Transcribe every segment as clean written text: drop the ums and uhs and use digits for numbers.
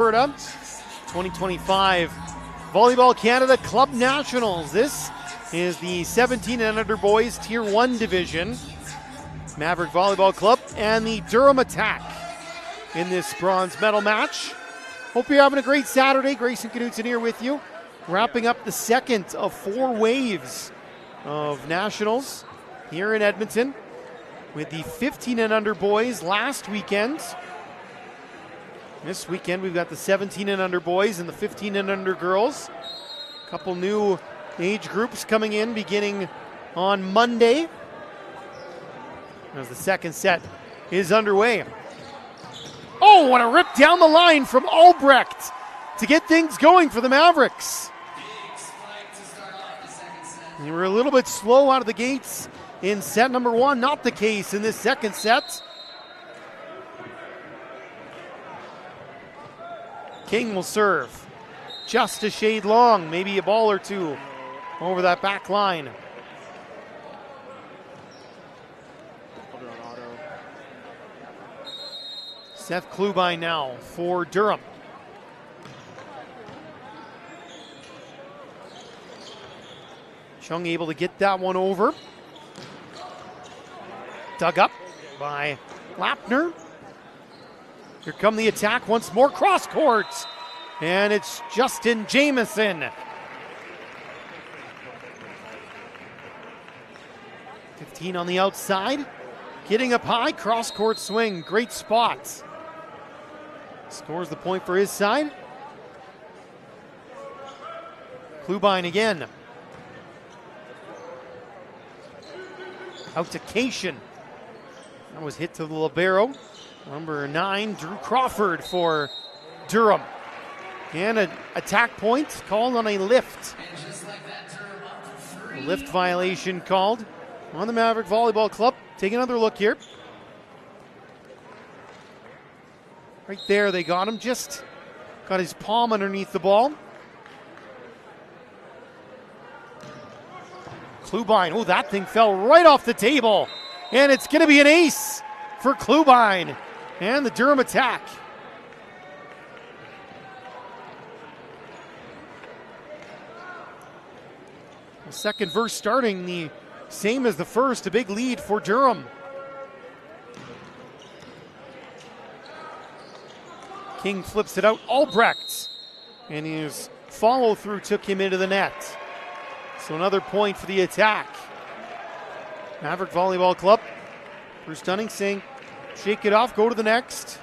Alberta 2025 Volleyball Canada Club Nationals. This is the 17 and under boys Tier 1 division. Maverick Volleyball Club and the Durham Attack in this bronze medal match. Hope you're having a great Saturday. Grayson Knutson here with you. Wrapping up the second of 4 waves of nationals here in Edmonton with the 15 and under boys last weekend. This weekend we've got the 17 and under boys and the 15 and under girls. A couple new age groups coming in beginning on Monday as the second set is underway. Oh, what a rip down the line from Albrecht to get things going for the Mavericks. They were a little bit slow out of the gates in set number 1. Not the case in this second set. King will serve. Just a shade long, maybe a ball or two over that back line. Seth Klubine now for Durham. Chung able to get that one over. Dug up by Lappner. Here come the attack once more, cross court. And it's Justin Jamieson. 15 on the outside. Getting up high, cross court swing, great spot. Scores the point for his side. Klubine again. Out to Cation. That was hit to the libero. Number 9, Drew Crawford for Durham. And an attack point called on a lift. A lift violation called on the Maverick Volleyball Club. Take another look here. Right there, they got him. Just got his palm underneath the ball. Klubine, oh, that thing fell right off the table. And it's going to be an ace for Klubine and the Durham Attack. The second verse starting the same as the first, a big lead for Durham. King flips it out, Albrecht, and his follow through took him into the net. So another point for the attack. Maverick Volleyball Club, Bruce Dunning saying, shake it off, go to the next.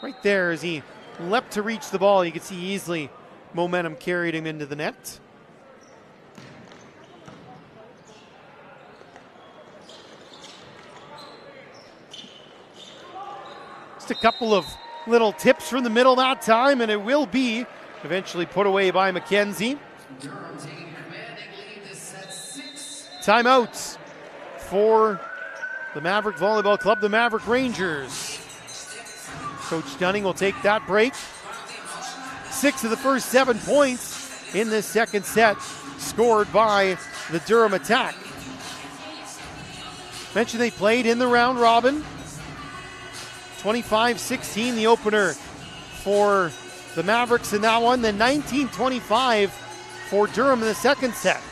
Right there as he leapt to reach the ball, you can see easily momentum carried him into the net. Just a couple of little tips from the middle that time, and it will be eventually put away by McKenzie. Timeouts for the Maverick Volleyball Club, the Maverick Rangers. Coach Dunning will take that break. 6 of the first 7 points in this second set scored by the Durham Attack. Mentioned they played in the round robin. 25-16 the opener for the Mavericks in that one, then 19-25 for Durham in the second set.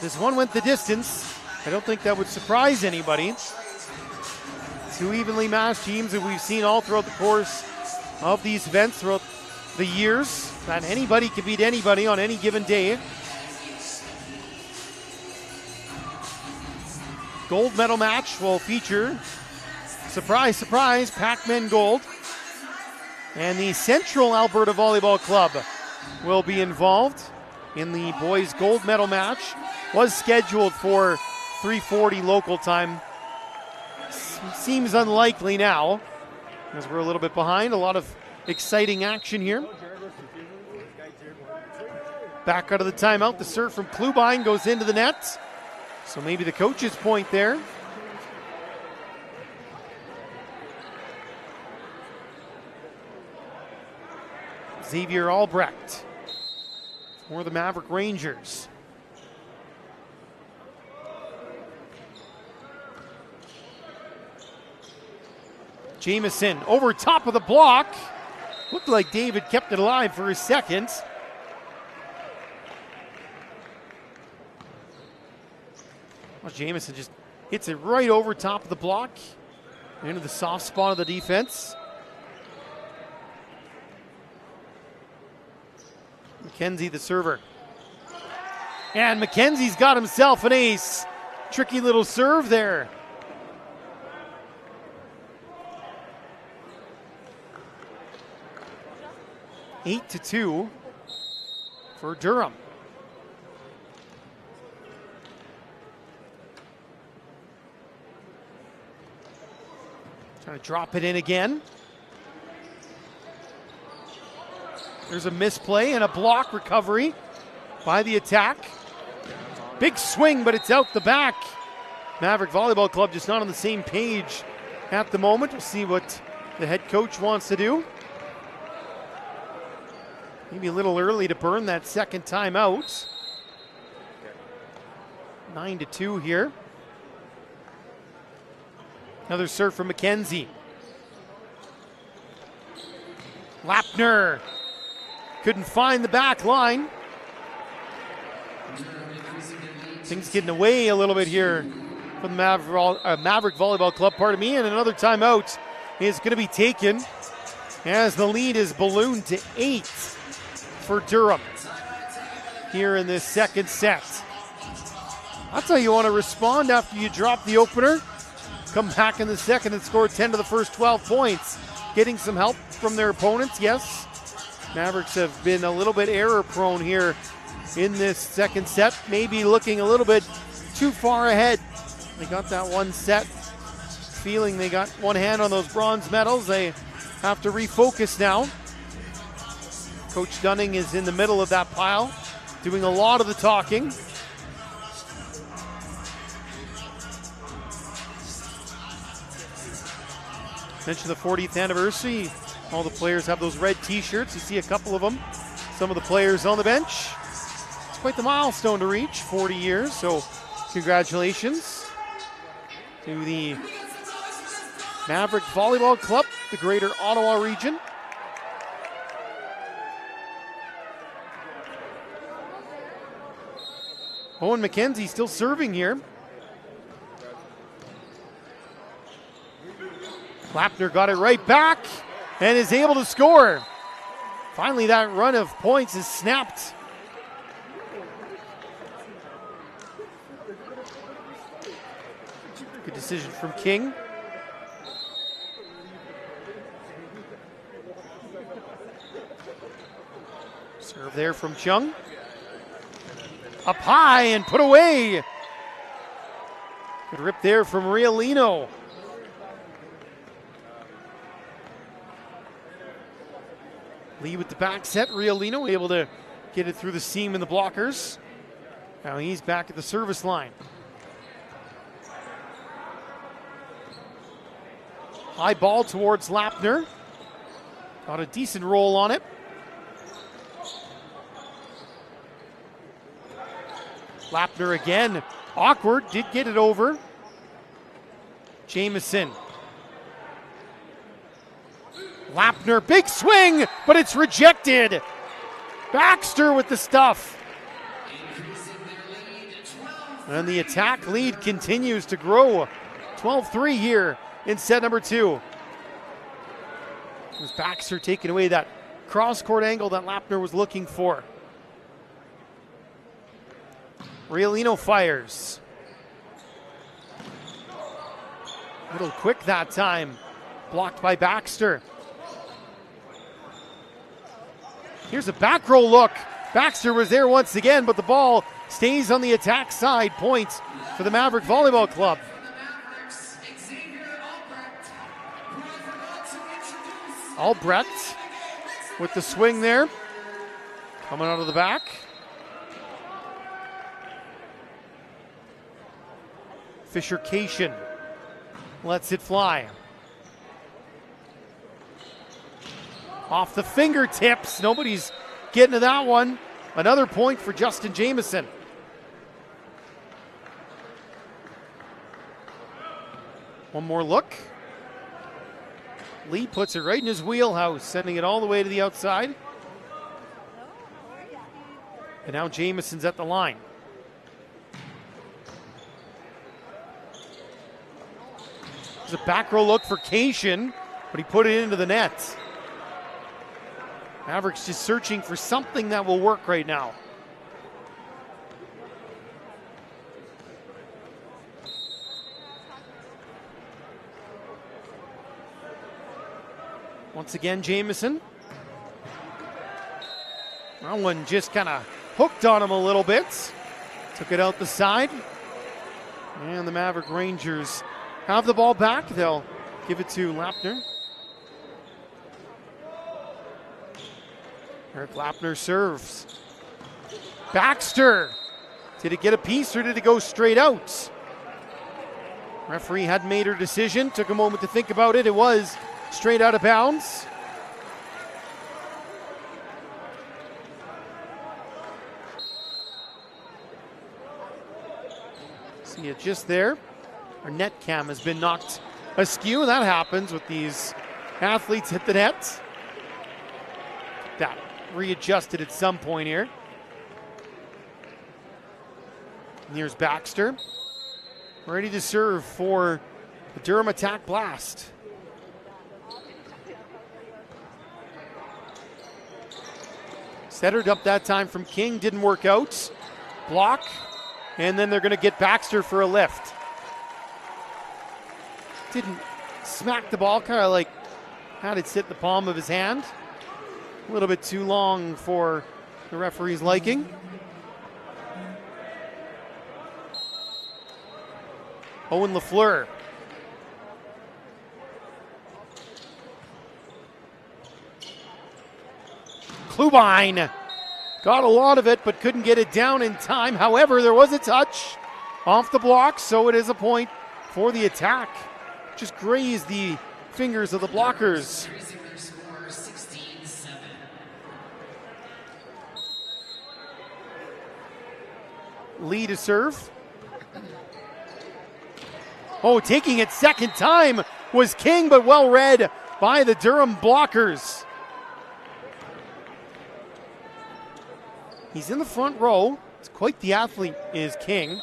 This one went the distance. I don't think that would surprise anybody. 2 evenly matched teams that we've seen all throughout the course of these events throughout the years, that anybody can beat anybody on any given day. Gold medal match will feature, surprise, surprise, Pac-Man Gold. And the Central Alberta Volleyball Club will be involved in the boys' gold medal match. Was scheduled for 3:40 local time. Seems unlikely now, as we're a little bit behind. A lot of exciting action here. Back out of the timeout, the serve from Klubine goes into the net. So maybe the coach's point there. Xavier Albrecht for the Maverick Rangers. Jamieson over top of the block. Looked like David kept it alive for a second. Well, Jamieson just hits it right over top of the block into the soft spot of the defense. McKenzie, the server. And McKenzie's got himself an ace. Tricky little serve there. Eight to 2 for Durham. Trying to drop it in again. There's a misplay and a block recovery by the attack. Big swing, but it's out the back. Maverick Volleyball Club just not on the same page at the moment. We'll see what the head coach wants to do. Maybe a little early to burn that second timeout. 9 to 2 here. Another serve from McKenzie. Lappner couldn't find the back line. Things getting away a little bit here from the Maverick Volleyball Club, pardon me, and another timeout is going to be taken as the lead is ballooned to 8 for Durham here in this second set. That's how you want to respond after you drop the opener. Come back in the second and score 10 to the first 12 points. Getting some help from their opponents, yes. Mavericks have been a little bit error prone here in this second set. Maybe looking a little bit too far ahead. They got that one set feeling they got one hand on those bronze medals. They have to refocus now. Coach Dunning is in the middle of that pile, doing a lot of the talking. Mentioned the 40th anniversary. All the players have those red t-shirts. You see a couple of them. Some of the players on the bench. It's quite the milestone to reach, 40 years. So congratulations to the Maverick Volleyball Club, the Greater Ottawa region. Owen McKenzie still serving here. Lappner got it right back and is able to score. Finally, that run of points is snapped. Good decision from King. Serve there from Chung. Up high and put away. Good rip there from Riolino. Lee with the back set. Riolino able to get it through the seam in the blockers. Now he's back at the service line. High ball towards Lappner. Got a decent roll on it. Lappner again. Awkward. Did get it over. Jamieson. Lappner, big swing, but it's rejected. Baxter with the stuff. And the attack lead continues to grow. 12-3 here in set number 2. It was Baxter taking away that cross-court angle that Lappner was looking for. Riolino fires. A little quick that time. Blocked by Baxter. Here's a back roll look. Baxter was there once again, but the ball stays on the attack side. Points for the Maverick Volleyball Club. Albrecht with the swing there. Coming out of the back. Fisher Cation lets it fly. Off the fingertips. Nobody's getting to that one. Another point for Justin Jamieson. One more look. Lee puts it right in his wheelhouse, sending it all the way to the outside. And now Jamison's at the line. There's a back row look for Cation, but he put it into the net. Mavericks just searching for something that will work right now. Once again, Jamison. That one just kind of hooked on him a little bit. Took it out the side. And the Maverick Rangers have the ball back. They'll give it to Lappner. Eric Lappner serves. Baxter. Did it get a piece or did it go straight out? Referee hadn't made her decision. Took a moment to think about it. It was straight out of bounds. See it just there. Our net cam has been knocked askew. That happens with these athletes hit the net. That readjusted at some point here. And here's Baxter. Ready to serve for the Durham Attack Blast. Centered up that time from King, didn't work out. Block, and then they're going to get Baxter for a lift. Didn't smack the ball, kind of like had it sit in the palm of his hand. A little bit too long for the referee's liking. Owen Lafleur. Klubine got a lot of it, but couldn't get it down in time. However, there was a touch off the block, so it is a point for the Attack. Just grazed the fingers of the blockers. Lee to serve. Oh, taking it second time was King, but well read by the Durham blockers. He's in the front row. It's quite the athlete is King.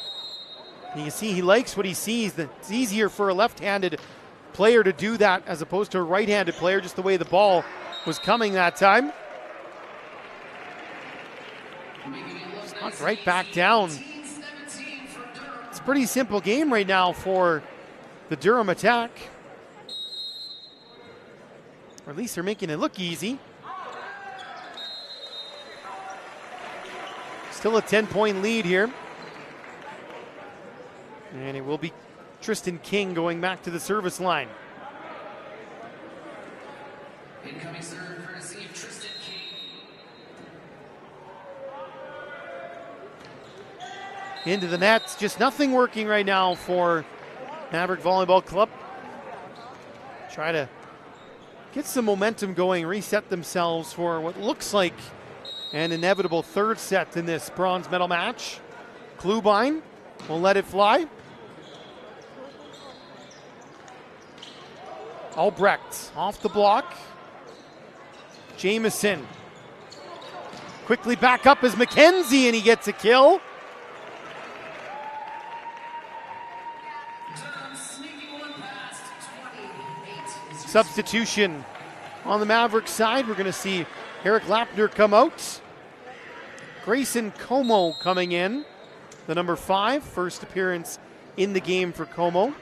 You can see he likes what he sees. It's easier for a left-handed player to do that as opposed to a right-handed player, just the way the ball was coming that time. Knocked right back down. It's a pretty simple game right now for the Durham Attack. Or at least they're making it look easy. Still a 10-point lead here. And it will be Tristan King going back to the service line. Incoming serve for receive Tristan King. Into the net. Just nothing working right now for Maverick Volleyball Club. Try to get some momentum going, reset themselves for what looks like an inevitable third set in this bronze medal match. Klubine will let it fly. Albrecht off the block. Jamison quickly back up as McKenzie, and he gets a kill. Substitution on the Maverick side. We're going to see Eric Lappner come out. Grayson Como coming in, the number 5, first appearance in the game for Como.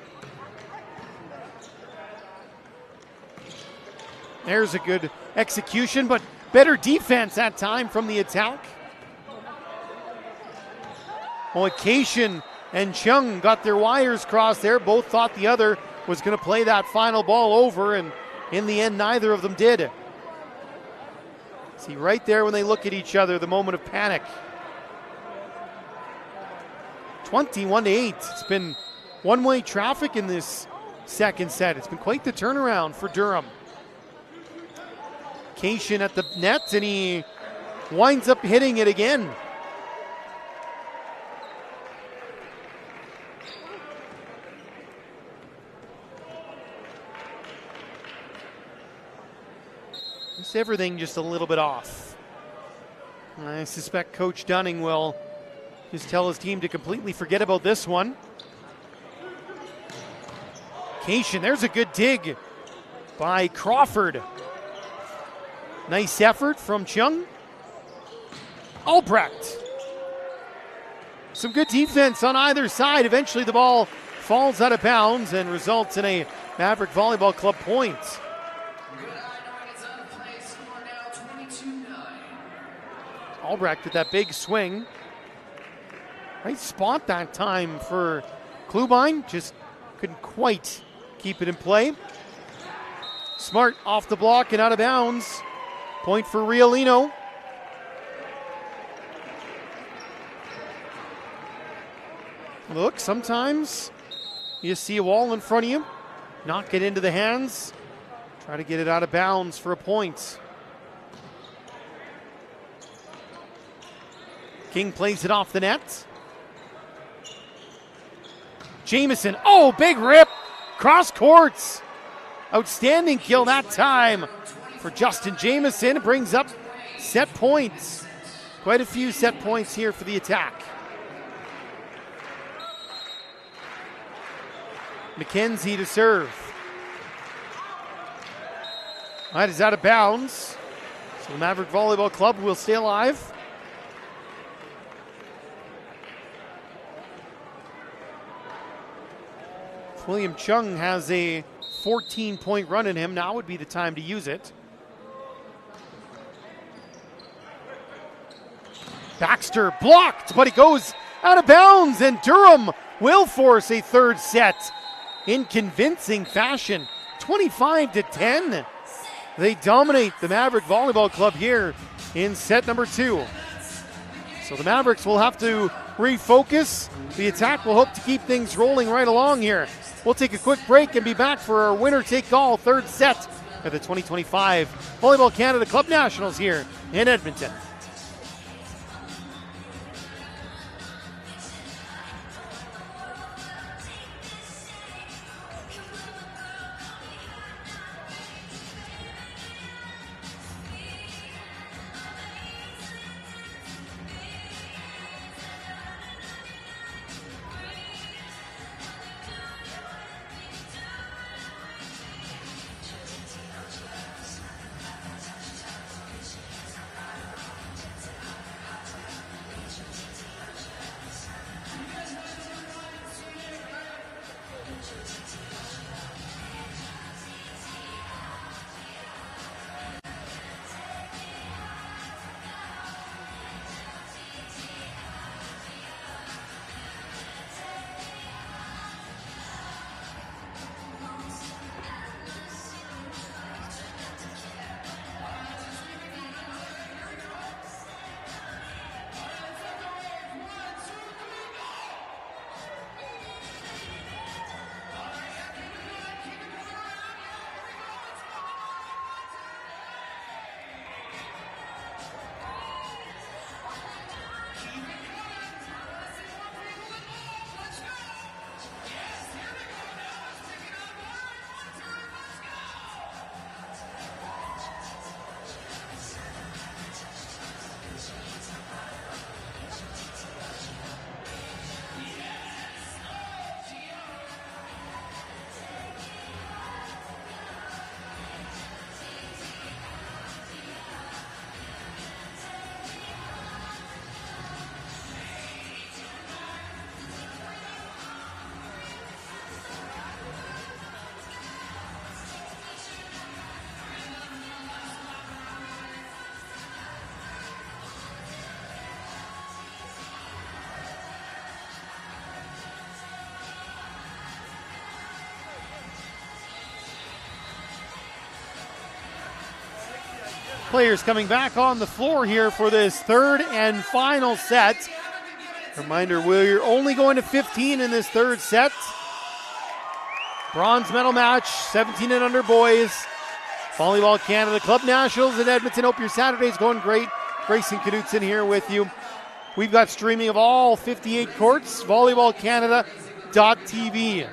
There's a good execution, but better defense that time from the Attack. Cation and Chung got their wires crossed there. Both thought the other was going to play that final ball over, and in the end, neither of them did. See right there when they look at each other, the moment of panic. 21-8. It's been one-way traffic in this second set. It's been quite the turnaround for Durham. Cation at the net, and he winds up hitting it again. Just everything just a little bit off. I suspect Coach Dunning will just tell his team to completely forget about this one. Cation, there's a good dig by Crawford. Nice effort from Chung. Albrecht. Some good defense on either side. Eventually the ball falls out of bounds and results in a Maverick Volleyball Club point. Albrecht with that big swing. Right spot that time for Klubine. Just couldn't quite keep it in play. Smart off the block and out of bounds. Point for Riolino. Look, sometimes you see a wall in front of you, knock it into the hands, try to get it out of bounds for a point. King plays it off the net. Jamieson, oh, big rip, cross courts. Outstanding kill that time for Justin Jamieson. It brings up set points. Quite a few set points here for the attack. McKenzie to serve. That is out of bounds. So the Maverick Volleyball Club will stay alive. If William Chung has a 14-point run in him, now would be the time to use it. Baxter blocked, but he goes out of bounds, and Durham will force a third set in convincing fashion. 25-10. They dominate the Maverick Volleyball Club here in set number 2. So the Mavericks will have to refocus. The attack will hope to keep things rolling right along here. We'll take a quick break and be back for our winner-take-all third set at the 2025 Volleyball Canada Club Nationals here in Edmonton. Players coming back on the floor here for this third and final set. Reminder, we're only going to 15 in this third set. Bronze medal match, 17 and under boys. Volleyball Canada Club Nationals in Edmonton. Hope your Saturday's going great. Grayson Knudsen here with you. We've got streaming of all 58 courts, volleyballcanada.tv.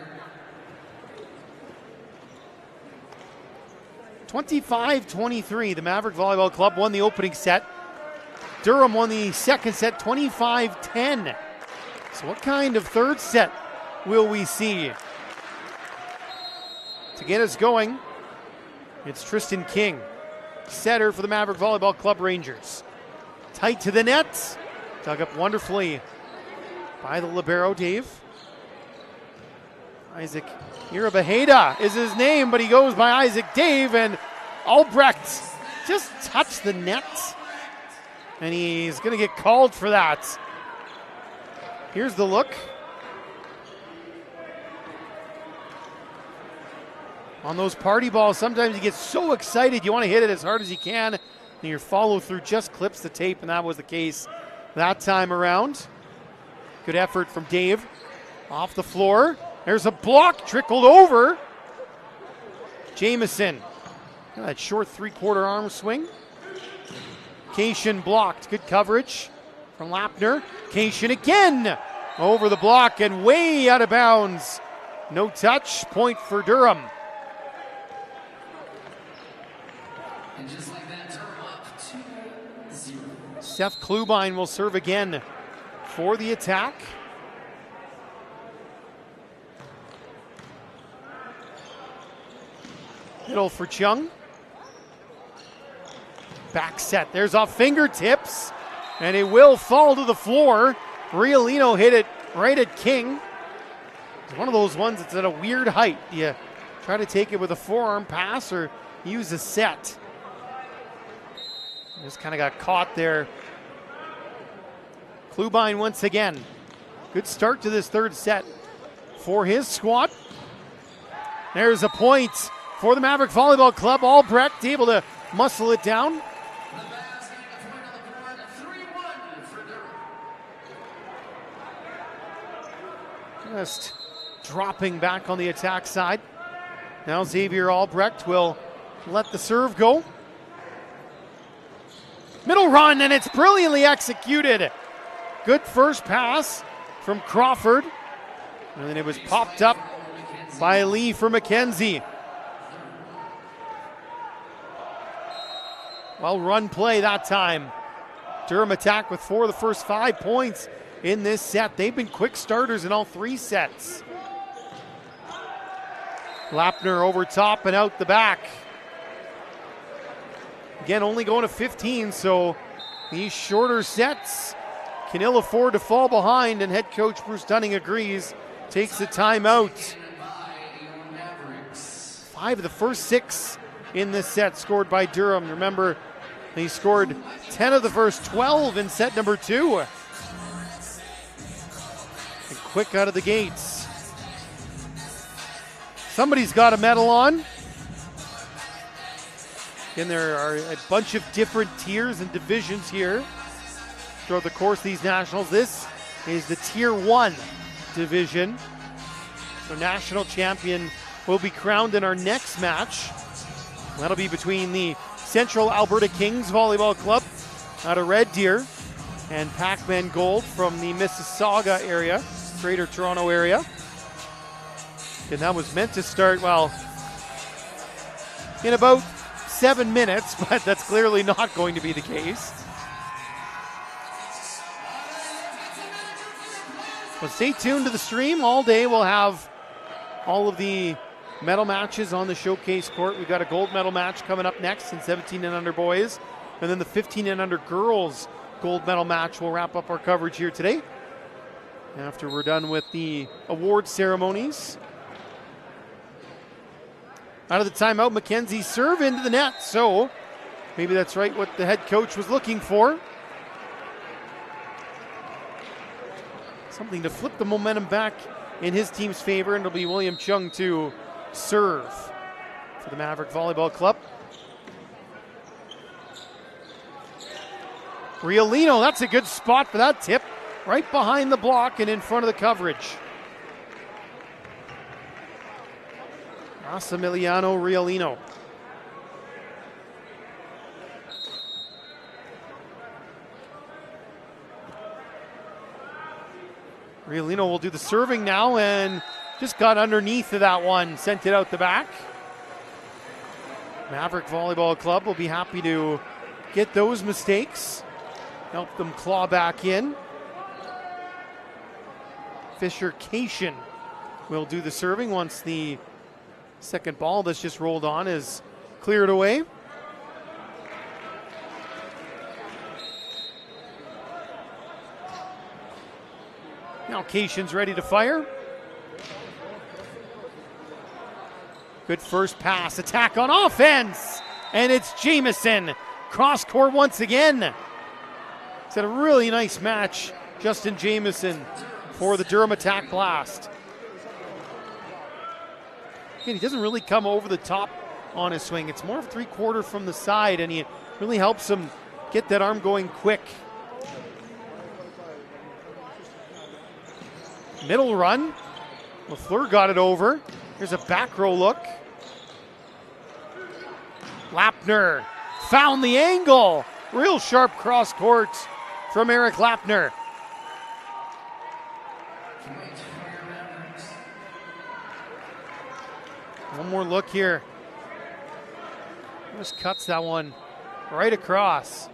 25-23. The Maverick Volleyball Club won the opening set. Durham won the second set 25-10. So what kind of third set will we see? To get us going, it's Tristan King, setter for the Maverick Volleyball Club Rangers. Tight to the net, dug up wonderfully by the libero, Dave. Isaac Irabaheda is his name, but he goes by Isaac Dave, and Albrecht just touched the net, and he's going to get called for that. Here's the look. On those party balls, sometimes you get so excited you want to hit it as hard as you can, and your follow through just clips the tape, and that was the case that time around. Good effort from Dave. Off the floor. There's a block, trickled over. Jamieson. That short three-quarter arm swing. Cation blocked. Good coverage from Lappner. Cation again over the block and way out of bounds. No touch. Point for Durham. And just like that, Durham up 2-0. Seth Klubine will serve again for the attack. Middle for Chung. Back set. There's off fingertips, and it will fall to the floor. Riolino hit it right at King. It's one of those ones that's at a weird height. You try to take it with a forearm pass or use a set. Just kind of got caught there. Klubine once again. Good start to this third set for his squad. There's a point for the Maverick Volleyball Club. Albrecht able to muscle it down. The Mavs getting a point on the board, 3-1 for Durham. Just dropping back on the attack side. Now Xavier Albrecht will let the serve go. Middle run, and it's brilliantly executed. Good first pass from Crawford. And then it was popped up by Lee for McKenzie. Well run play that time. Durham attack with 4 of the first 5 points in this set. They've been quick starters in all 3 sets. Lappner over top and out the back. Again, only going to 15, so these shorter sets can ill afford to fall behind, and head coach Bruce Dunning agrees, takes a timeout. 5 of the first 6 in this set scored by Durham. Remember, they scored 10 of the first 12 in set number 2. And quick out of the gates. Somebody's got a medal on. Again, there are a bunch of different tiers and divisions here throughout the course of these nationals. This is the Tier 1 division. So national champion will be crowned in our next match. That'll be between the Central Alberta Kings Volleyball Club out of Red Deer and Pac-Man Gold from the Mississauga area, Greater Toronto area. And that was meant to start, well, in about 7 minutes, but that's clearly not going to be the case. Well, stay tuned to the stream. All day we'll have all of the medal matches on the showcase court. We've got a gold medal match coming up next in 17 and under boys, and then the 15 and under girls gold medal match will wrap up our coverage here today after we're done with the award ceremonies. Out of the timeout, McKenzie serve into the net, so maybe that's right what the head coach was looking for. Something to flip the momentum back in his team's favor, and it'll be William Chung to serve for the Maverick Volleyball Club. Riolino, that's a good spot for that tip, right behind the block and in front of the coverage. Massimiliano Riolino. Riolino will do the serving now and just got underneath of that one, sent it out the back. Maverick Volleyball Club will be happy to get those mistakes, help them claw back in. Fisher Cation will do the serving once the second ball that's just rolled on is cleared away. Now Cation's ready to fire. Good first pass, attack on offense, and it's Jamieson. Cross court once again. It's had a really nice match, Justin Jamieson, for the Durham Attack Blast. Again, he doesn't really come over the top on his swing. It's more of 3/4 from the side, and he really helps him get that arm going quick. Middle run. LaFleur got it over. Here's a back row look. Lappner found the angle. Real sharp cross court from Eric Lappner. One more look here. Just cuts that one right across.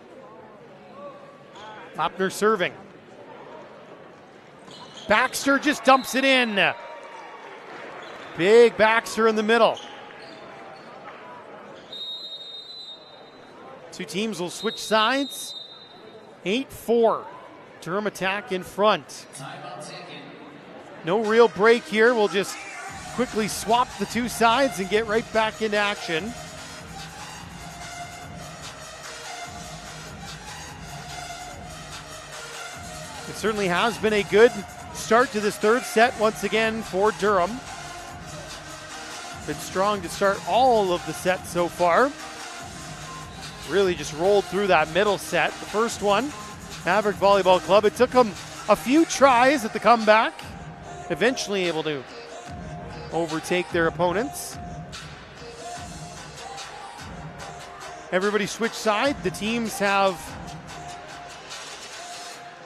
Lappner serving. Baxter just dumps it in. Big Baxter in the middle. Two teams will switch sides. 8-4. Durham Attack in front. No real break here. We'll just quickly swap the two sides and get right back into action. It certainly has been a good start to this third set once again for Durham. Been strong to start all of the sets so far. Really just rolled through that middle set. The first one, Maverick Volleyball Club. It took them a few tries at the comeback. Eventually able to overtake their opponents. Everybody switched side. The teams have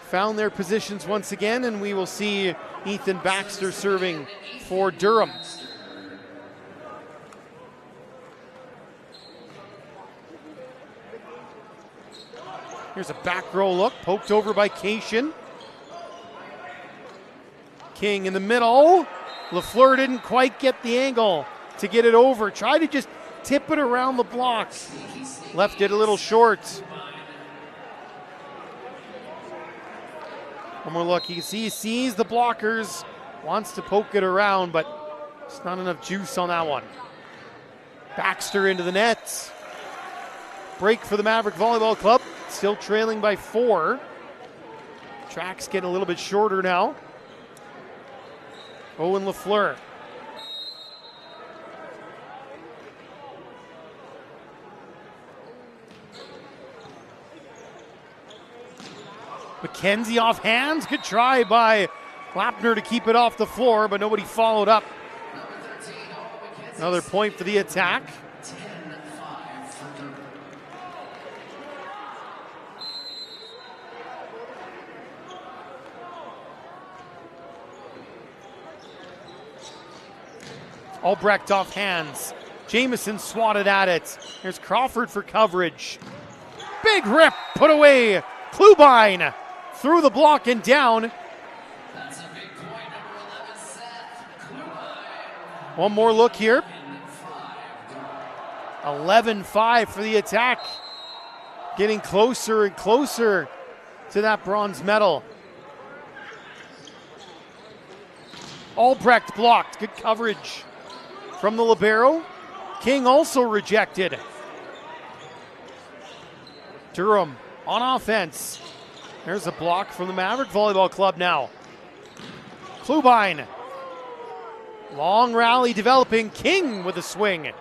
found their positions once again, and we will see Ethan Baxter serving for Durham. Here's a back row look, poked over by Cation. King in the middle. LaFleur didn't quite get the angle to get it over. Tried to just tip it around the block. Left it a little short. One more look. You can see he sees the blockers, wants to poke it around, but it's not enough juice on that one. Baxter into the net. Break for the Maverick Volleyball Club. Still trailing by 4. Track's getting a little bit shorter now. Owen LaFleur. McKenzie off hands. Good try by Lappner to keep it off the floor, but nobody followed up. Another point for the attack. Albrecht off hands. Jamieson swatted at it. Here's Crawford for coverage. Big rip, put away. Klubine through the block and down. That's a big point, number 11, Seth Klubine. One more look here. 11-5 for the attack. Getting closer and closer to that bronze medal. Albrecht blocked. Good coverage from the libero. King also rejected. Durham on offense. There's a block from the Maverick Volleyball Club now. Klubine. Long rally developing. King with a swing.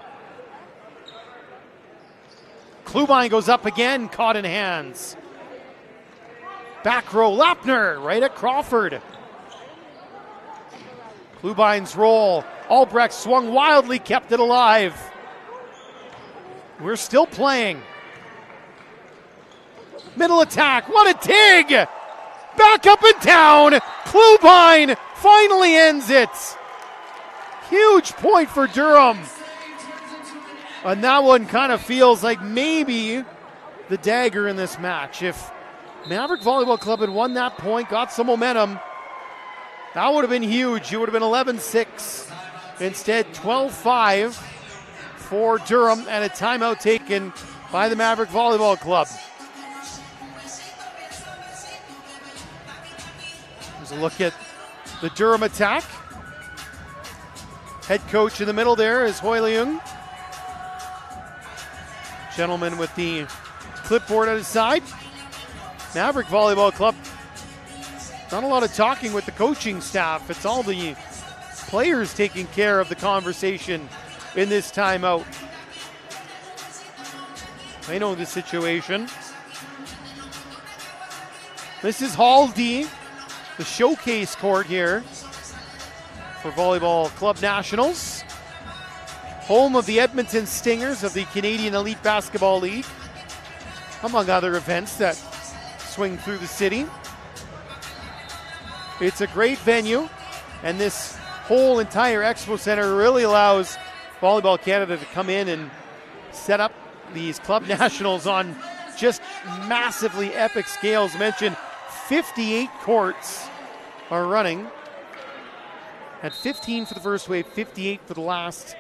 Klubine goes up again, caught in hands. Back row, Lappner right at Crawford. Klubine's roll. Albrecht swung wildly, kept it alive. We're still playing. Middle attack, what a dig! Back up and down. Klubine finally ends it. Huge point for Durham. And that one kind of feels like maybe the dagger in this match. If Maverick Volleyball Club had won that point, got some momentum, that would have been huge. It would have been 11-6. Instead, 12-5 for Durham and a timeout taken by the Maverick Volleyball Club. Here's a look at the Durham attack. Head coach in the middle there is Hoy Leung. Gentleman with the clipboard at his side. Maverick Volleyball Club, not a lot of talking with the coaching staff. It's all the players taking care of the conversation in this timeout. They know the situation. This is Hall D, the showcase court here for Volleyball Club Nationals. Home of the Edmonton Stingers of the Canadian Elite Basketball League, among other events that swing through the city. It's a great venue, and this whole entire Expo Center really allows Volleyball Canada to come in and set up these club nationals on just massively epic scales. I mentioned 58 courts are running. Had 15 for the first wave, 58 for the last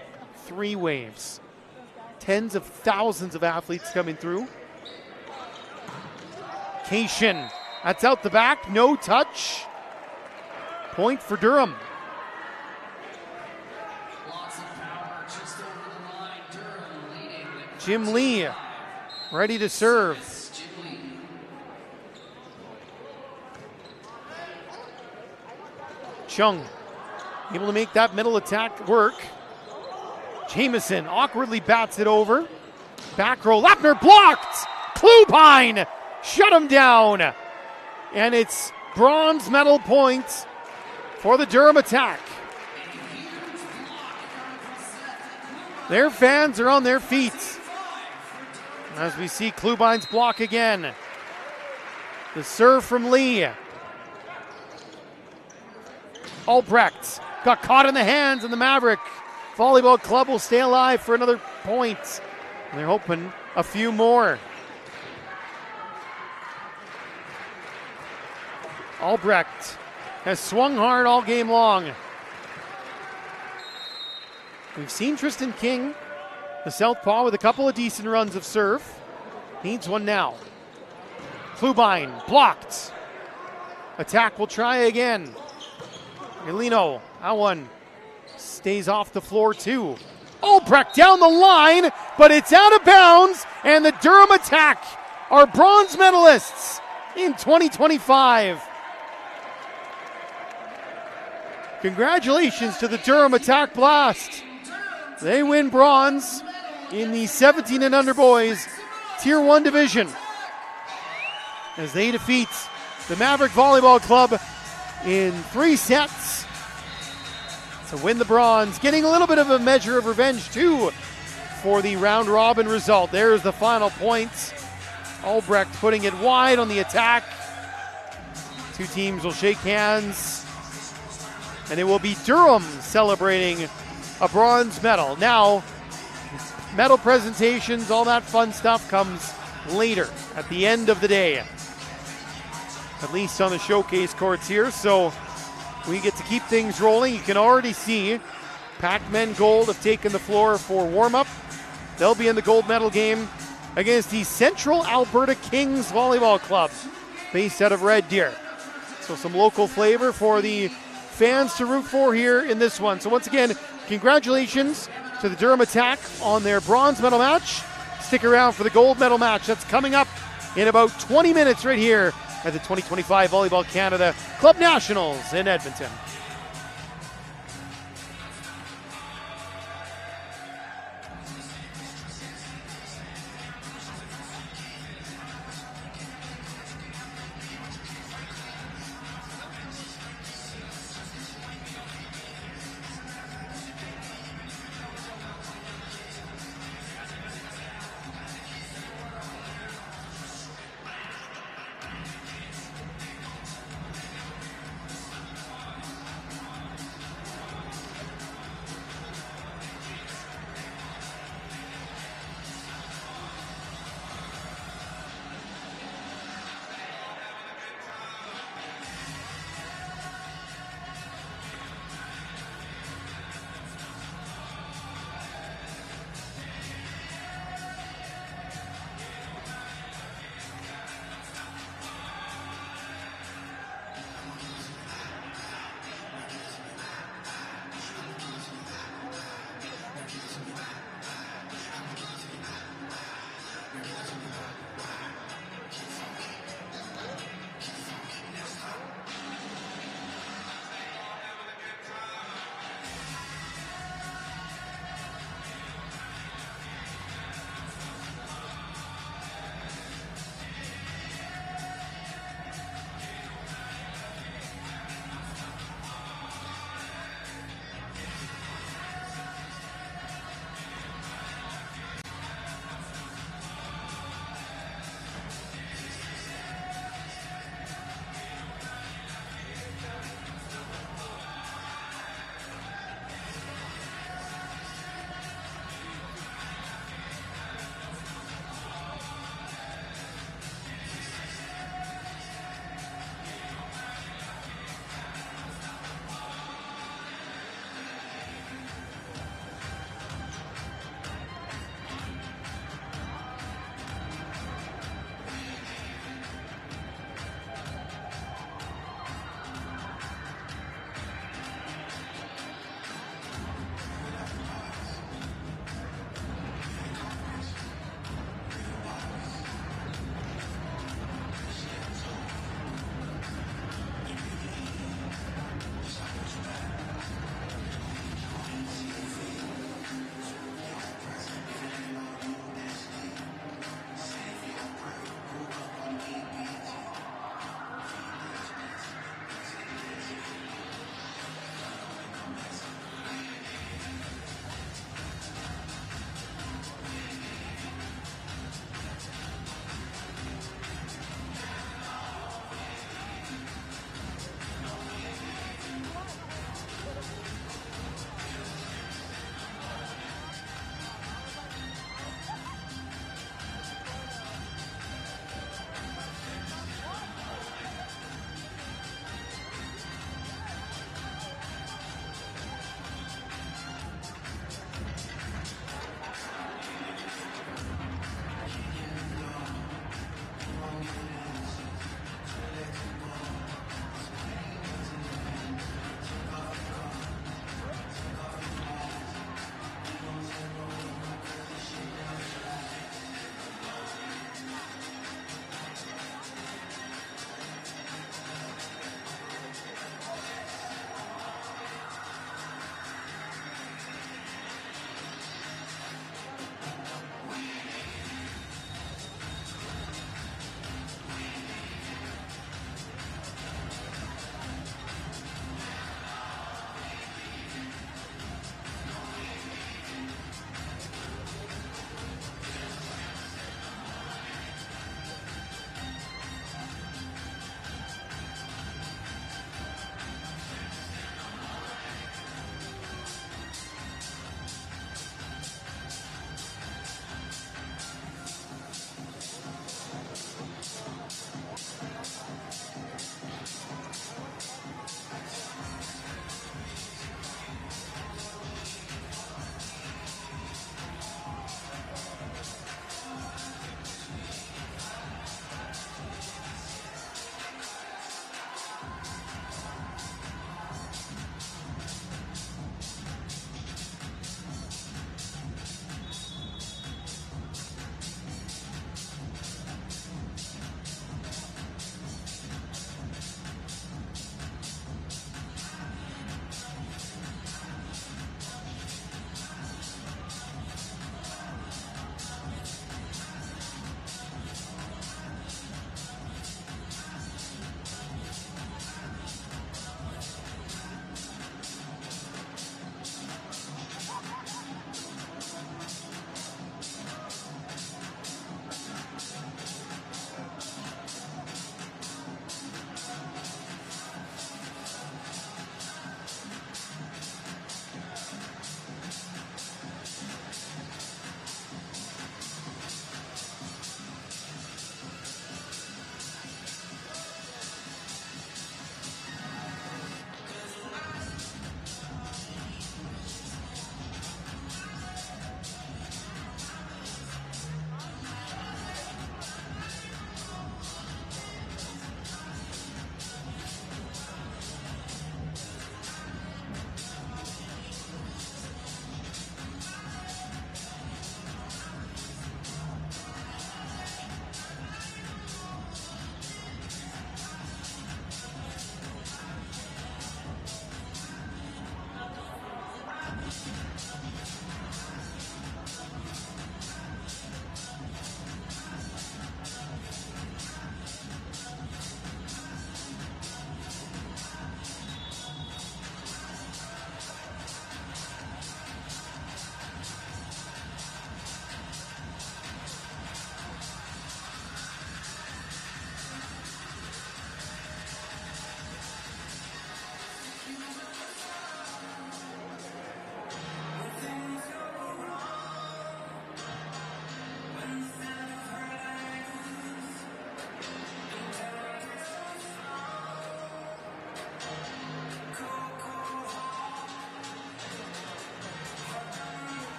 3 waves. Tens of thousands of athletes coming through. Cation, that's out the back, no touch. Point for Durham. Jim Lee ready to serve. Chung able to make that middle attack work. Jamieson awkwardly bats it over. Back row, Lappner blocked! Klubine shut him down. And it's bronze medal points for the Durham attack. Their fans are on their feet as we see Klubine's block again. The serve from Lee. Albrecht got caught in the hands, and the Maverick Volleyball Club will stay alive for another point. And they're hoping a few more. Albrecht has swung hard all game long. We've seen Tristan King, the southpaw, with a couple of decent runs of serve. Needs one now. Klubine blocked. Attack will try again. Elino, that one stays off the floor too. Albrecht down the line, but it's out of bounds, and the Durham attack are bronze medalists in 2025. Congratulations to the Durham Attack Blast. They win bronze in the 17 and under boys Tier 1 division as they defeat the Maverick Volleyball Club in 3 sets to win the bronze, getting a little bit of a measure of revenge too for the round robin result. There's the final points. Albrecht putting it wide on the attack. 2 teams will shake hands, and it will be Durham celebrating a bronze medal. Now, medal presentations, all that fun stuff comes later at the end of the day, at least on the showcase courts here. So we get to keep things rolling. You can already see Pac-Men Gold have taken the floor for warm-up. They'll be in the gold medal game against the Central Alberta Kings Volleyball Club, based out of Red Deer. So some local flavor for the fans to root for here in this one. So once again, congratulations to the Durham Attack on their bronze medal match. Stick around for the gold medal match that's coming up in about 20 minutes right here at the 2025 Volleyball Canada Club Nationals in Edmonton.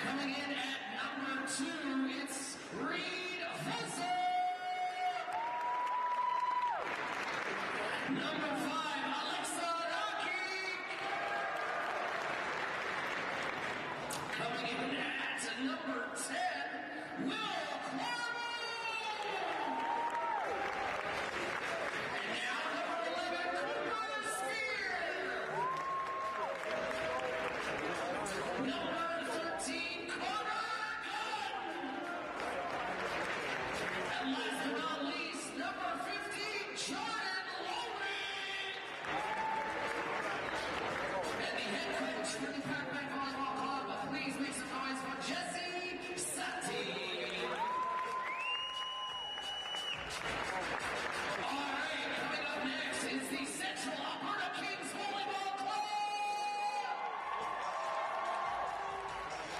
Coming in at number 2, it's Reed Hussey. Number 5, Alexa Rocky. Coming in at number 10, Will Clark. And now number 11, Cooper Spear. Number 13, Connor Gunn. And last but not least, number 15, Jordan Loring. And the head coach for the Pac-Man Volleyball Club, please make some noise for Jesse Sati. All right, coming up next is the Central Alberta Kings Volleyball Club.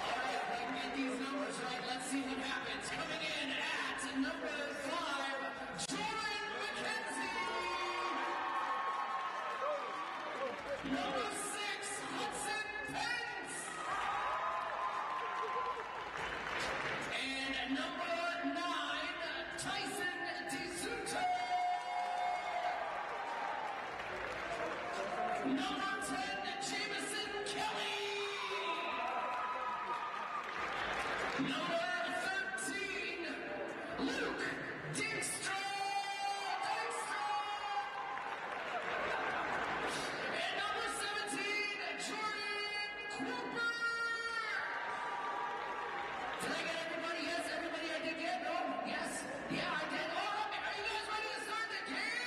All right, if I can get these numbers right, let's see what happens. Coming in at number 5, Jordan McKenzie. Number 6, Hudson Pence. And number 9, Tyson DeSuto. Number 10, Jameson Kelly. Number 13, Luke Dijkstra. And number 17, Jordan Cooper. Did I get everybody? Yes, everybody I did get? No? Yes? Yeah, I did. All right, are you guys ready to start the game?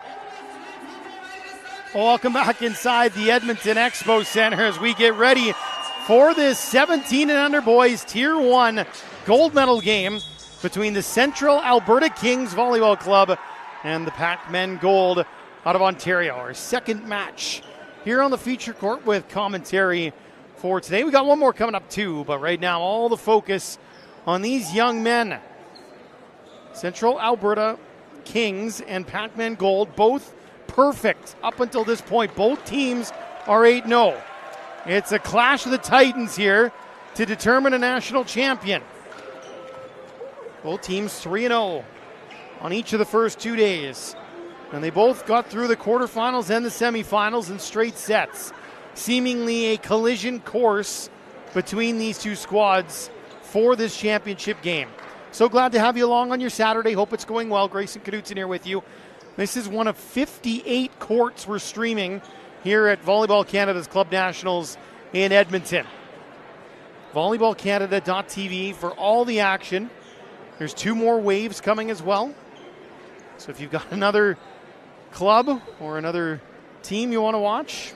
Only 3 people ready to start the game? Welcome back inside the Edmonton Expo Center as we get ready for this 17 and under boys Tier 1 gold medal game between the Central Alberta Kings Volleyball Club and the Pac-Men Gold out of Ontario. Our second match here on the feature court with commentary for today. We got one more coming up too, but right now all the focus on these young men. Central Alberta Kings and Pac-Men Gold, both perfect up until this point. Both teams are 8-0. It's a clash of the Titans here to determine a national champion. Both teams 3-0 on each of the first 2 days. And they both got through the quarterfinals and the semifinals in straight sets. Seemingly a collision course between these two squads for this championship game. So glad to have you along on your Saturday. Hope it's going well. Grayson Knudsen here with you. This is one of 58 courts we're streaming here at Volleyball Canada's Club Nationals in Edmonton. SportsCanada.TV for all the action. There's 2 more waves coming as well. So if you've got another club or another team you want to watch,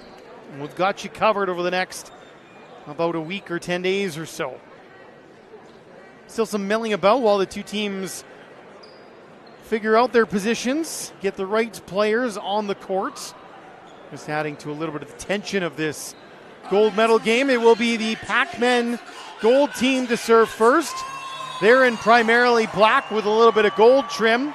we've got you covered over the next about a week or 10 days or so. Still some milling about while the two teams figure out their positions, get the right players on the court. Just adding to a little bit of the tension of this gold medal game. It will be the Pac-Men Gold team to serve first. They're in primarily black with a little bit of gold trim.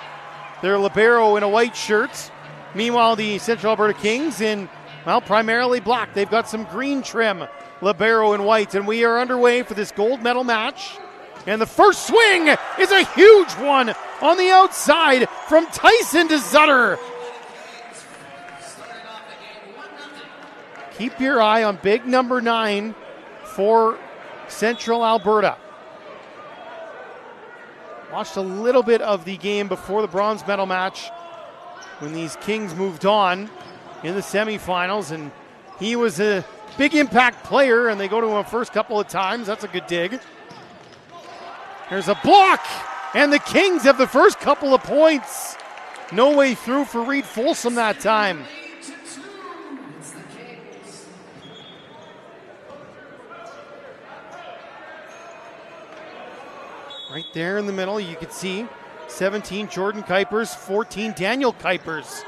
They're libero in a white shirt. Meanwhile, the Central Alberta Kings in, well, primarily black. They've got some green trim, libero and white. And we are underway for this gold medal match. And the first swing is a huge one on the outside from Tyson to Zutter. Keep your eye on big number 9 for Central Alberta. Watched a little bit of the game before the bronze medal match when these Kings moved on in the semifinals, and he was a big impact player, and they go to him first couple of times. That's a good dig. There's a block, and the Kings have the first couple of points. No way through for Reed Folsom that time. Right there in the middle, you can see 17 Jordan Kuipers, 14 Daniel Kuipers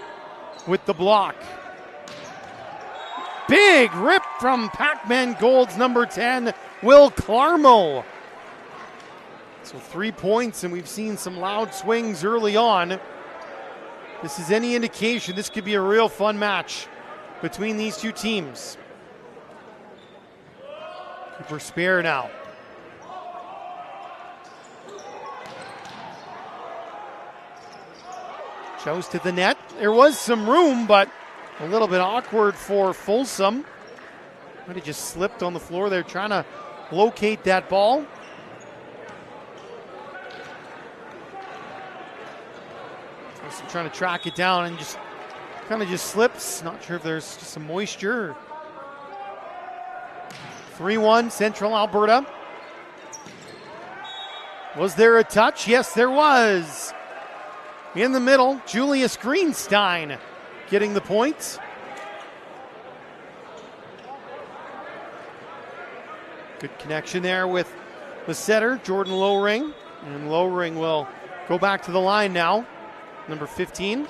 with the block. Big rip from Pac-Man Gold's number 10, Will Clarmo. So 3 points, and we've seen some loud swings early on. this is any indication, this could be a real fun match between these two teams. Cooper Spear now. Shows to the net. There was some room, but a little bit awkward for Folsom. Might have just slipped on the floor there, trying to locate that ball. Folsom trying to track it down and just kind of just slips. Not sure if there's just some moisture. 3-1 Central Alberta. Was there a touch? Yes, there was. In the middle, Julius Greenstein getting the point. Good connection there with the setter, Jordan Lowring. And Lowring will go back to the line now, number 15.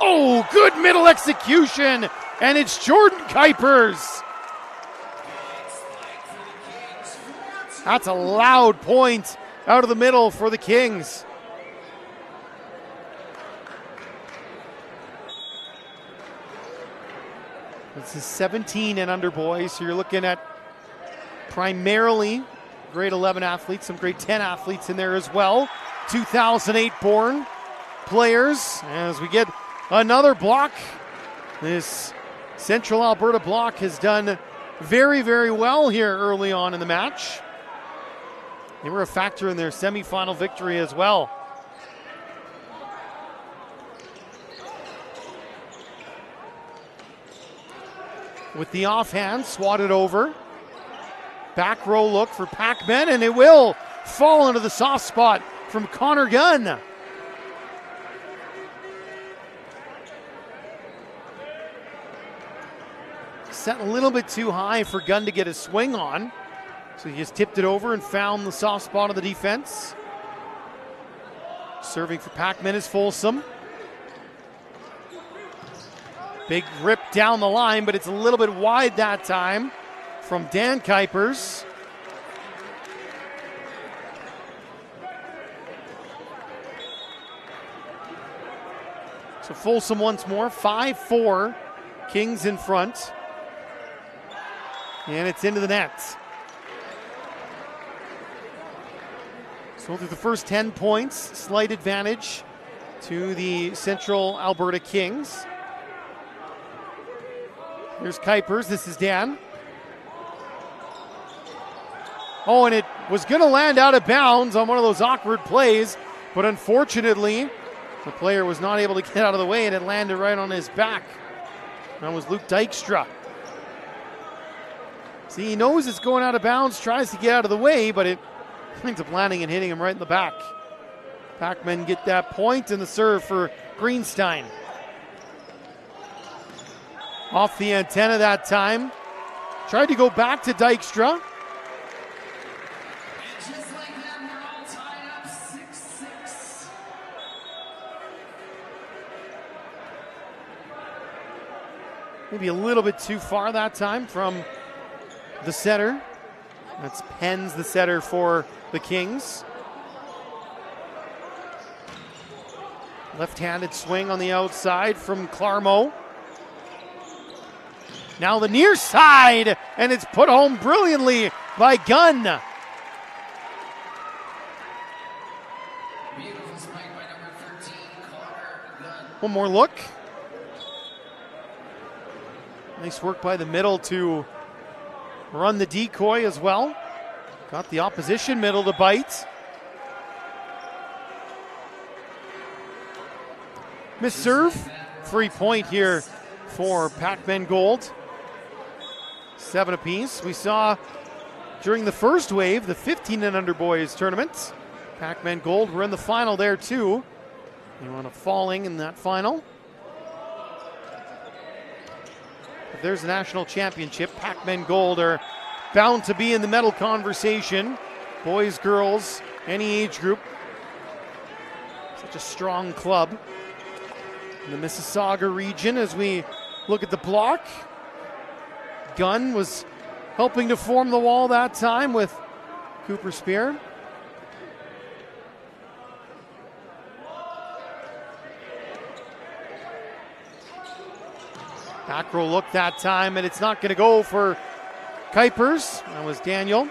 Oh, good middle execution. And it's Jordan Kuipers. That's a loud point out of the middle for the Kings. This is 17 and under boys, so you're looking at primarily grade 11 athletes, some grade 10 athletes in there as well. 2008 born players. As we get another block, this Central Alberta block has done very, very well here early on in the match. They were a factor in their semifinal victory as well. With the offhand, swatted over. Back row look for Pac-Man, and it will fall into the soft spot from Connor Gunn. Set a little bit too high for Gunn to get a swing on. So he just tipped it over and found the soft spot of the defense. Serving for Pac-Man is Folsom. Big rip down the line, but it's a little bit wide that time from Dan Kuipers. So Folsom once more, 5-4, Kings in front. And it's into the net. So through the first 10 points, slight advantage to the Central Alberta Kings. Here's Kuipers, this is Dan. Oh, and it was going to land out of bounds on one of those awkward plays, but unfortunately, the player was not able to get out of the way and it landed right on his back. That was Luke Dykstra. See, he knows it's going out of bounds, tries to get out of the way, but it ends up landing and hitting him right in the back. Pac-Man get that point, and the serve for Greenstein. Off the antenna that time. Tried to go back to Dykstra. And just like that, we're all tied up 6-6. Maybe a little bit too far that time from the setter. That's Penn's the setter for the Kings. Left-handed swing on the outside from Clarmo. Now the near side, and it's put home brilliantly by Gunn. Beautiful spike by number 13, Connor Gunn. One more look. Nice work by the middle to run the decoy as well. Got the opposition middle to bite. Miss serve. Free point here for Pac-Man Gold. 7 apiece. We saw during the first wave, the 15 and under boys tournament. Pac-Man Gold were in the final there too. They wound up falling in that final. If there's a national championship, Pac-Man Gold are bound to be in the medal conversation. Boys, girls, any age group. Such a strong club in the Mississauga region. As we look at the block, Gunn was helping to form the wall that time with Cooper Spear. Back row look that time, and it's not going to go for Kuipers. That was Daniel.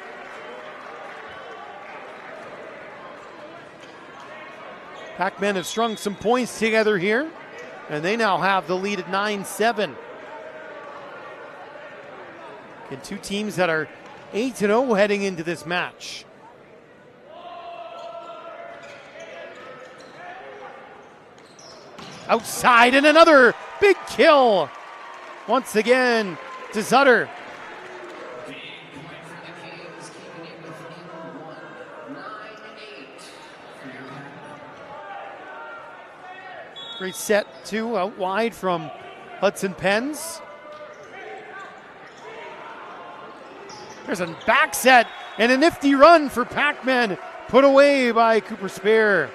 Pac-Men have strung some points together here, and they now have the lead at 9-7. And two teams that are 8-0 heading into this match. Outside, and another big kill. Once again to Sutter. Big point for the Kings, keeping it within one. 9-8 for your Pac-Men. Great set two out wide from Hudson Pens. There's a back set and a nifty run for Pac-Men, put away by Cooper Spear.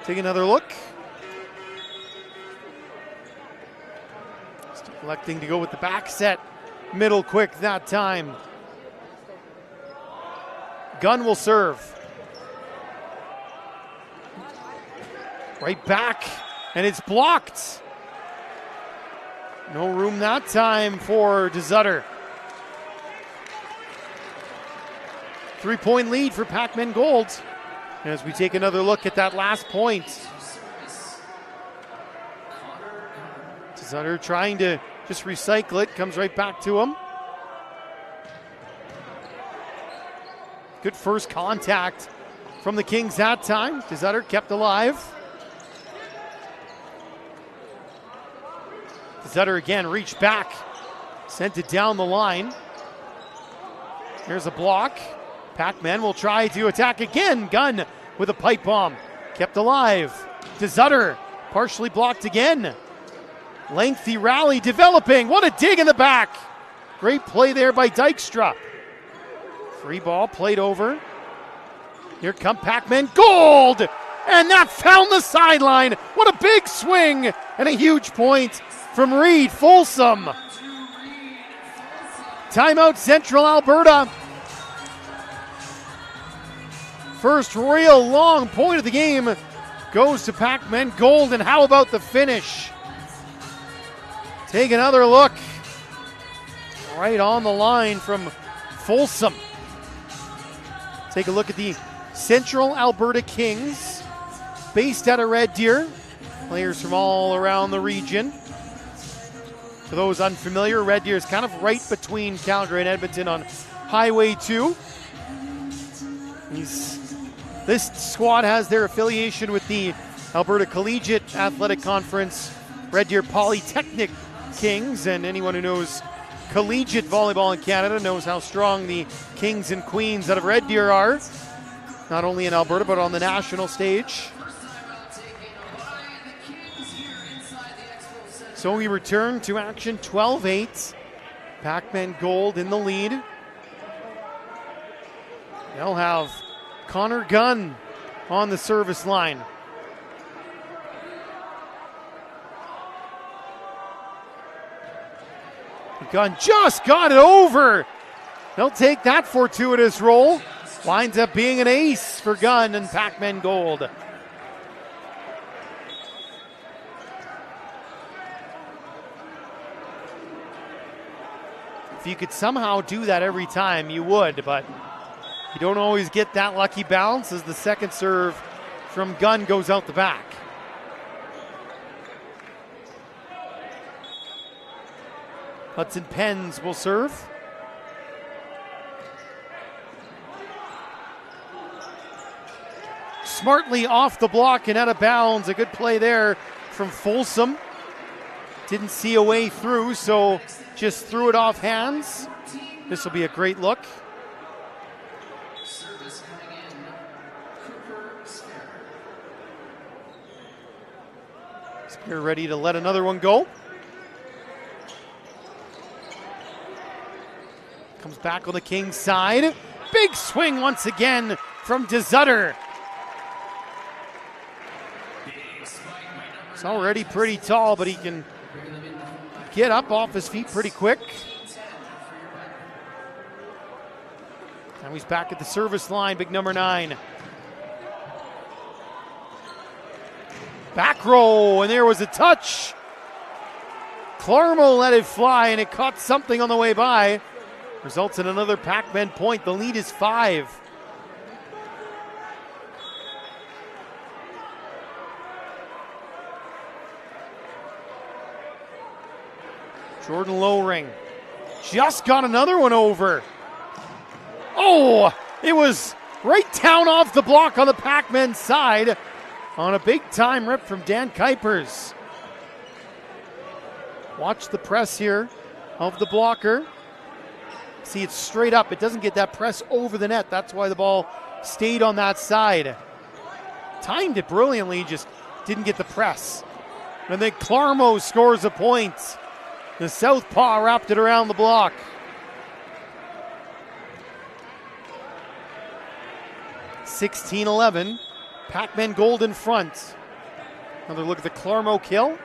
Take another look. Still electing to go with the back set. Middle quick that time. Gunn will serve. Right back, and it's blocked. No room that time for DeZutter. 3-point lead for Pac-Men Gold. As we take another look at that last point. DeZutter trying to just recycle it, comes right back to him. Good first contact from the Kings that time. DeZutter kept alive. DeZutter again reached back, sent it down the line. Here's a block. Pac-Man will try to attack again. Gunn with a pipe bomb. Kept alive. DeZutter partially blocked again. Lengthy rally developing. What a dig in the back. Great play there by Dykstra. Free ball played over. Here come Pac-Man. Gold! And that found the sideline. What a big swing and a huge point from Reed Folsom. Timeout Central Alberta. First real long point of the game goes to Pac-Men Gold, and how about the finish? Take another look. Right on the line from Folsom. Take a look at the Central Alberta Kings, based out of Red Deer. Players from all around the region. For those unfamiliar, Red Deer is kind of right between Calgary and Edmonton on Highway 2. This squad has their affiliation with the Alberta Collegiate Athletic Conference, Red Deer Polytechnic Kings, and anyone who knows collegiate volleyball in Canada knows how strong the Kings and Queens out of Red Deer are, not only in Alberta but on the national stage. So we return to action, 12-8. Pac-Men Gold in the lead. They'll have Connor Gunn on the service line. Gunn just got it over. They'll take that fortuitous roll. Winds up being an ace for Gunn and Pac-Men Gold. If you could somehow do that every time, you would, but you don't always get that lucky bounce as the second serve from Gunn goes out the back. Hudson Pens will serve. Smartly off the block and out of bounds. A good play there from Folsom. Didn't see a way through, so just threw it off hands. This will be a great look. Service coming in. Cooper Spear. Spear ready to let another one go. Comes back on the Kings side. Big swing once again from DeZutter. He's already pretty tall, but he can get up off his feet pretty quick. Now he's back at the service line, big number 9. Back row, and there was a touch. Clarmo let it fly, and it caught something on the way by. Results in another Pac-Men point. The lead is 5. Jordan Lowring just got another one over. Oh, it was right down off the block on the Pac-Men side on a big-time rip from Dan Kuipers. Watch the press here of the blocker. See, it's straight up. It doesn't get that press over the net. That's why the ball stayed on that side. Timed it brilliantly, just didn't get the press. And then Clarmo scores a point. The southpaw wrapped it around the block. (16-11). Pac-Men Gold in front. Another look at the Clarmo kill.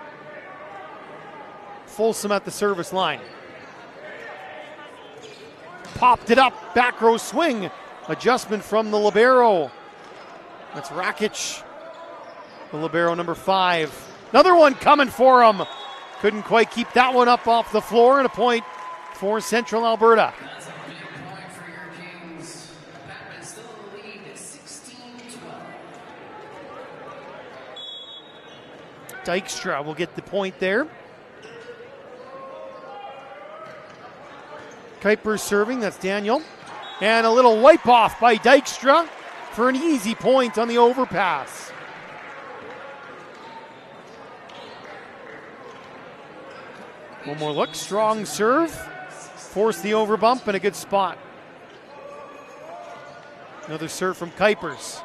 Folsom at the service line. Popped it up, back row swing. Adjustment from the libero. That's Rakic, the libero number 5. Another one coming for him. Couldn't quite keep that one up off the floor, and a point for Central Alberta. That's a big point for your Kings. Pac-Men still in the lead at 16-12. Dykstra will get the point there. Kuipers serving, that's Daniel. And a little wipe off by Dykstra for an easy point on the overpass. One more look, strong serve. Force the overbump and a good spot. Another serve from Kuipers.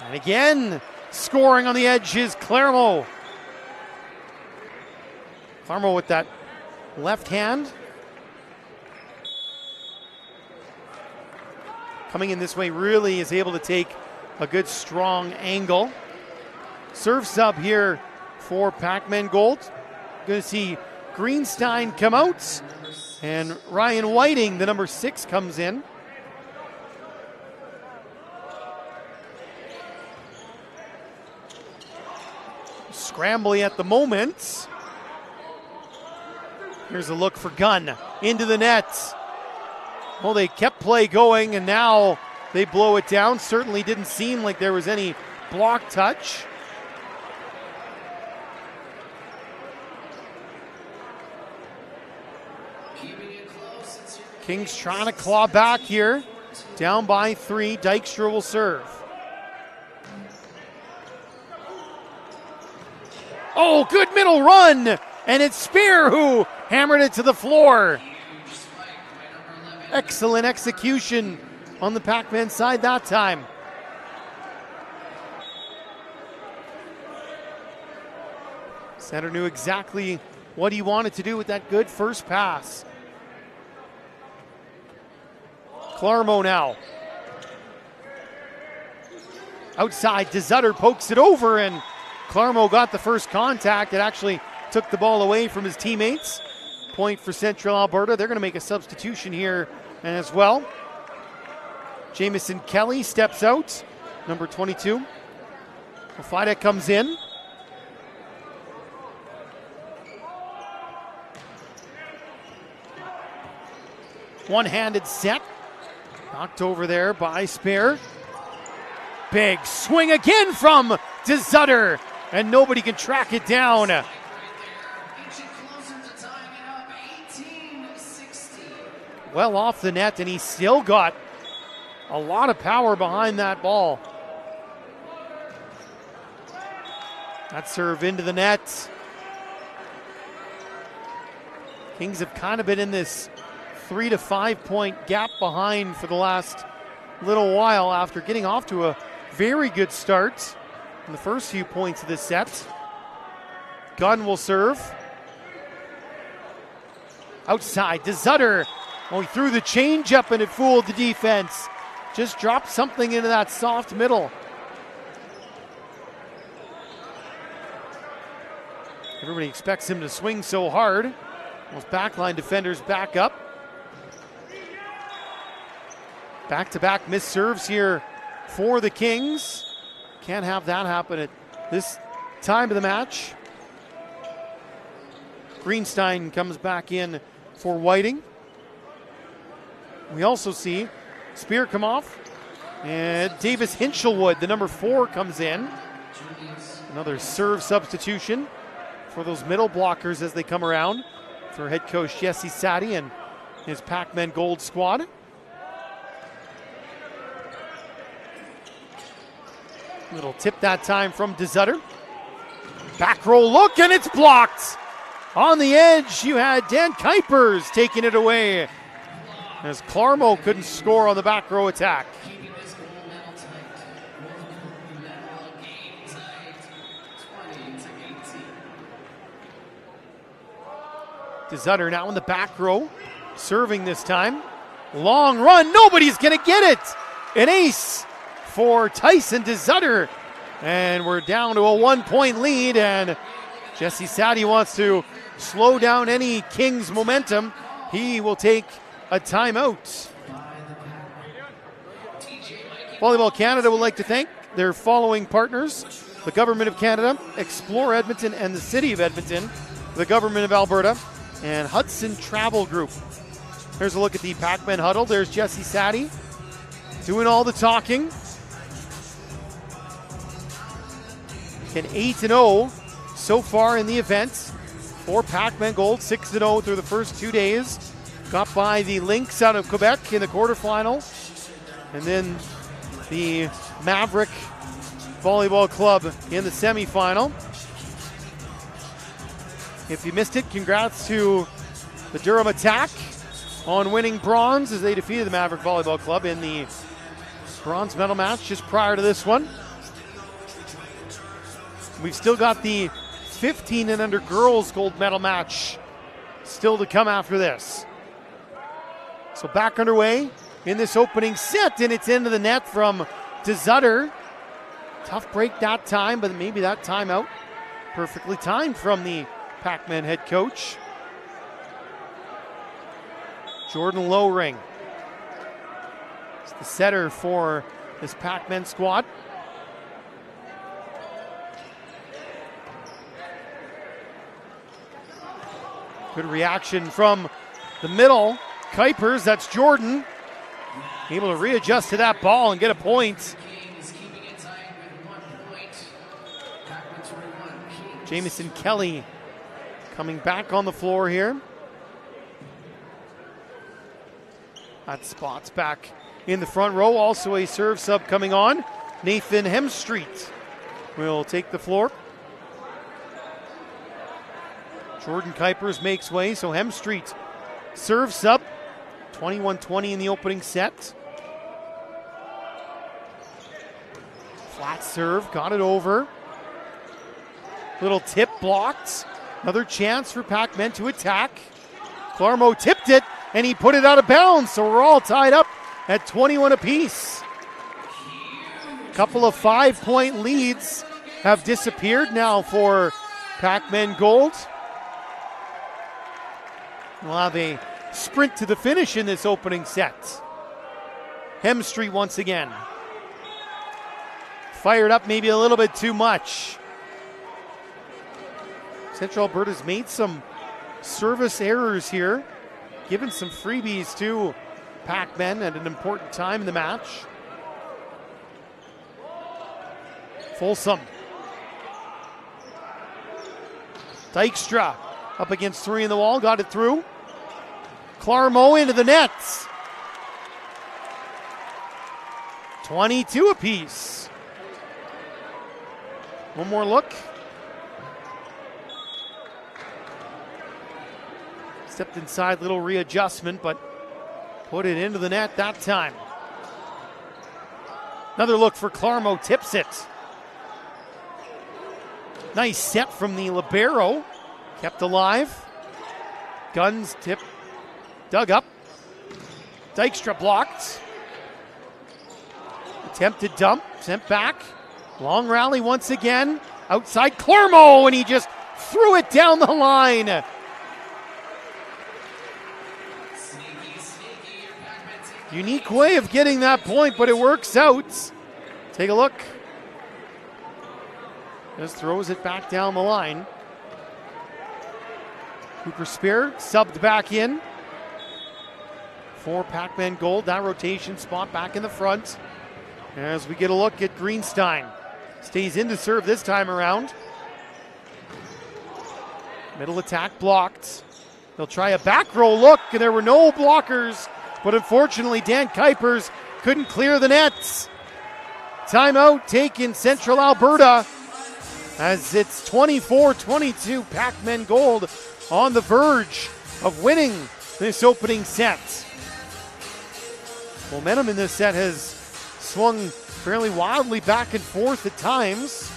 And again, scoring on the edge is Clarmo. Clarmo with that left hand. Coming in this way really is able to take a good strong angle. Serve sub here for Pac-Men Gold. Going to see Greenstein come out, and Ryan Whiting, the number 6, comes in. Scrambly at the moment. Here's a look for Gunn into the net. Well, they kept play going, and now they blow it down. Certainly didn't seem like there was any block touch. Kings trying to claw back here. Down by 3. Dykstra will serve. Oh, good middle run. And it's Spear who hammered it to the floor. Excellent execution on the Pac-Man side that time. Center knew exactly what he wanted to do with that good first pass. Clarmo now. Outside, DeZutter pokes it over, and Clarmo got the first contact. It actually took the ball away from his teammates. Point for Central Alberta. They're going to make a substitution here as well. Jamison Kelly steps out, number 22. Fidek comes in. One-handed set. Knocked over there by Spear. Big swing again from DeZutter, and nobody can track it down. Well off the net, and he still got a lot of power behind that ball. That serve into the net. Kings have kind of been in this 3 to 5 point gap behind for the last little while after getting off to a very good start in the first few points of this set. Gunn will serve. Outside, DeZutter. Oh, he threw the change up and it fooled the defense. Just dropped something into that soft middle. Everybody expects him to swing so hard. Those backline defenders back up. Back-to-back missed serves here for the Kings. Can't have that happen at this time of the match. Greenstein comes back in for Whiting. We also see Spear come off. And Davis Hinchelwood, the number 4, comes in. Another serve substitution for those middle blockers as they come around for head coach Jesse Sadi and his Pac-Man Gold squad. Little tip that time from DeZutter. Back row look, and it's blocked. On the edge, you had Dan Kuipers taking it away as Clarmo couldn't score on the back row attack. DeZutter now in the back row, serving this time. Long run, nobody's gonna get it. An ace for Tyson DeZutter. And we're down to a 1-point lead, and Jesse Sadi wants to slow down any Kings momentum. He will take a timeout. Volleyball Canada would like to thank their following partners: the Government of Canada, Explore Edmonton and the City of Edmonton, the Government of Alberta, and Hudson Travel Group. Here's a look at the Pac-Man huddle. There's Jesse Sadi doing all the talking. An 8-0 so far in the event for Pac-Man Gold, 6-0 through the first 2 days. Got by the Lynx out of Quebec in the quarterfinal, and then the Maverick Volleyball Club in the semifinal. If you missed it, congrats to the Durham Attack on winning bronze as they defeated the Maverick Volleyball Club in the bronze medal match just prior to this one. We've still got the 15 and under girls gold medal match still to come after this. So back underway in this opening set, and it's into the net from DeZutter. Tough break that time, but maybe that timeout perfectly timed from the Pac-Man head coach. Jordan Lowring is the setter for this Pac-Man squad. Good reaction from the middle. Kuipers, that's Jordan. Able to readjust to that ball and get a point. Jamison Kelly coming back on the floor here. That spot's back in the front row. Also a serve sub coming on. Nathan Hemstreet will take the floor. Jordan Kuipers makes way, so Hemstreet serve sub. 21-20 in the opening set. Flat serve, got it over. Little tip blocked. Another chance for Pac-Man to attack. Clarmo tipped it, and he put it out of bounds, so we're all tied up at 21 apiece. A couple of 5-point leads have disappeared now for Pac-Man Gold. We'll have a sprint to the finish in this opening set. Hemstreet once again. Fired up maybe a little bit too much. Central Alberta's made some service errors here, given some freebies to Pac-Man at an important time in the match. Folsom. Dykstra up against 3 in the wall, got it through. Clarmo into the nets. 22 apiece. One more look. Stepped inside, little readjustment, but put it into the net that time. Another look for Clarmo, tips it. Nice set from the libero. Kept alive. Guns tip. Dug up. Dykstra blocked. Attempted dump. Sent back. Long rally once again. Outside Clarmo, and he just threw it down the line. Unique way of getting that point, but it works out. Take a look. Just throws it back down the line. Cooper Spear subbed back in for Pac-Man Gold. That rotation spot back in the front. As we get a look at Greenstein. Stays in to serve this time around. Middle attack blocked. They'll try a back row look, and there were no blockers. But unfortunately, Dan Kuipers couldn't clear the nets. Timeout taken, Central Alberta, as it's 24-22. Pac-Man Gold on the verge of winning this opening set. Momentum in this set has swung fairly wildly back and forth at times.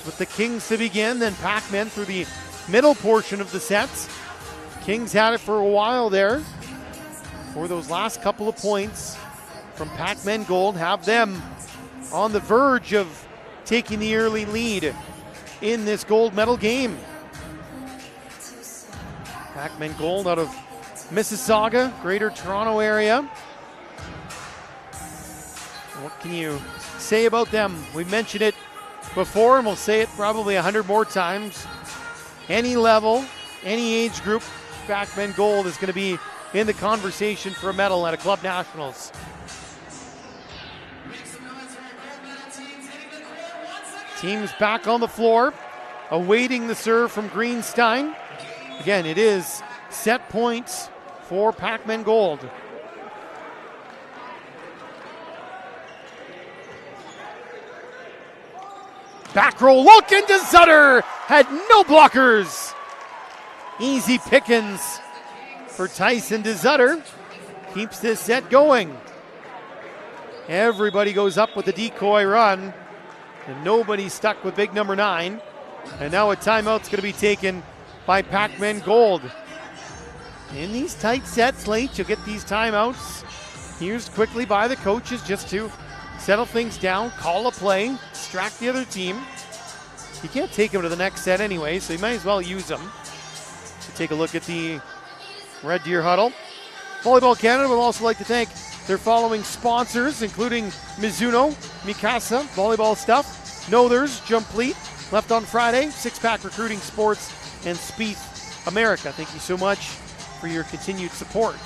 With the Kings to begin, then Pac-Man through the middle portion of the sets. Kings had it for a while there. For those last couple of points from Pac-Man Gold, have them on the verge of taking the early lead in this gold medal game. Pac-Man Gold out of Mississauga, Greater Toronto area. What can you say about them? We've mentioned it before, and we'll say it probably 100 more times. Any level, any age group, Pac-Man Gold is going to be in the conversation for a medal at a club nationals. Teams back on the floor, awaiting the serve from Greenstein. Again, it is set points for Pac-Man Gold. Back row look into Sutter, had no blockers. Easy pickings for Tyson DeZutter. Keeps this set going. Everybody goes up with the decoy run, and nobody's stuck with big number 9. And now a timeout's going to be taken by Pac-Man Gold. In these tight sets late, you'll get these timeouts used quickly by the coaches just to settle things down, call a play, distract the other team. You can't take them to the next set anyway, so you might as well use them. So take a look at the Red Deer huddle. Volleyball Canada would also like to thank their following sponsors, including Mizuno, Mikasa, Volleyball Stuff, Nothers, Jumplete, Left on Friday, Six Pack Recruiting Sports, and Spieth America. Thank you so much for your continued support.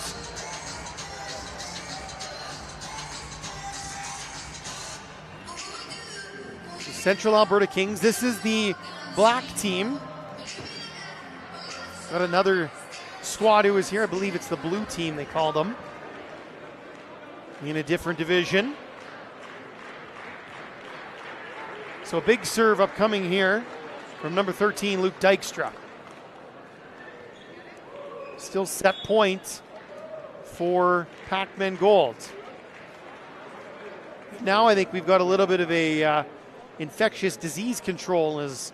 Central Alberta Kings, this is the black team. Got another squad who is here. I believe it's the blue team they call them. In a different division. So a big serve upcoming here from number 13, Luke Dykstra. Still set point for Pac-Man Gold. Now I think we've got a little bit of a infectious disease control as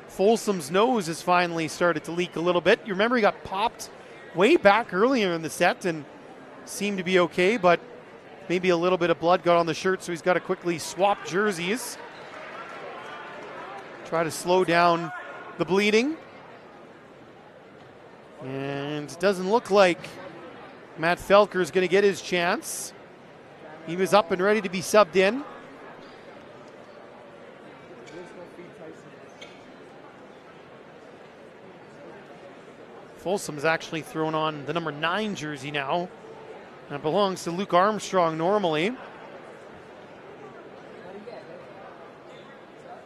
Folsom's nose has finally started to leak a little bit. You remember he got popped way back earlier in the set and seemed to be okay, but maybe a little bit of blood got on the shirt, so he's got to quickly swap jerseys. Try to slow down the bleeding. And it doesn't look like Matt Felker is going to get his chance. He was up and ready to be subbed in. Folsom's actually thrown on the number 9 jersey now. That belongs to Luke Armstrong normally.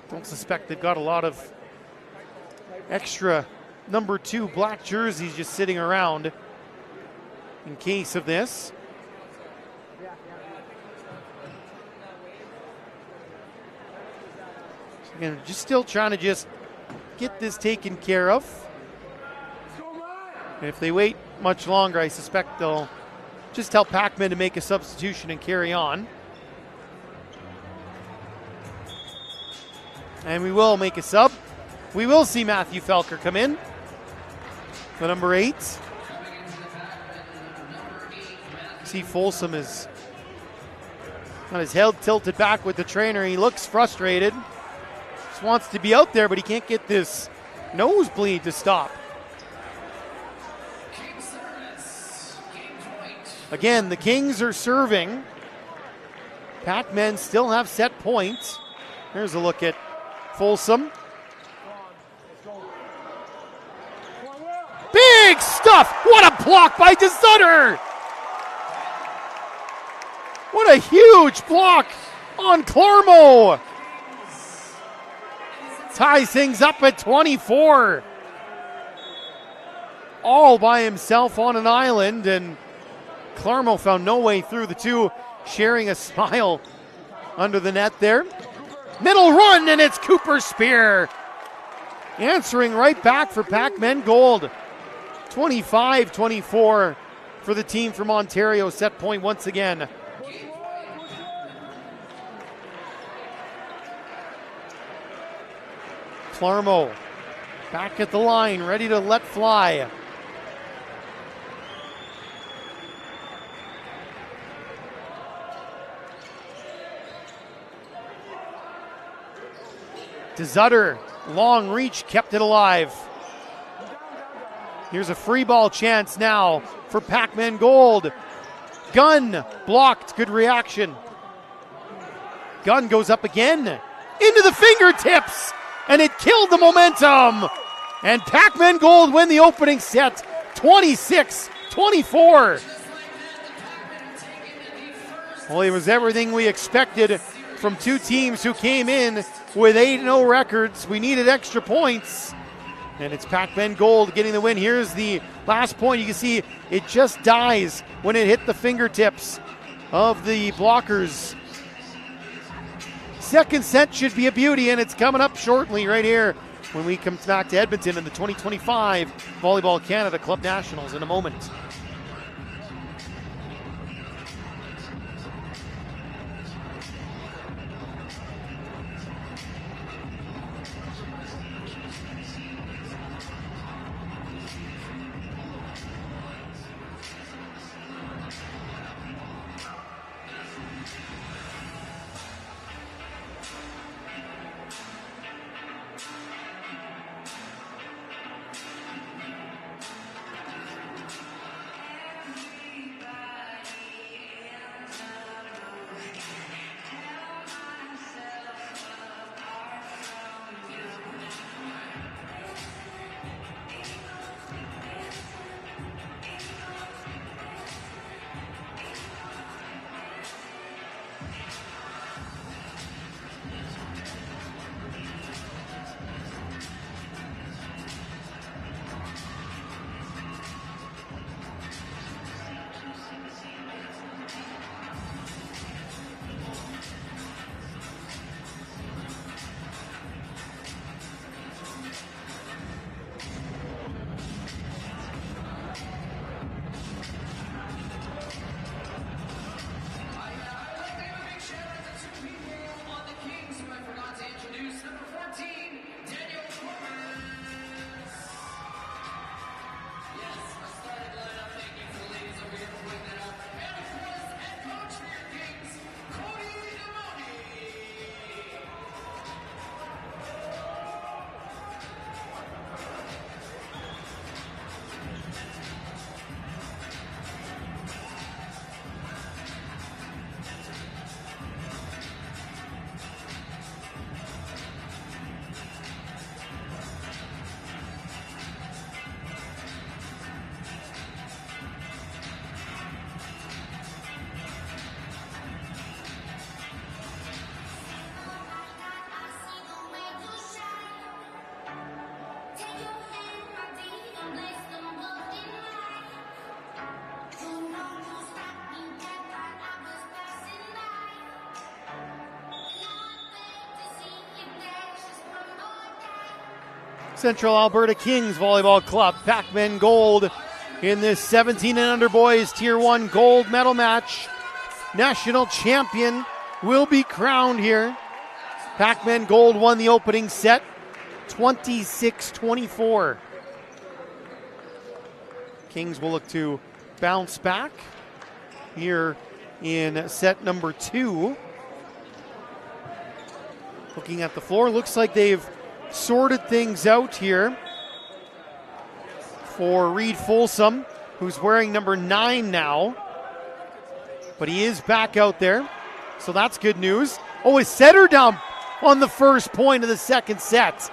Don't suspect they've got a lot of extra number 2 black jerseys just sitting around in case of this. So again, just still trying to just get this taken care of. And if they wait much longer, I suspect they'll just tell Pac-Man to make a substitution and carry on. And we will make a sub. We will see Matthew Felker come in. The number 8. See Folsom is got his head tilted back with the trainer. He looks frustrated. Just wants to be out there, but he can't get this nosebleed to stop. Again, the Kings are serving. Pac-Men still have set points. Here's a look at Folsom. Big stuff! What a block by DeSutter! What a huge block on Clarmo! Ties things up at 24. All by himself on an island, and Clarmo found no way through. The two sharing a smile under the net there. Middle run, and it's Cooper Spear answering right back for Pac-Men Gold. 25-24 for the team from Ontario. Set point once again. Clarmo back at the line, ready to let fly. DeSutter, long reach, kept it alive. Here's a free ball chance now for Pac-Man Gold. Gunn blocked, good reaction. Gunn goes up again, into the fingertips, and it killed the momentum. And Pac-Man Gold win the opening set, 26-24. Well, it was everything we expected from two teams who came in with 8-0 records. We needed extra points, and it's Pac-Man Gold getting the win. Here's the last point. You can see it just dies when it hit the fingertips of the blockers. Second set should be a beauty, and it's coming up shortly right here when we come back to Edmonton in the 2025 Volleyball Canada Club Nationals in a moment. Central Alberta Kings Volleyball Club, Pac-Man Gold in this 17 and under boys Tier 1 gold medal match. National champion will be crowned here. Pac-Man Gold won the opening set, 26-24. Kings will look to bounce back here in set number 2. Looking at the floor, looks like they've sorted things out here for Reed Folsom, who's wearing number 9 now. But he is back out there, so that's good news. Oh, a setter dump on the first point of the second set.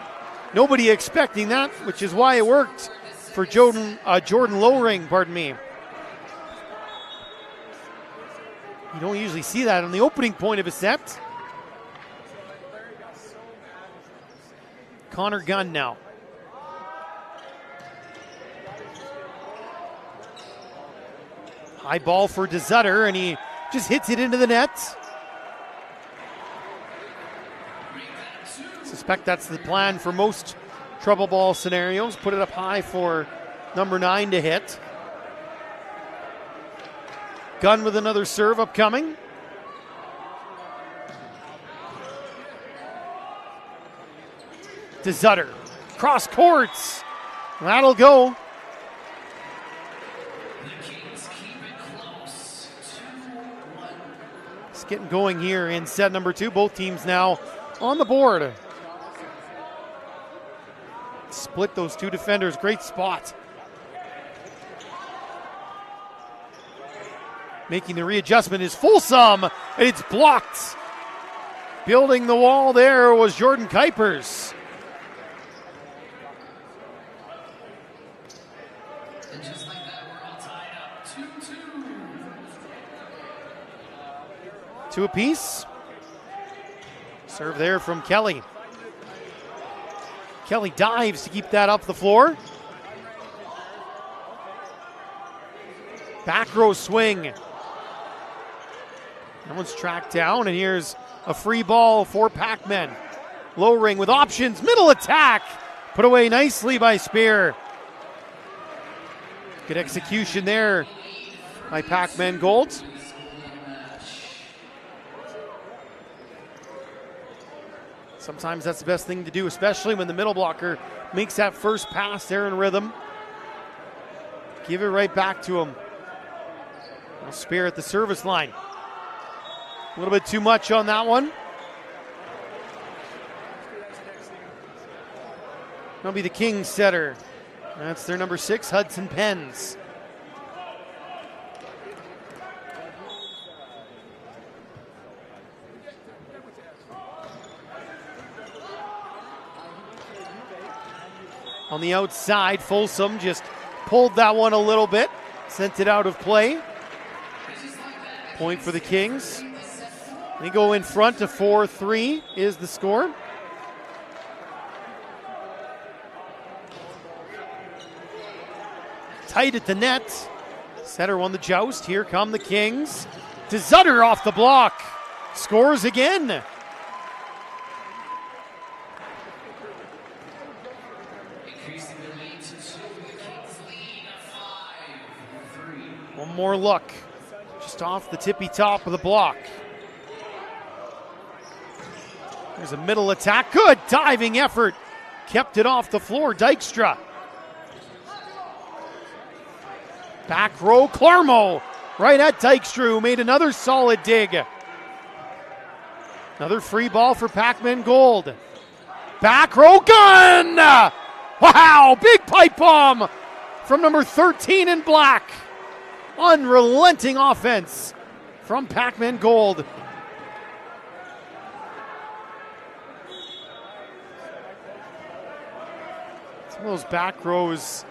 Nobody expecting that, which is why it worked for Jordan Lowring, pardon me. You don't usually see that on the opening point of a set. Connor Gunn now. High ball for DeZutter, and he just hits it into the net. Suspect that's the plan for most trouble ball scenarios. Put it up high for number 9 to hit. Gunn with another serve upcoming. DeZutter, cross courts. That'll go. It's getting going here in set number 2. Both teams now on the board. Split those two defenders. Great spot. Making the readjustment is Folsom, and it's blocked. Building the wall there was Jordan Kuipers. And just like that, we're all tied up. 2-2. 2 apiece. Serve there from Kelly. Kelly dives to keep that up the floor. Back row swing. That one's tracked down, and here's a free ball for Pac-Man. Lowring with options, middle attack. Put away nicely by Spear. Good execution there by Pac-Man Gold. Sometimes that's the best thing to do, especially when the middle blocker makes that first pass there in rhythm. Give it right back to him. Spear at the service line. A little bit too much on that one. That'll be the Kings setter. That's their number 6, Hudson Pence. On the outside, Folsom just pulled that one a little bit, sent it out of play. Point for the Kings. They go in front to 4-3 is the score. Tight at the net. Setter won the joust. Here come the Kings. DeZutter off the block. Scores again. Increasing the lead to 2. The Kings lead 5-3. One more look. Just off the tippy top of the block. There's a middle attack. Good diving effort. Kept it off the floor. Dykstra. Back row, Clarmo. Right at Dykstra, who made another solid dig. Another free ball for Pac-Man Gold. Back row, Gun! Wow, big pipe bomb from number 13 in black. Unrelenting offense from Pac-Man Gold. Some of those back rows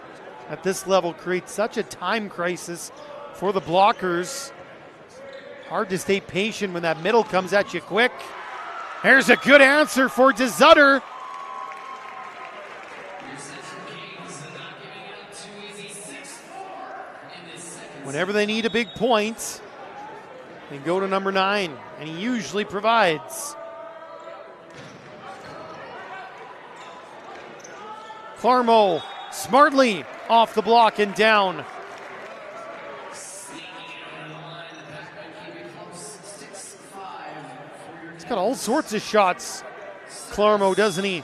at this level create such a time crisis for the blockers. Hard to stay patient when that middle comes at you quick. Here's a good answer for DeZutter. Whenever they need a big point, they go to number 9, and he usually provides. Clarmo smartly off the block and down. He's got all sorts of shots, Clarmo, doesn't he?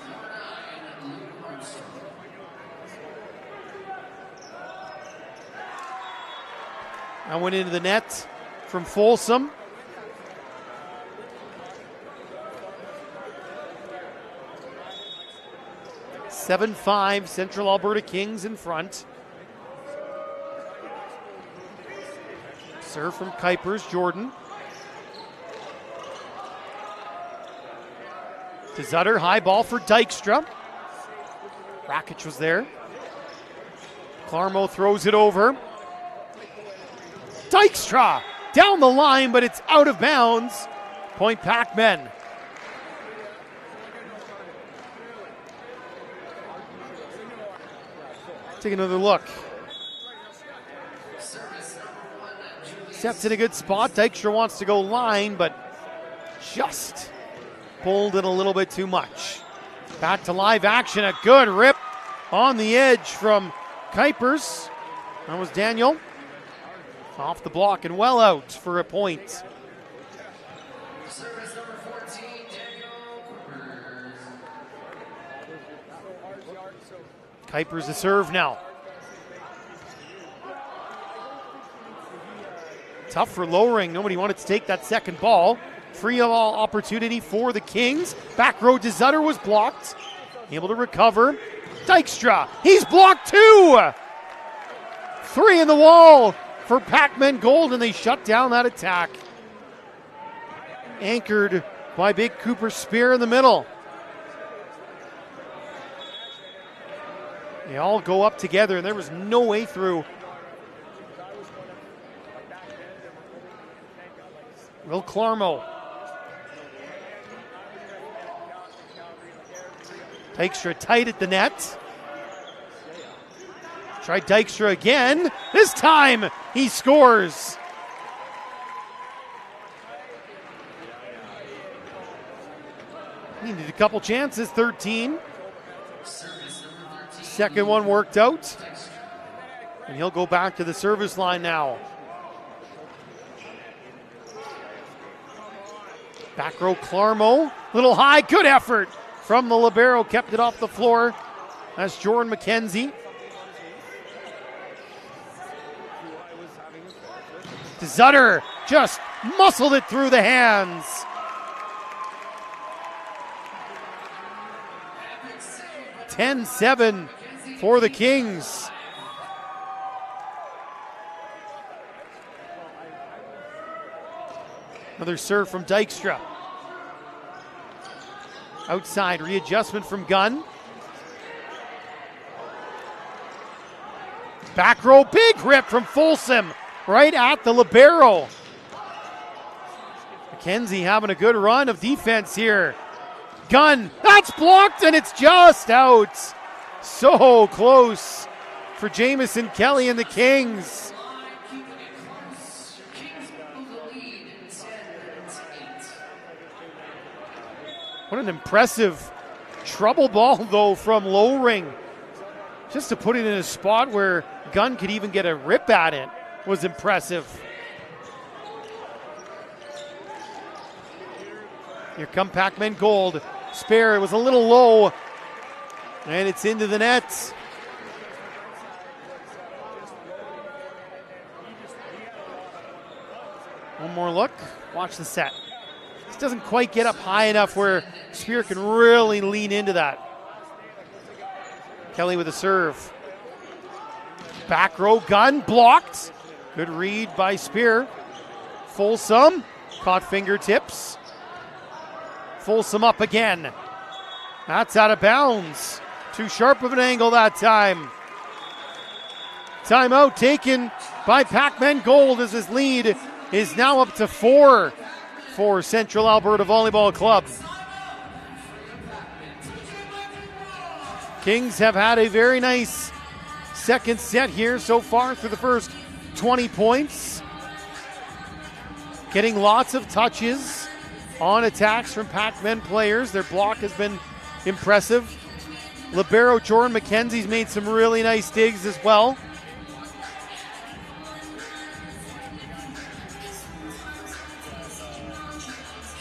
I went into the net from Folsom. (7-5) Central Alberta Kings in front. Serve from Kuipers, Jordan. To Zutter, high ball for Dykstra. Rakic was there. Klarmo throws it over. Dykstra down the line, but it's out of bounds. Point Pac-Men. Take another look. Steps in a good spot. Dykstra wants to go line, but just pulled it a little bit too much. Back to live action. A good rip on the edge from Kuipers. That was Daniel. Off the block and well out for a point. Service number 14, Daniel. Kuipers to serve now. Tough for Lowering. Nobody wanted to take that second ball. Free ball opportunity for the Kings. Back row to Zutter was blocked. Able to recover. Dykstra, he's blocked too. 3 in the wall for Pac-Men Gold, and they shut down that attack. Anchored by big Cooper Spear in the middle. They all go up together, and there was no way through. Will Klarmo. Dykstra tight at the net. Try Dykstra again. This time he scores. Needed a couple chances, 13. Second one worked out. And he'll go back to the service line now. Back row Klarmo, little high, good effort from the libero, kept it off the floor. That's Jordan McKenzie. To Zutter, just muscled it through the hands. (10-7) for the Kings. Another serve from Dykstra. Outside, readjustment from Gunn. Back row, big rip from Folsom, right at the libero. McKenzie having a good run of defense here. Gunn, that's blocked and it's just out. So close for Jamison Kelly and the Kings. What an impressive trouble ball, though, from Lowering. Just to put it in a spot where Gunn could even get a rip at it was impressive. Here come Pac-Men Gold. Spare, it was a little low, and it's into the net. One more look. Watch the set. This doesn't quite get up high enough where Spear can really lean into that. Kelly with a serve. Back row, Gunn blocked. Good read by Spear. Folsom caught fingertips. Folsom up again. That's out of bounds. Too sharp of an angle that time. Timeout taken by Pac-Men Gold as his lead is now up to 4 for Central Alberta Volleyball Club. Kings have had a very nice second set here so far through the first 20 points. Getting lots of touches on attacks from Pac-Men players. Their block has been impressive. Libero Jordan McKenzie's made some really nice digs as well.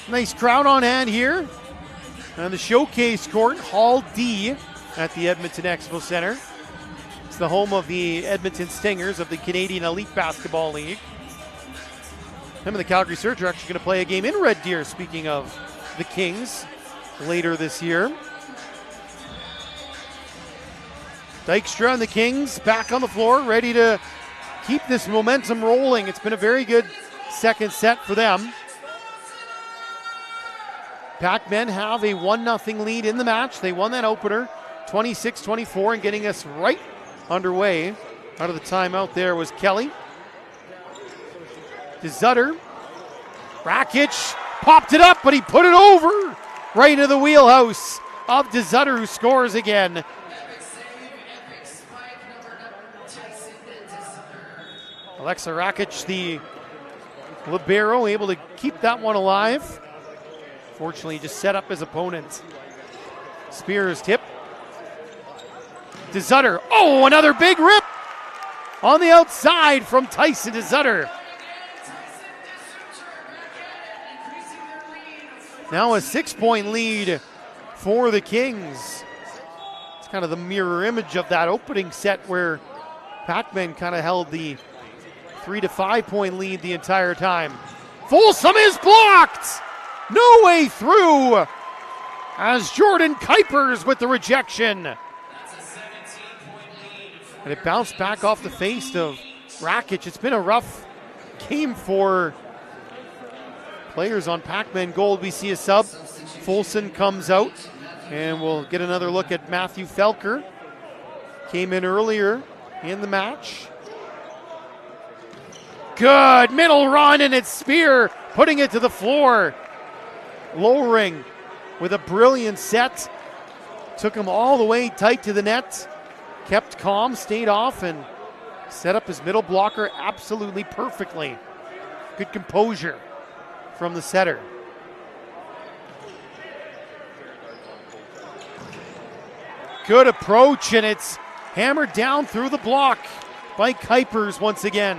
Nice crowd on hand here on the showcase court, Hall D at the Edmonton Expo Center. It's the home of the Edmonton Stingers of the Canadian Elite Basketball League. Him and the Calgary Surge are actually going to play a game in Red Deer, speaking of the Kings, later this year. Dykstra and the Kings back on the floor, ready to keep this momentum rolling. It's been a very good second set for them. Pac-Men have a 1-0 lead in the match. They won that opener 26-24, and getting us right underway. Out of the timeout there was Kelly. To Zutter. Rakic popped it up, but he put it over right into the wheelhouse of DeZutter, who scores again. Alexa Rakic, the libero, able to keep that one alive. Fortunately, just set up his opponent. Spears tip. DeZutter. Oh, another big rip on the outside from Tyson DeZutter. Now a 6-point lead for the Kings. It's kind of the mirror image of that opening set where Pac-Men kind of held the 3 to 5 point lead the entire time. Folsom is blocked. No way through as Jordan Kuipers with the rejection. And it bounced back off the face of Rakic. It's been a rough game for players on Pac-Man Gold. We see a sub. Folsom comes out, and we'll get another look at Matthew Felker. Came in earlier in the match. Good middle run, and it's Spear putting it to the floor. Lowering with a brilliant set. Took him all the way tight to the net. Kept calm, stayed off, and set up his middle blocker absolutely perfectly. Good composure from the setter. Good approach, and it's hammered down through the block by Kuipers once again.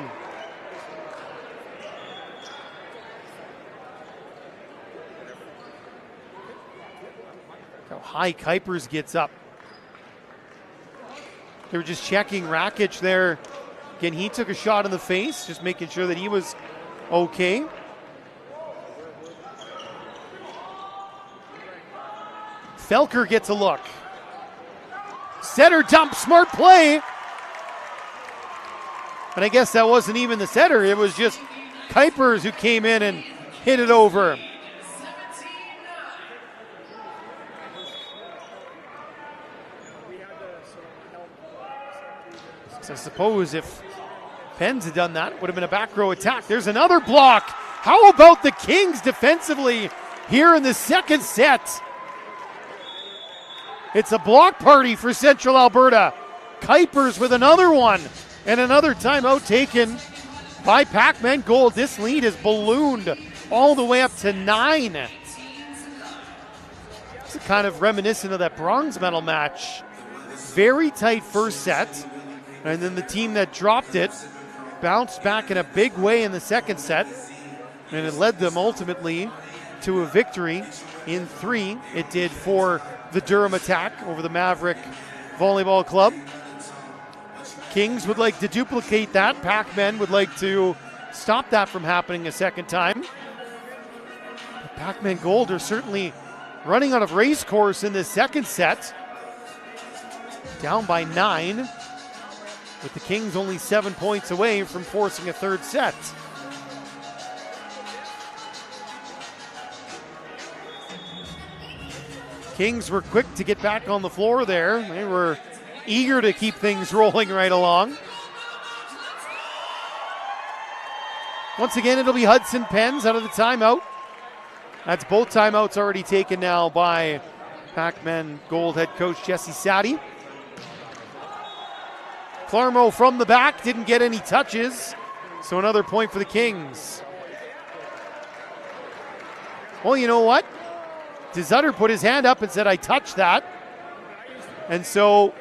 How high Kuipers gets up. They were just checking Rakic there. Again, he took a shot in the face, just making sure that he was okay. Felker gets a look. Setter dump, smart play. But I guess that wasn't even the setter. It was just Kuipers who came in and hit it over. So I suppose if Pens had done that, it would have been a back row attack. There's another block. How about the Kings defensively here in the second set? It's a block party for Central Alberta. Kuipers with another one, and another timeout taken by Pac-Man Gold. This lead is ballooned all the way up to 9. It's kind of reminiscent of that bronze medal match. Very tight first set, and then the team that dropped it bounced back in a big way in the second set, and it led them ultimately to a victory in 3. It did for the Durham Attack over the Maverick Volleyball Club. Kings would like to duplicate that. Pac-Men would like to stop that from happening a second time. Pac-Men Gold are certainly running out of race course in this second set. Down by 9, with the Kings only 7 points away from forcing a third set. Kings were quick to get back on the floor there. They were eager to keep things rolling right along. Once again, it'll be Hudson Pens out of the timeout. That's both timeouts already taken now by Pac-Man Gold head coach Jesse Sadie. Clarmo from the back, didn't get any touches, so another point for the Kings. Well, you know what? DeZutter put his hand up and said, I touched that. And so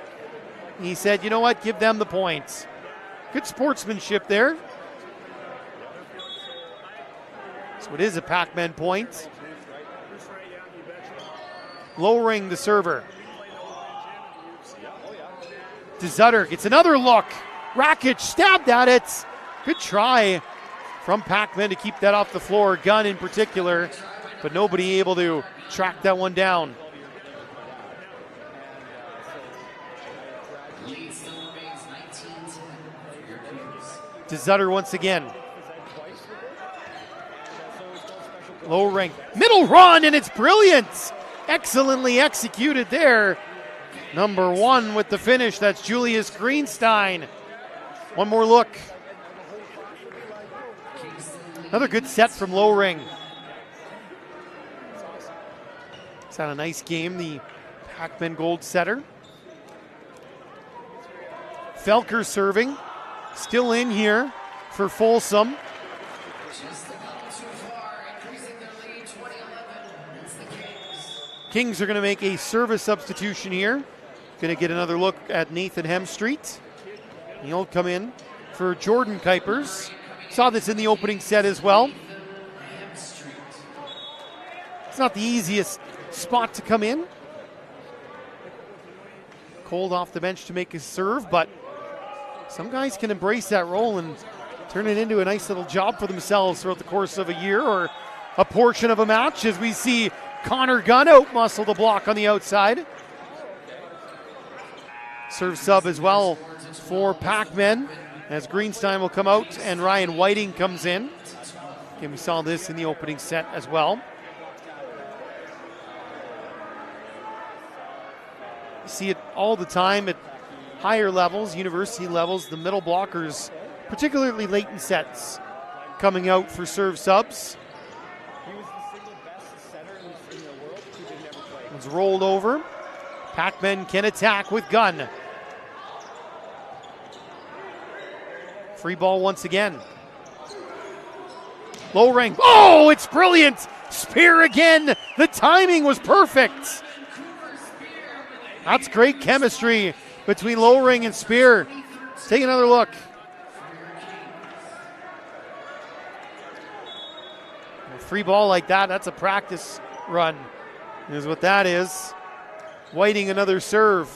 he said, you know what, give them the points. Good sportsmanship there. So it is a Pac-Man point. Lowering the server. DeZutter gets another look. Rakic stabbed at it. Good try from Pac-Man to keep that off the floor. Gunn in particular, but nobody able to track that one down. DeZutter once again. Low ring, middle run, and it's brilliant. Excellently executed there. Number 1 with the finish, that's Julius Greenstein. One more look. Another good set from low ring. It's had a nice game, the Pac-Man gold setter. Felker serving, still in here for Folsom. Kings are going to make a service substitution here. Going to get another look at Nathan Hemstreet. He'll come in for Jordan Kuipers. Saw this in the opening set as well. It's not the easiest spot to come in. Cold off the bench to make his serve, but some guys can embrace that role and turn it into a nice little job for themselves throughout the course of a year or a portion of a match, as we see Connor Gunn out-muscle the block on the outside. Serve sub as well for Pac-Men, as Greenstein will come out and Ryan Whiting comes in. Again, we saw this in the opening set as well. You see it all the time at higher levels, university levels, the middle blockers, particularly late in sets, coming out for serve subs. It's rolled over. Pac-Men can attack with Gunn. Free ball once again. Low ring. Oh, it's brilliant. Spear again. The timing was perfect. That's great chemistry between low ring and Spear. Let's take another look. A free ball like that, that's a practice run. Is what that is. Whiting another serve.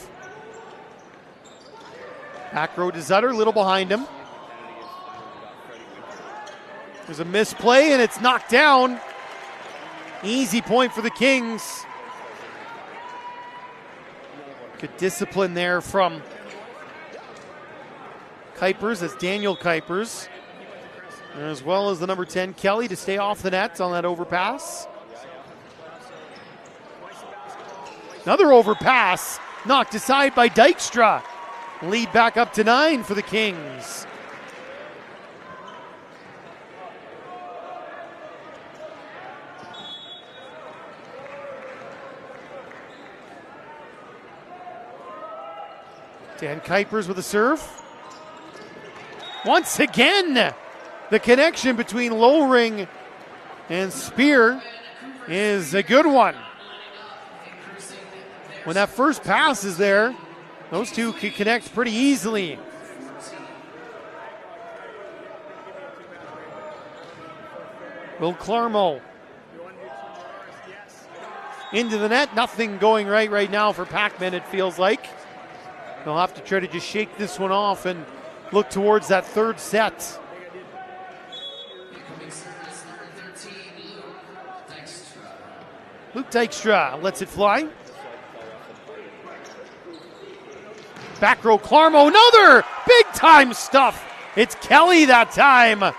Back row to Zutter, a little behind him. There's a misplay and it's knocked down. Easy point for the Kings. Good discipline there from Kuipers. That's Daniel Kuipers. As well as the number 10, Kelly, to stay off the net on that overpass. Another overpass, knocked aside by Dykstra. Lead back up to 9 for the Kings. Dan Kuipers with a serve. Once again, the connection between low ring and Spear is a good one. When that first pass is there, those two can connect pretty easily. Will Clarmo into the net. Nothing going right now for Pac-Man, it feels like. They'll have to try to just shake this one off and look towards that third set. Luke Dykstra lets it fly. Back row, Clarmo, another big time stuff. It's Kelly that time.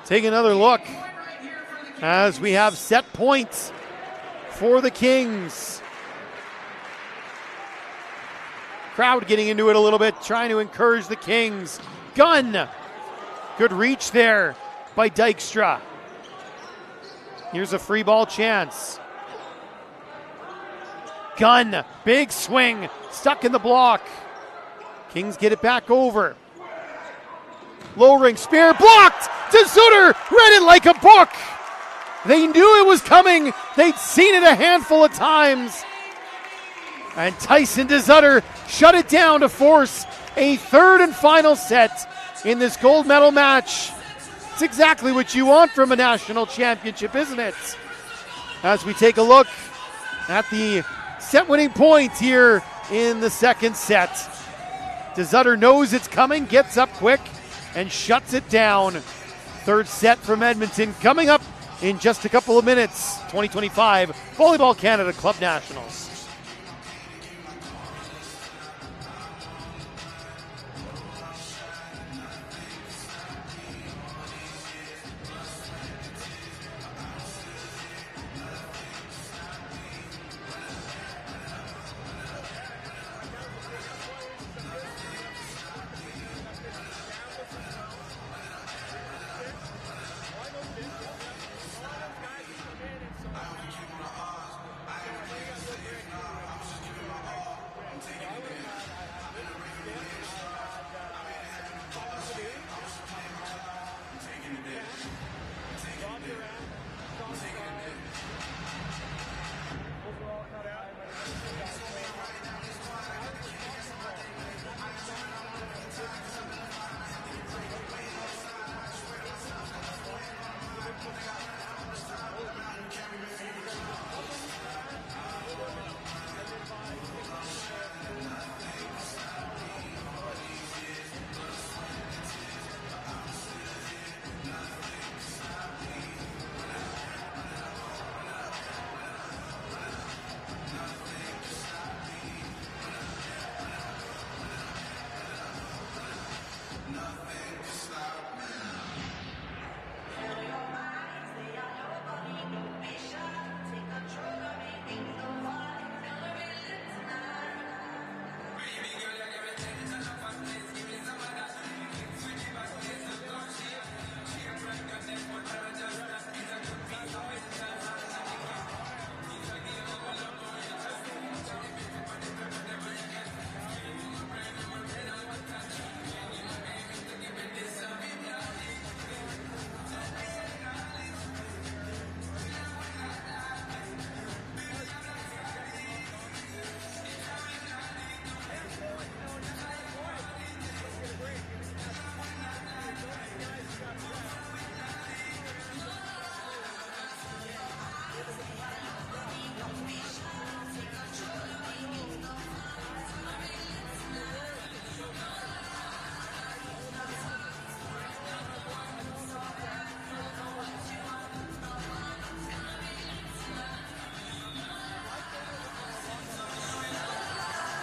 Take another look as we have set points for the Kings. Crowd getting into it a little bit, trying to encourage the Kings. Gunn, good reach there by Dykstra. Here's a free ball chance. Gunn, big swing, stuck in the block. Kings get it back over. Low ring, Spear blocked. DeZutter read it like a book. They knew it was coming. They'd seen it a handful of times. And Tyson DeZutter shut it down to force a third and final set in this gold medal match. It's exactly what you want from a national championship, isn't it? As we take a look at the set-winning point here in the second set. DeZutter knows it's coming, gets up quick, and shuts it down. Third set from Edmonton coming up in just a couple of minutes. 2025 Volleyball Canada Club Nationals.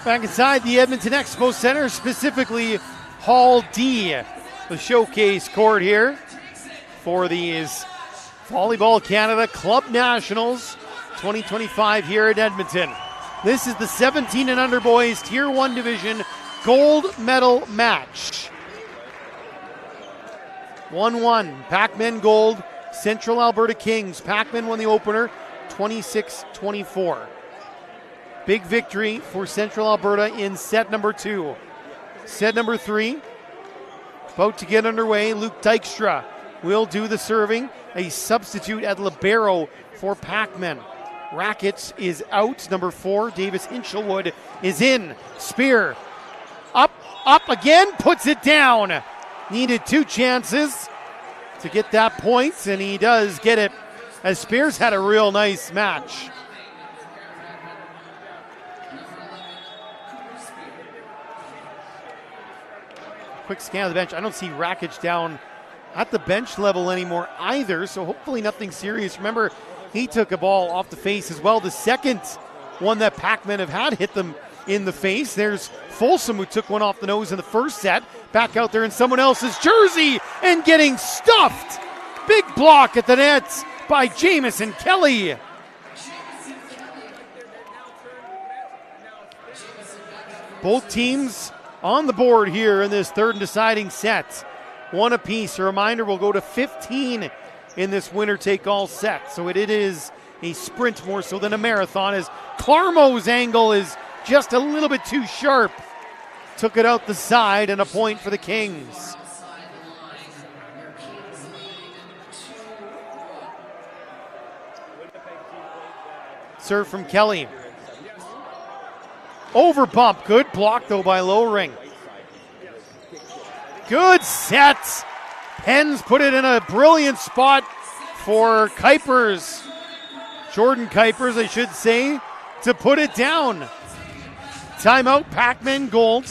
Back inside the Edmonton Expo Center, specifically Hall D, the showcase court here for these Volleyball Canada Club Nationals 2025 here in Edmonton. This is the 17 and under boys Tier 1 division gold medal match. 1-1, Pac-Men gold, Central Alberta Kings. Pac-Men won the opener 26-24. Big victory for Central Alberta in set number 2. Set number 3, about to get underway. Luke Dykstra will do the serving. A substitute at libero for Pac-Men. Rackets is out. Number 4, Davis Hinchelwood, is in. Spear, up again, puts it down. Needed 2 chances to get that point, and he does get it, as Spears had a real nice match. Quick scan of the bench. I don't see Rakic down at the bench level anymore either, so hopefully nothing serious. Remember, he took a ball off the face as well. The second one that Pac-Men have had hit them in the face. There's Folsom, who took one off the nose in the first set. Back out there in someone else's jersey and getting stuffed. Big block at the net by Jamison Kelly. Both teams on the board here in this third and deciding set. 1 apiece. A reminder, we'll go to 15 in this winner-take-all set. So it is a sprint more so than a marathon, as Clarmo's angle is just a little bit too sharp. Took it out the side, and a point for the Kings. Serve from Kelly. Over bump. Good block, though, by Lowring. Good set. Pens put it in a brilliant spot for Kuipers. Jordan Kuipers, I should say, to put it down. Timeout, Pac-Men gold.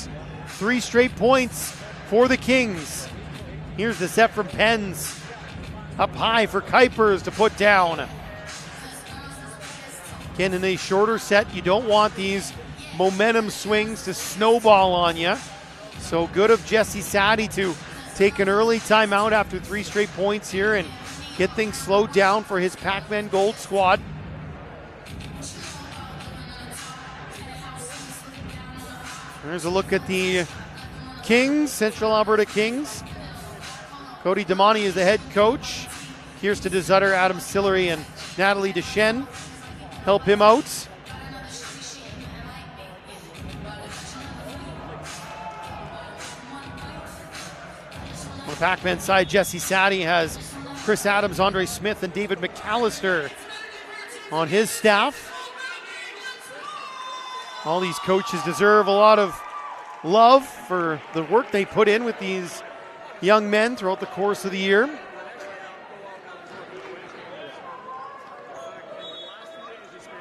3 straight points for the Kings. Here's the set from Pens. Up high for Kuipers to put down. Again, in a shorter set, you don't want these momentum swings to snowball on you. So good of Jesse Saddy to take an early timeout after 3 straight points here and get things slowed down for his Pac-Men gold squad. There's a look at the Kings, Central Alberta Kings. Cody Damani is the head coach. Kirsten DeZutter, Adam Sillery, and Natalie Deschen help him out. On the Pac-Man side, Jesse Saddy has Chris Adams, Andre Smith, and David McAllister on his staff. All these coaches deserve a lot of love for the work they put in with these young men throughout the course of the year.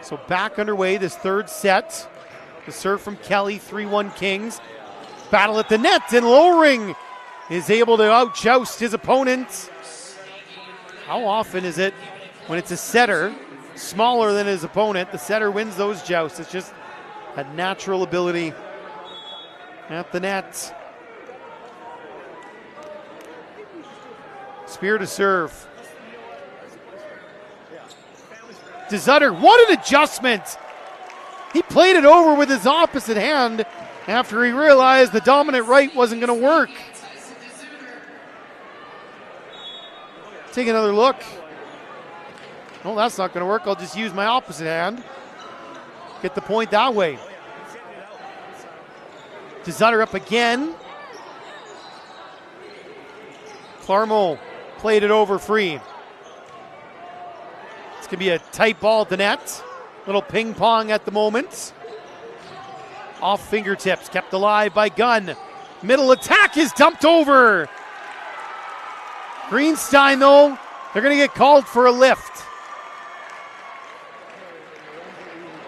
So back underway, this third set. The serve from Kelly, 3-1 Kings. Battle at the net, and Lowring is able to outjoust his opponent. How often is it when it's a setter smaller than his opponent, the setter wins those jousts? It's just a natural ability at the net. Spear to serve. DeZutter, what an adjustment! He played it over with his opposite hand after he realized the dominant right wasn't going to work. Take another look. Oh, that's not going to work. I'll just use my opposite hand. Get the point that way. DeZutter up again. Clarmo played it over free. It's going to be a tight ball at the net. Little ping pong at the moment. Off fingertips, kept alive by Gunn. Middle attack is dumped over. Greenstein, though, they're going to get called for a lift.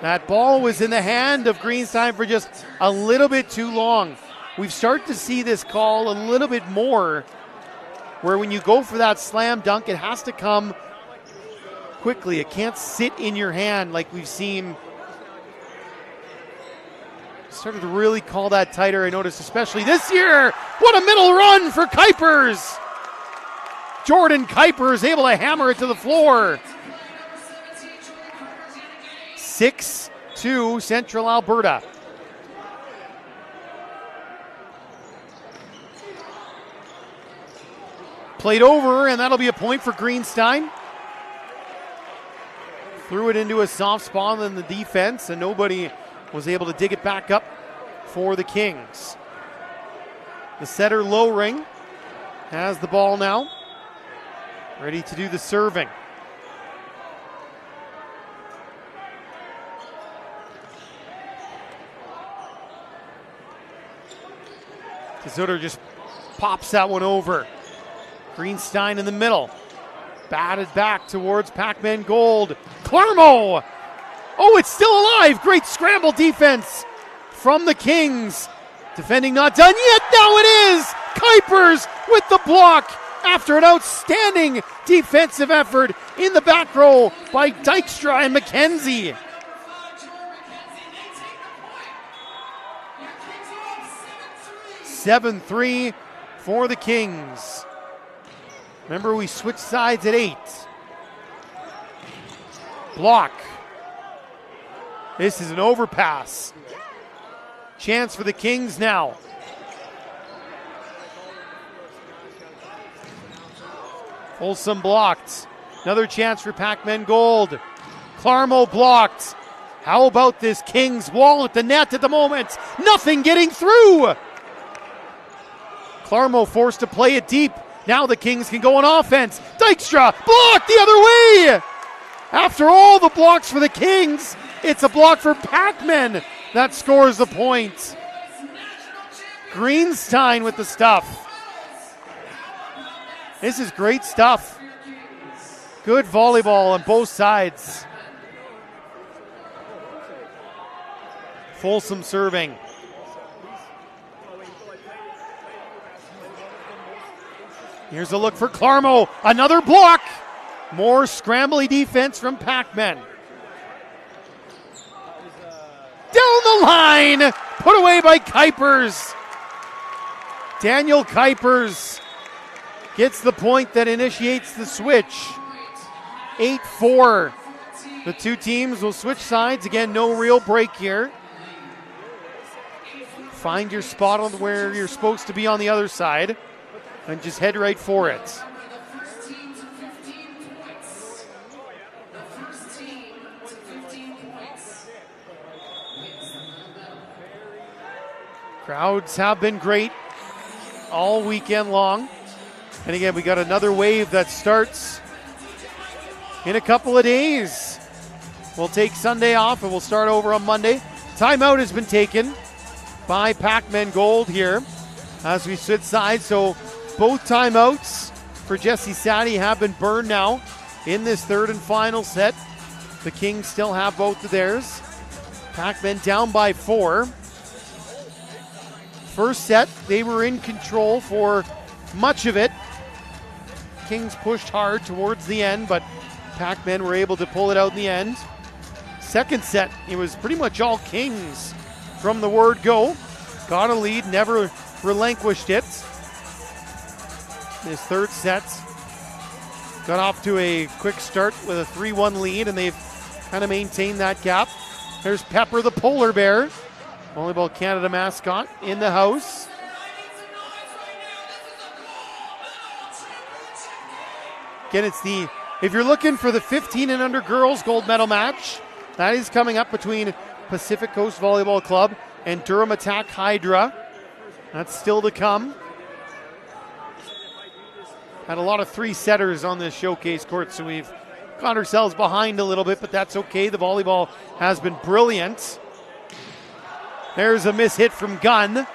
That ball was in the hand of Greenstein for just a little bit too long. We've started to see this call a little bit more, where when you go for that slam dunk, it has to come quickly. It can't sit in your hand like we've seen. Started to really call that tighter, I noticed, especially this year. What a middle run for Kuipers. Jordan Kuipers able to hammer it to the floor. 6-2 Central Alberta. Played over, and that'll be a point for Greenstein. Threw it into a soft spot in the defense, and nobody was able to dig it back up for the Kings. The setter, Lowring, has the ball now. Ready to do the serving. DeZutter just pops that one over. Greenstein in the middle. Batted back towards Pac-Man Gold. Clarmo! Oh, it's still alive! Great scramble defense from the Kings. Defending not done yet. Now it is! Kuipers with the block after an outstanding defensive effort in the back row by Dykstra and McKenzie. 7-3 for the Kings. Remember, we switched sides at 8. Block. This is an overpass. Chance for the Kings now. Folsom blocked. Another chance for Pac-Man Gold. Clarmo blocked. How about this Kings wall at the net at the moment? Nothing getting through. Clarmo forced to play it deep. Now the Kings can go on offense. Dykstra blocked the other way. After all the blocks for the Kings, it's a block for Pac-Man that scores the point. Greenstein with the stuff. This is great stuff. Good volleyball on both sides. Folsom serving. Here's a look for Clarmo. Another block. More scrambly defense from Pac-Man. Down the line. Put away by Kuipers. Daniel Kuipers gets the point that initiates the switch. 8-4. The two teams will switch sides. Again, no real break here. Find your spot on where you're supposed to be on the other side and just head right for it. Crowds have been great all weekend long. And again, we got another wave that starts in a couple of days. We'll take Sunday off and we'll start over on Monday. Timeout has been taken by Pac-Man Gold here as we switch sides. So both timeouts for Jesse Sadie have been burned now in this third and final set. The Kings still have both of theirs. Pac-Man down by 4. First set, they were in control for much of it. Kings pushed hard towards the end, but Pac-Man were able to pull it out in the end. Second set, it was pretty much all Kings from the word go. Got a lead, never relinquished it. This third set, got off to a quick start with a 3-1 lead, and they've kind of maintained that gap. There's Pepper the polar bear, Volleyball Canada mascot, in the house. Again, if you're looking for the 15 and under girls gold medal match, that is coming up between Pacific Coast Volleyball Club and Durham Attack Hydra. That's still to come. Had a lot of 3-setters on this showcase court, so we've got ourselves behind a little bit, but that's okay. The volleyball has been brilliant. There's a miss hit from Gunn.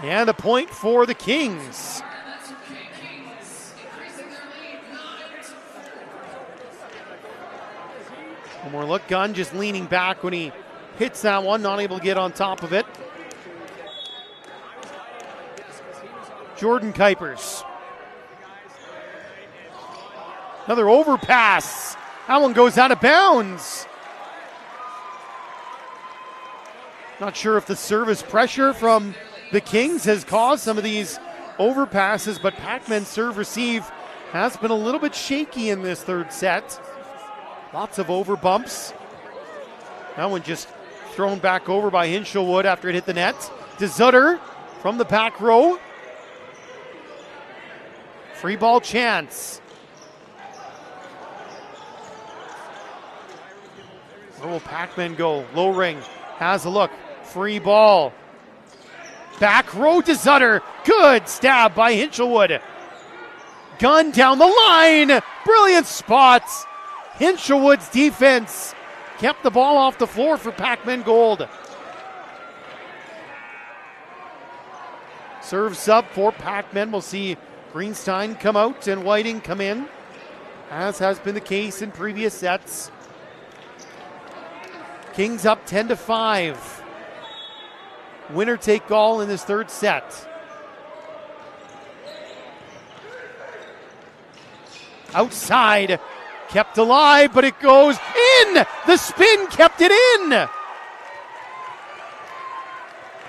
And a point for the Kings. One more look. Gunn just leaning back when he hits that one, not able to get on top of it. Jordan Kuipers. Another overpass. That one goes out of bounds. Not sure if the service pressure from the Kings has caused some of these overpasses, but Pac-Man's serve receive has been a little bit shaky in this third set. Lots of over bumps. That one just thrown back over by Hinshelwood after it hit the net. To Zutter from the back row. Free ball chance. Where will Pac-Man go? Low ring. Has a look. Free ball. Back row to Zutter. Good stab by Hinshelwood. Gunn down the line. Brilliant spots. Hinshelwood's defense kept the ball off the floor for Pac-Man Gold. Serve sub for Pac-Man. We'll see Greenstein come out and Whiting come in, as has been the case in previous sets. Kings up 10-5. Winner take all in this third set. Outside. Kept alive, but it goes in! The spin kept it in!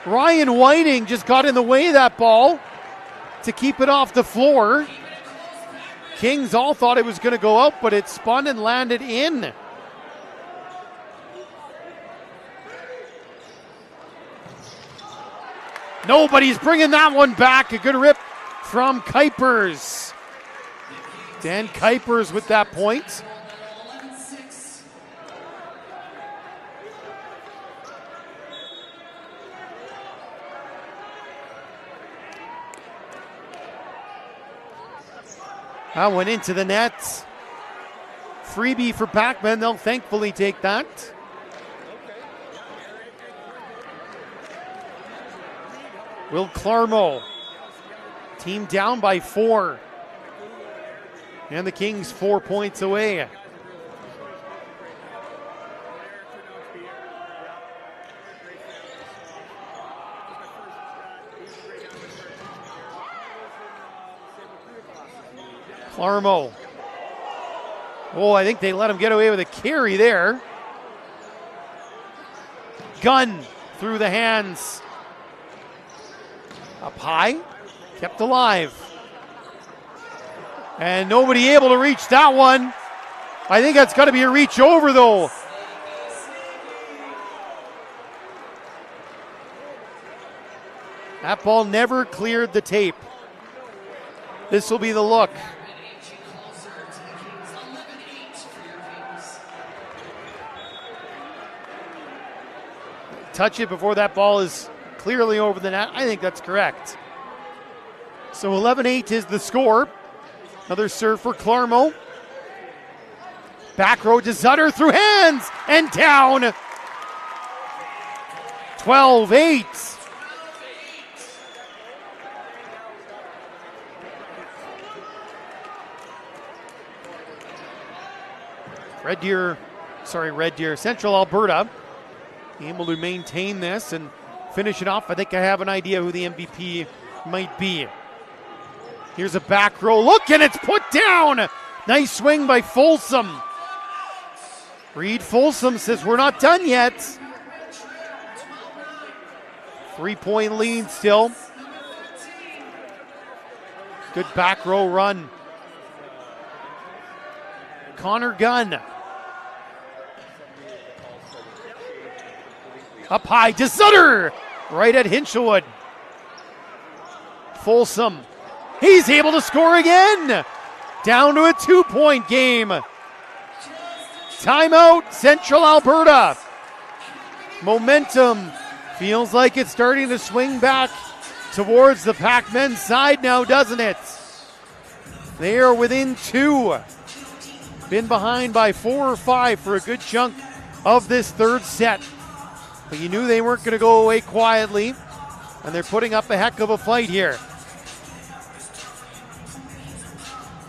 Ryan Whiting just got in the way of that ball to keep it off the floor. Kings all thought it was going to go out, but it spun and landed in. Nobody's bringing that one back. A good rip from Kuipers. Dan Kuipers with that point. That went into the net. Freebie for Pac-Man. They'll thankfully take that. Will Clarmo. Team down by 4. And the Kings 4 points away. Clarmo. Oh, I think they let him get away with a carry there. Gunn through the hands. Up high, kept alive. And nobody able to reach that one. I think that's got to be a reach over though. That ball never cleared the tape. This will be the look. Touch it before that ball is clearly over the net. I think that's correct. So 11-8 is the score. Another serve for Clarmo. Back row to Zutter through hands and down. 12-8. Red Deer, Central Alberta, able to maintain this and finish it off. I think I have an idea who the MVP might be. Here's a back row look, and it's put down. Nice swing by Folsom. Reed Folsom says we're not done yet. 3-point lead still. Good back row run. Connor Gunn. Up high to Sutter, right at Hinchelwood. Folsom, he's able to score again. Down to a 2-point game. Timeout, Central Alberta. Momentum feels like it's starting to swing back towards the Pac men's side now, doesn't it? They are within 2. Been behind by 4 or 5 for a good chunk of this third set. But you knew they weren't going to go away quietly, and they're putting up a heck of a fight here.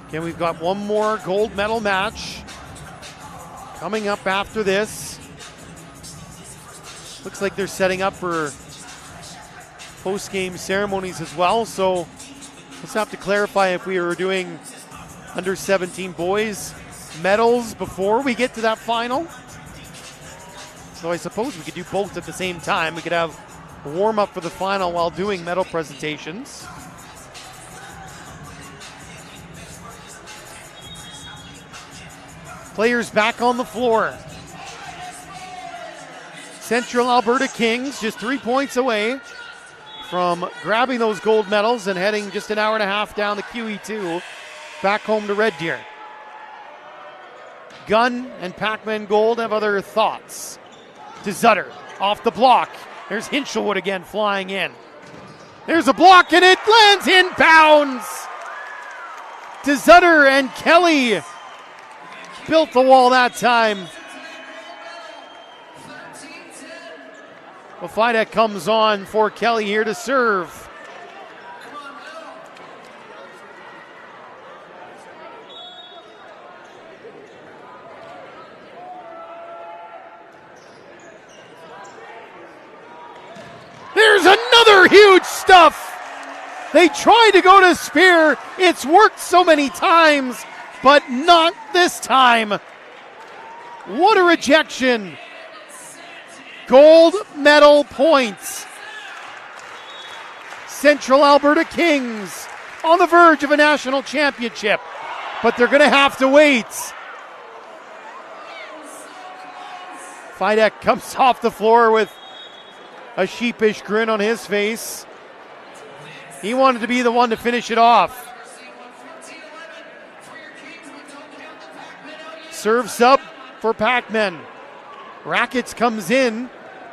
Again, we've got one more gold medal match coming up after this. Looks like they're setting up for post-game ceremonies as well, so let's have to clarify if we were doing under 17 boys medals before we get to that final. So I suppose we could do both at the same time. We could have a warm-up for the final while doing medal presentations. Players back on the floor. Central Alberta Kings just 3 points away from grabbing those gold medals and heading just an hour and a half down the QE2 back home to Red Deer. Gunn and Pac-Man Gold have other thoughts. To Zutter, off the block. There's Hinchelwood again flying in. There's a block and it lands in bounds. To Zutter and Kelly built the wall that time. Well, Fidek comes on for Kelly here to serve. There's another huge stuff. They tried to go to spear. It's worked so many times, but not this time. What a rejection. Gold medal points. Central Alberta Kings on the verge of a national championship, but they're going to have to wait. Fidek comes off the floor with a sheepish grin on his face. He wanted to be the one to finish it off. Serve sub for Pac-Men. Rackets comes in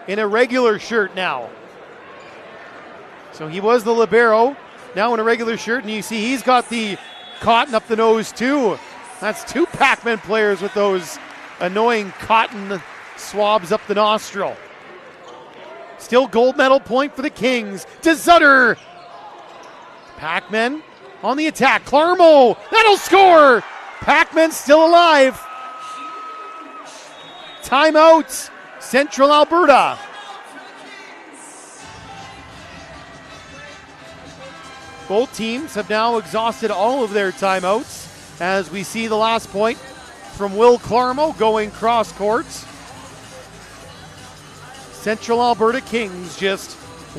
a regular shirt now. So he was the libero, now in a regular shirt, and you see he's got the cotton up the nose too. That's 2 Pac-Men players with those annoying cotton swabs up the nostril. Still gold medal point for the Kings. To Zutter. Pac-Men on the attack. Clarmo, that'll score. Pac-Men still alive. Timeout, Central Alberta. Both teams have now exhausted all of their timeouts as we see the last point from Will Clarmo going cross court. Central Alberta Kings just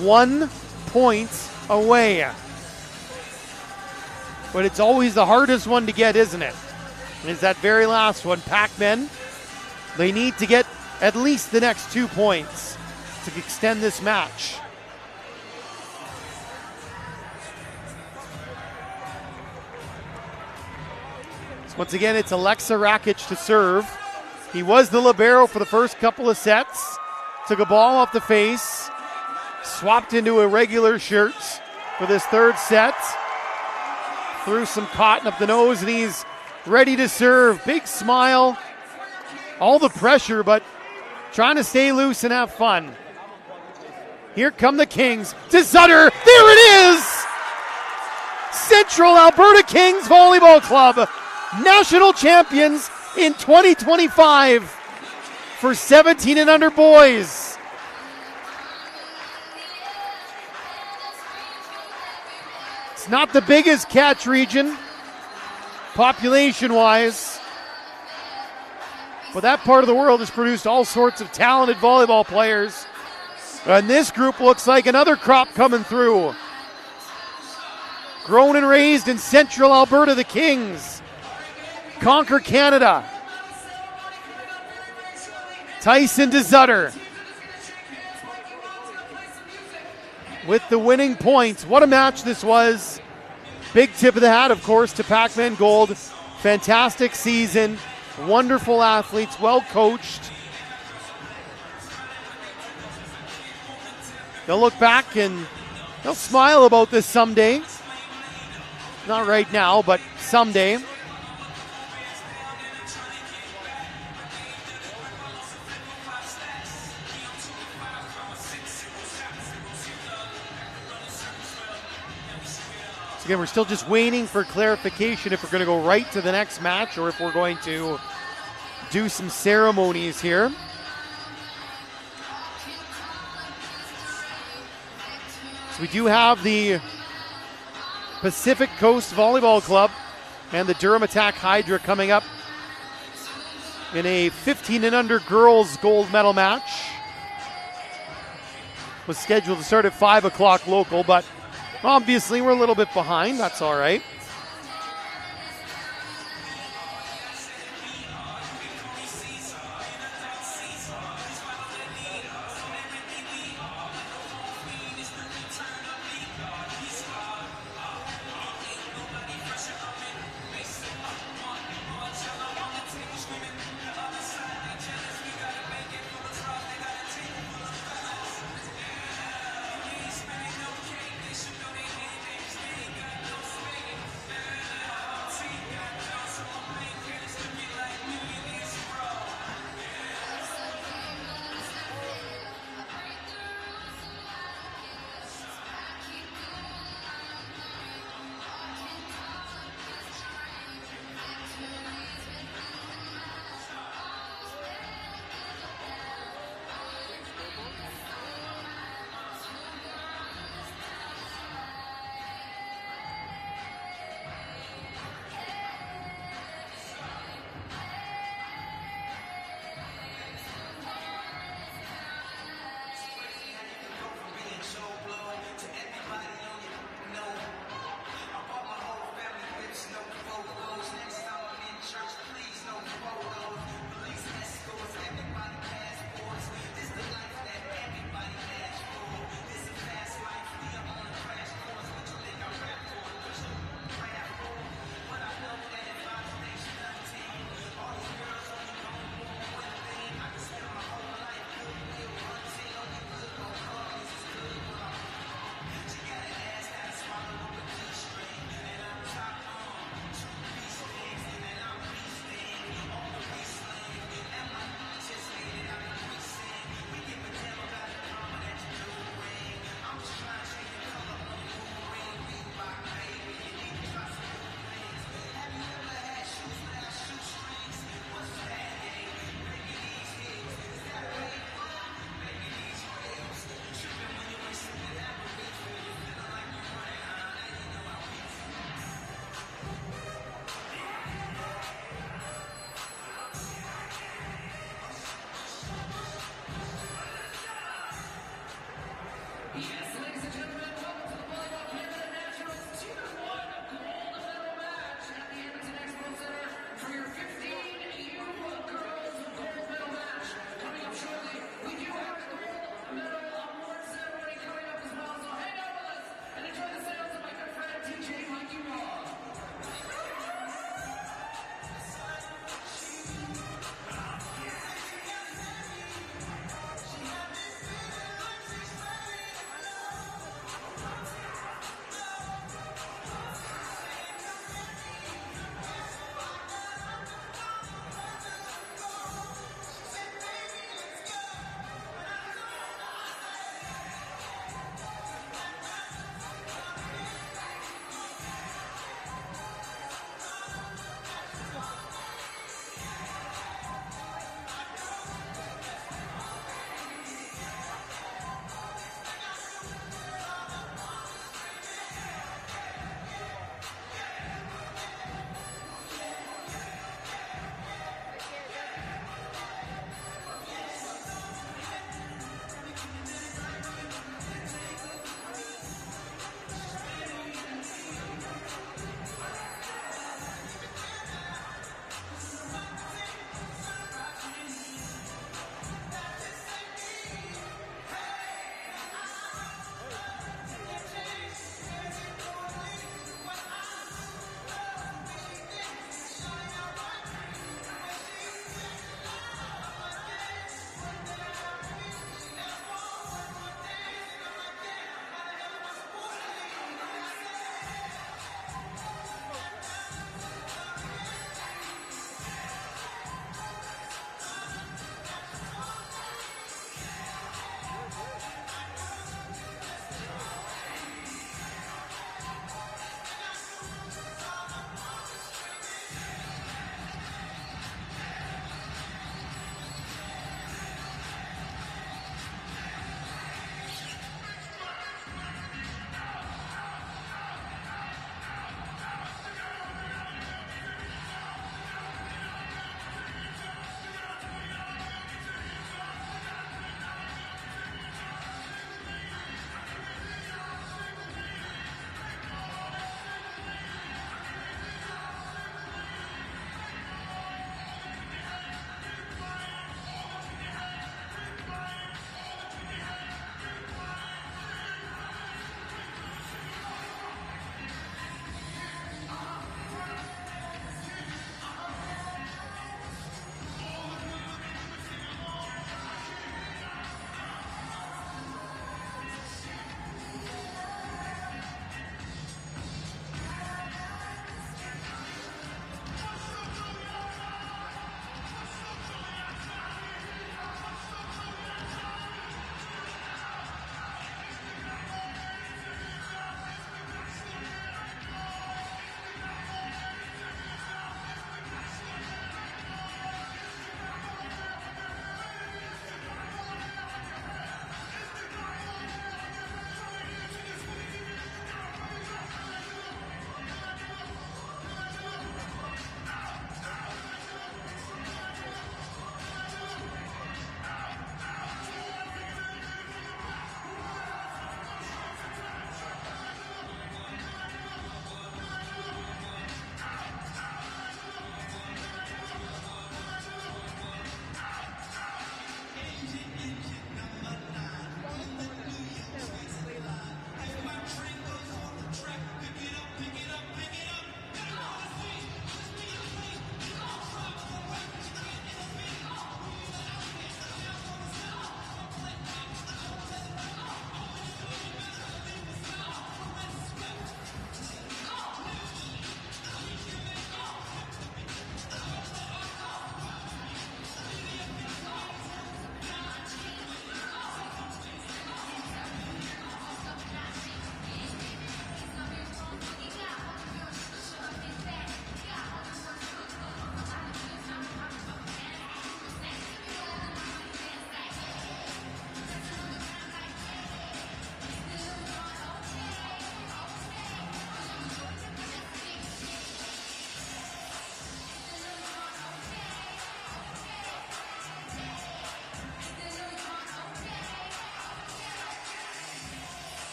1 point away. But it's always the hardest one to get, isn't it? It's that very last one. Pac-Men, they need to get at least the next 2 points to extend this match. So once again, it's Alexa Rakic to serve. He was the libero for the first couple of sets. Took a ball off the face, swapped into a regular shirt for this third set. Threw some cotton up the nose, and he's ready to serve. Big smile. All the pressure, but trying to stay loose and have fun. Here come the Kings. To Zutter. There it is! Central Alberta Kings Volleyball Club, national champions in 2025. For 17 and under boys. It's not the biggest catch region, population-wise, but that part of the world has produced all sorts of talented volleyball players. And this group looks like another crop coming through. Grown and raised in Central Alberta, the Kings. conquer Canada. Tyson to Zutter with the winning points. What a match this was. Big tip of the hat, of course, to Pac-Man Gold. Fantastic season. Wonderful athletes, well coached. They'll look back and they'll smile about this someday. Not right now, but someday. Again, we're still just waiting for clarification if we're going to go right to the next match or if we're going to do some ceremonies here. So we do have the Pacific Coast Volleyball Club and the Durham Attack Hydra coming up in a 15 and under girls gold medal match. Was scheduled to start at 5 o'clock local, but obviously we're a little bit behind. That's all right.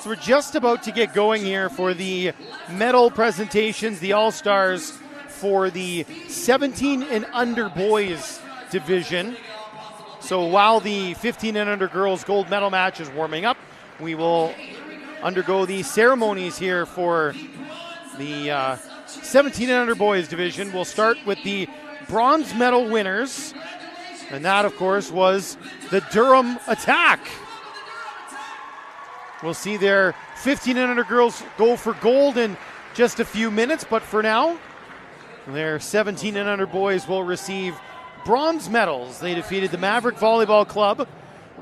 So we're just about to get going here for the medal presentations, the All-Stars for the 17 and under boys division. So while the 15 and under girls gold medal match is warming up, we will undergo the ceremonies here for the 17 and under boys division. We'll start with the bronze medal winners, and that, of course, was the Durham Attack. We'll see their 15 and under girls go for gold in just a few minutes, but for now, their 17 and under boys will receive bronze medals. They defeated the Maverick Volleyball Club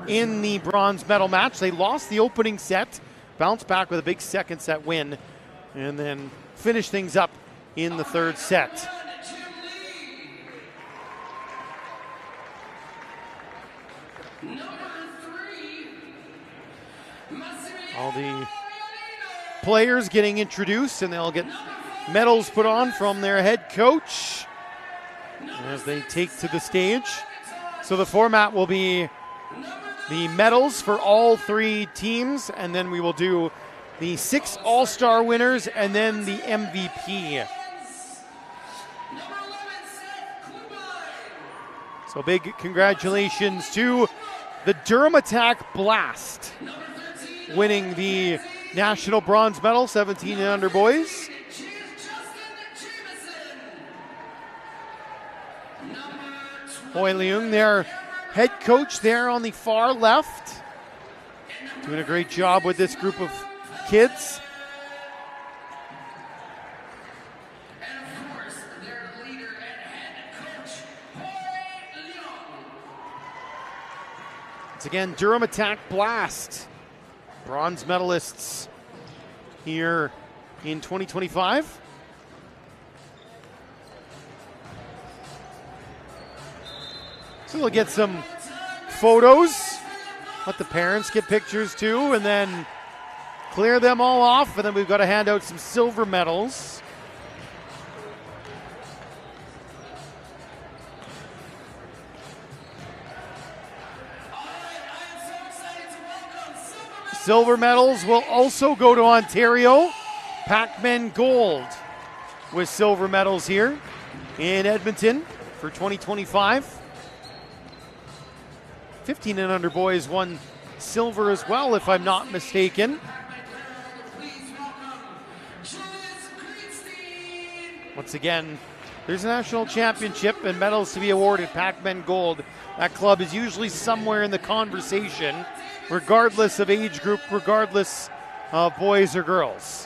in the bronze medal match. They lost the opening set, bounced back with a big second set win, and then finished things up in the third set. All the players getting introduced, and they'll get medals put on from their head coach as they take to the stage. So the format will be the medals for all three teams, and then we will do the 6 All-Star winners and then the MVP. So big congratulations to the Durham Attack Blast, winning the national bronze medal, 17 and under boys. Hoi Leung, their head coach there on the far left, doing a great job with this group of kids. And of course, their leader and head coach, Hoi Leung. Once again, Durham Attack Blast, bronze medalists here in 2025. So we'll get some photos, let the parents get pictures too, and then clear them all off, and then we've got to hand out some silver medals. Silver medals will also go to Ontario. Pac-Men Gold with silver medals here in Edmonton for 2025. 15 and under boys won silver as well, if I'm not mistaken. Once again, there's a national championship and medals to be awarded. Pac-Men Gold. That club is usually somewhere in the conversation, regardless of age group, regardless of boys or girls.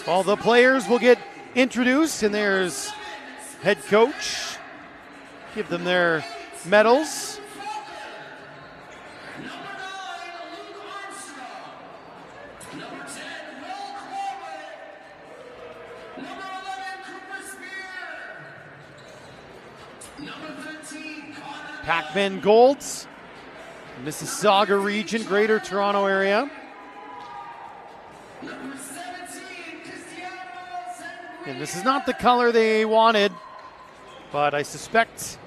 All the players will get introduced, and there's head coach. Give them their medals. Pac-Men Golds, Mississauga region, Greater Toronto area. And this is not the color they wanted, but I suspect,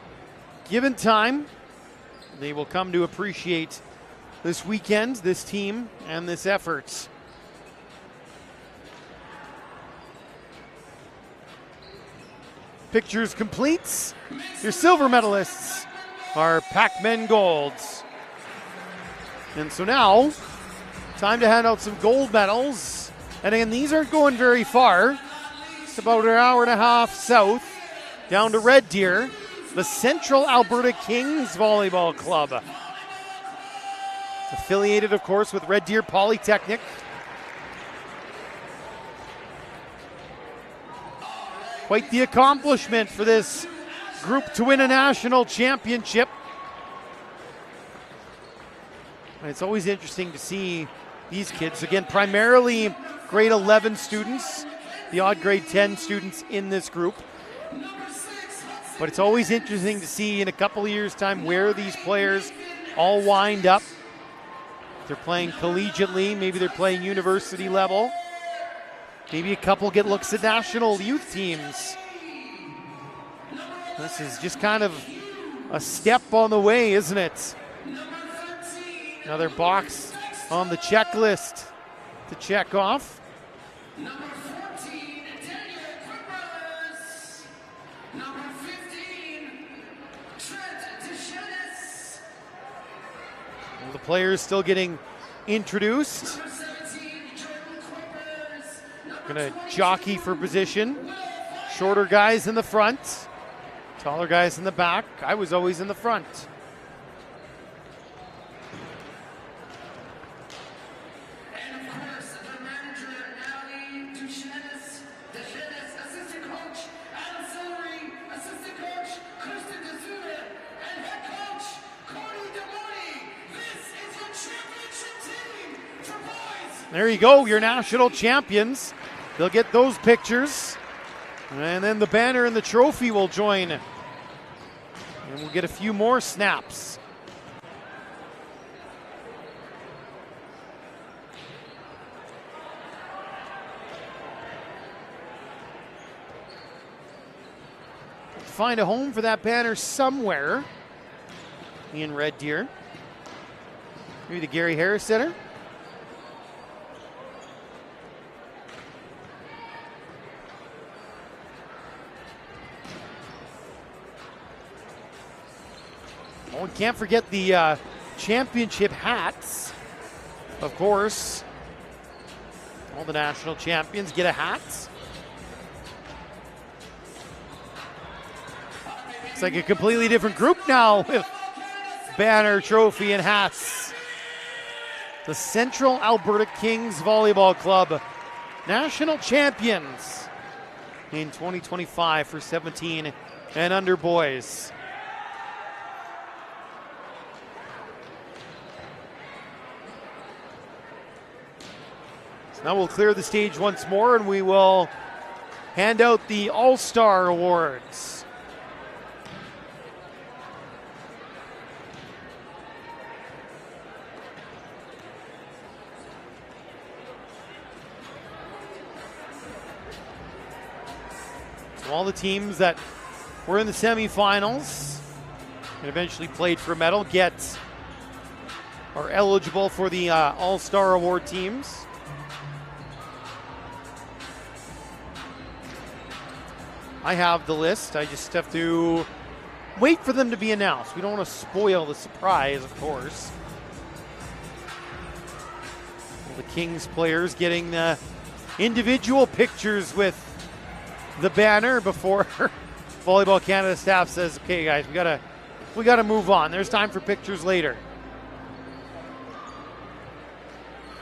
given time, they will come to appreciate this weekend, this team, and this effort. Pictures complete. Your silver medalists are Pac-Men Golds. And so now, time to hand out some gold medals. And again, these aren't going very far. It's about an hour and a half south, down to Red Deer, the Central Alberta Kings Volleyball Club. Affiliated, of course, with Red Deer Polytechnic. Quite the accomplishment for this group to win a national championship. And it's always interesting to see these kids, again, primarily grade 11 students, the odd grade 10 students in this group. But it's always interesting to see in a couple of years' time where these players all wind up. If they're playing collegiately, maybe they're playing university level. Maybe a couple get looks at national youth teams. This is just kind of a step on the way, isn't it? Another box on the checklist to check off. Number 14, Daniel Clippers. Number 15, Trent DeShannis. Well, the players still getting introduced. Number 17, Jordan Clippers. Gonna jockey for position. Shorter guys in the front, taller guys in the back. I was always in the front. And of course, the manager, Natalie DeShannis, assistant coach, Adam Silvery, assistant coach, Kristen DeSuda, and head coach, Cody DeMoni. This is your championship team for boys. There you go, your national champions. They'll get those pictures. And then the banner and the trophy will join. And we'll get a few more snaps. Find a home for that banner somewhere in Red Deer. Maybe the Gary Harris Center. Oh, and can't forget the championship hats, of course. All the national champions get a hat. It's like a completely different group now with banner, trophy, and hats. The Central Alberta Kings Volleyball Club, national champions in 2025 for 17 and under boys. So now we'll clear the stage once more and we will hand out the All-Star Awards. All the teams that were in the semifinals and eventually played for a medal are eligible for the All-Star Award teams. I have the list. I just have to wait for them to be announced. We don't want to spoil the surprise, of course. Well, the Kings players getting individual pictures with the banner before Volleyball Canada staff says, "Okay, guys, we gotta move on. There's time for pictures later."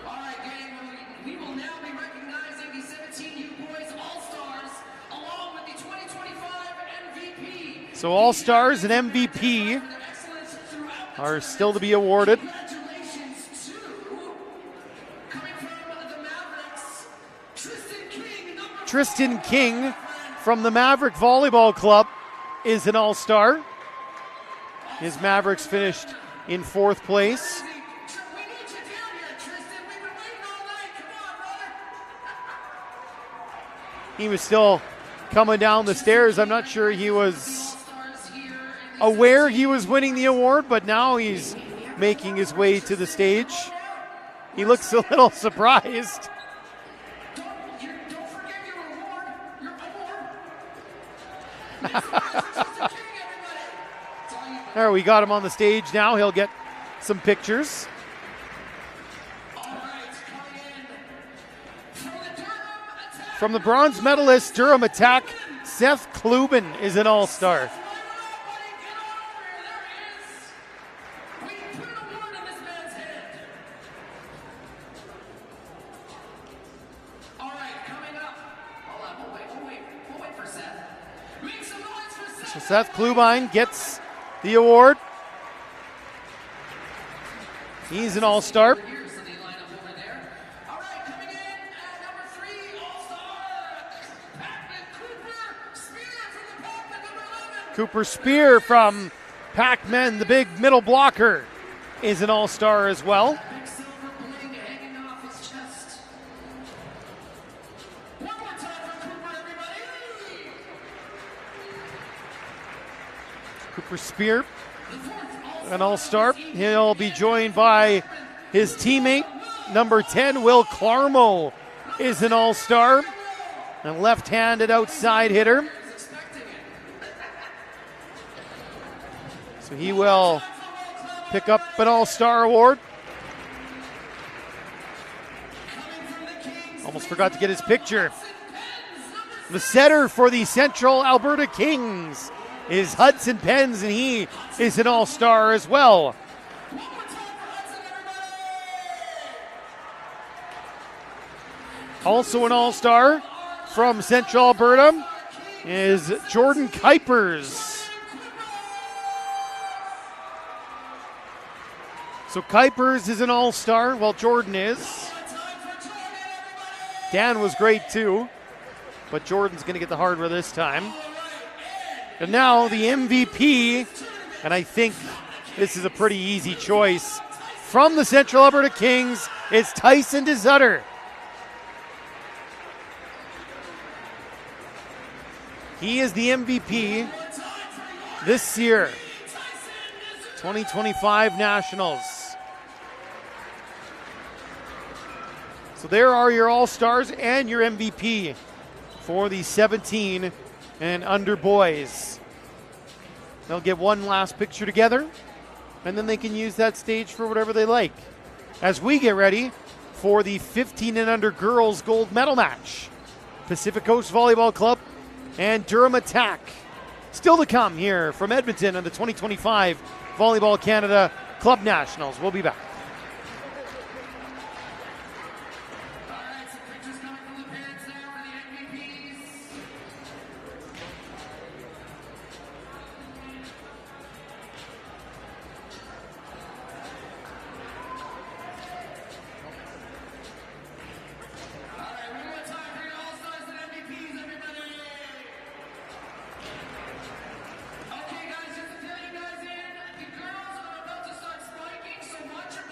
All right, gang, we will now be recognizing the 17U Boys All-Stars along with the 2025 MVP. So All-Stars and MVP For their excellence throughout the are still to be awarded. Congratulations to, coming from the Mavericks, Tristan King from the Maverick Volleyball Club is an All-Star. His Mavericks finished in 4th place. We need you down here, Tristan. We've been waiting all night. Come on, brother. He was still coming down the stairs. I'm not sure he was All-Stars here in aware he was winning the award, but now he's making his way to the stage. He looks a little surprised. Don't forget your reward, your award. Next prize is Tristan King, everybody. It's all you. There, we got him on the stage now. He'll get some pictures. All right, coming in from the Durham Attack. From the bronze medalist Durham Attack, Seth Kluben is an All-Star. Line it up, buddy. Get on over here. There he is. We put an award in this man's hand. All right, coming up. Hold on, we'll wait for Seth. Make some noise for So Seth. Seth Kluben gets the award. He's an All-Star. Here's the lineup over there. All right, coming in at number 3, All-Star, Pac-Man Cooper Spear from the Pac-Man, number 11. Cooper Spear from Pac-Man, the big middle blocker, is an All-Star as well. Big silver bling hanging off his chest. One more time for Cooper, everybody. Cooper Spear, an all-star. He'll be joined by his teammate, number 10, Will Clarmo, is an all-star, a left-handed outside hitter. So he will pick up an all-star award. Almost forgot to get his picture. The setter for the Central Alberta Kings is Hudson Penns, and he is an all-star as well. Also an all-star from Central Alberta is Jordan Kuipers. So Kuipers is an all-star, while Jordan is. Dan was great too, but Jordan's going to get the hardware this time. And now the MVP, and I think this is a pretty easy choice. From the Central Alberta Kings, it's Tyson DeZutter. He is the MVP this year, 2025 Nationals. So there are your All-Stars and your MVP for the 17 and under boys. They'll get one last picture together, and then they can use that stage for whatever they like. As we get ready for the 15 and under girls gold medal match, Pacific Coast Volleyball Club and Durham Attack. Still to come here from Edmonton on the 2025 Volleyball Canada Club Nationals. We'll be back. Okay, guys, just to fill you guys in, the girls are about to start spiking, so watch your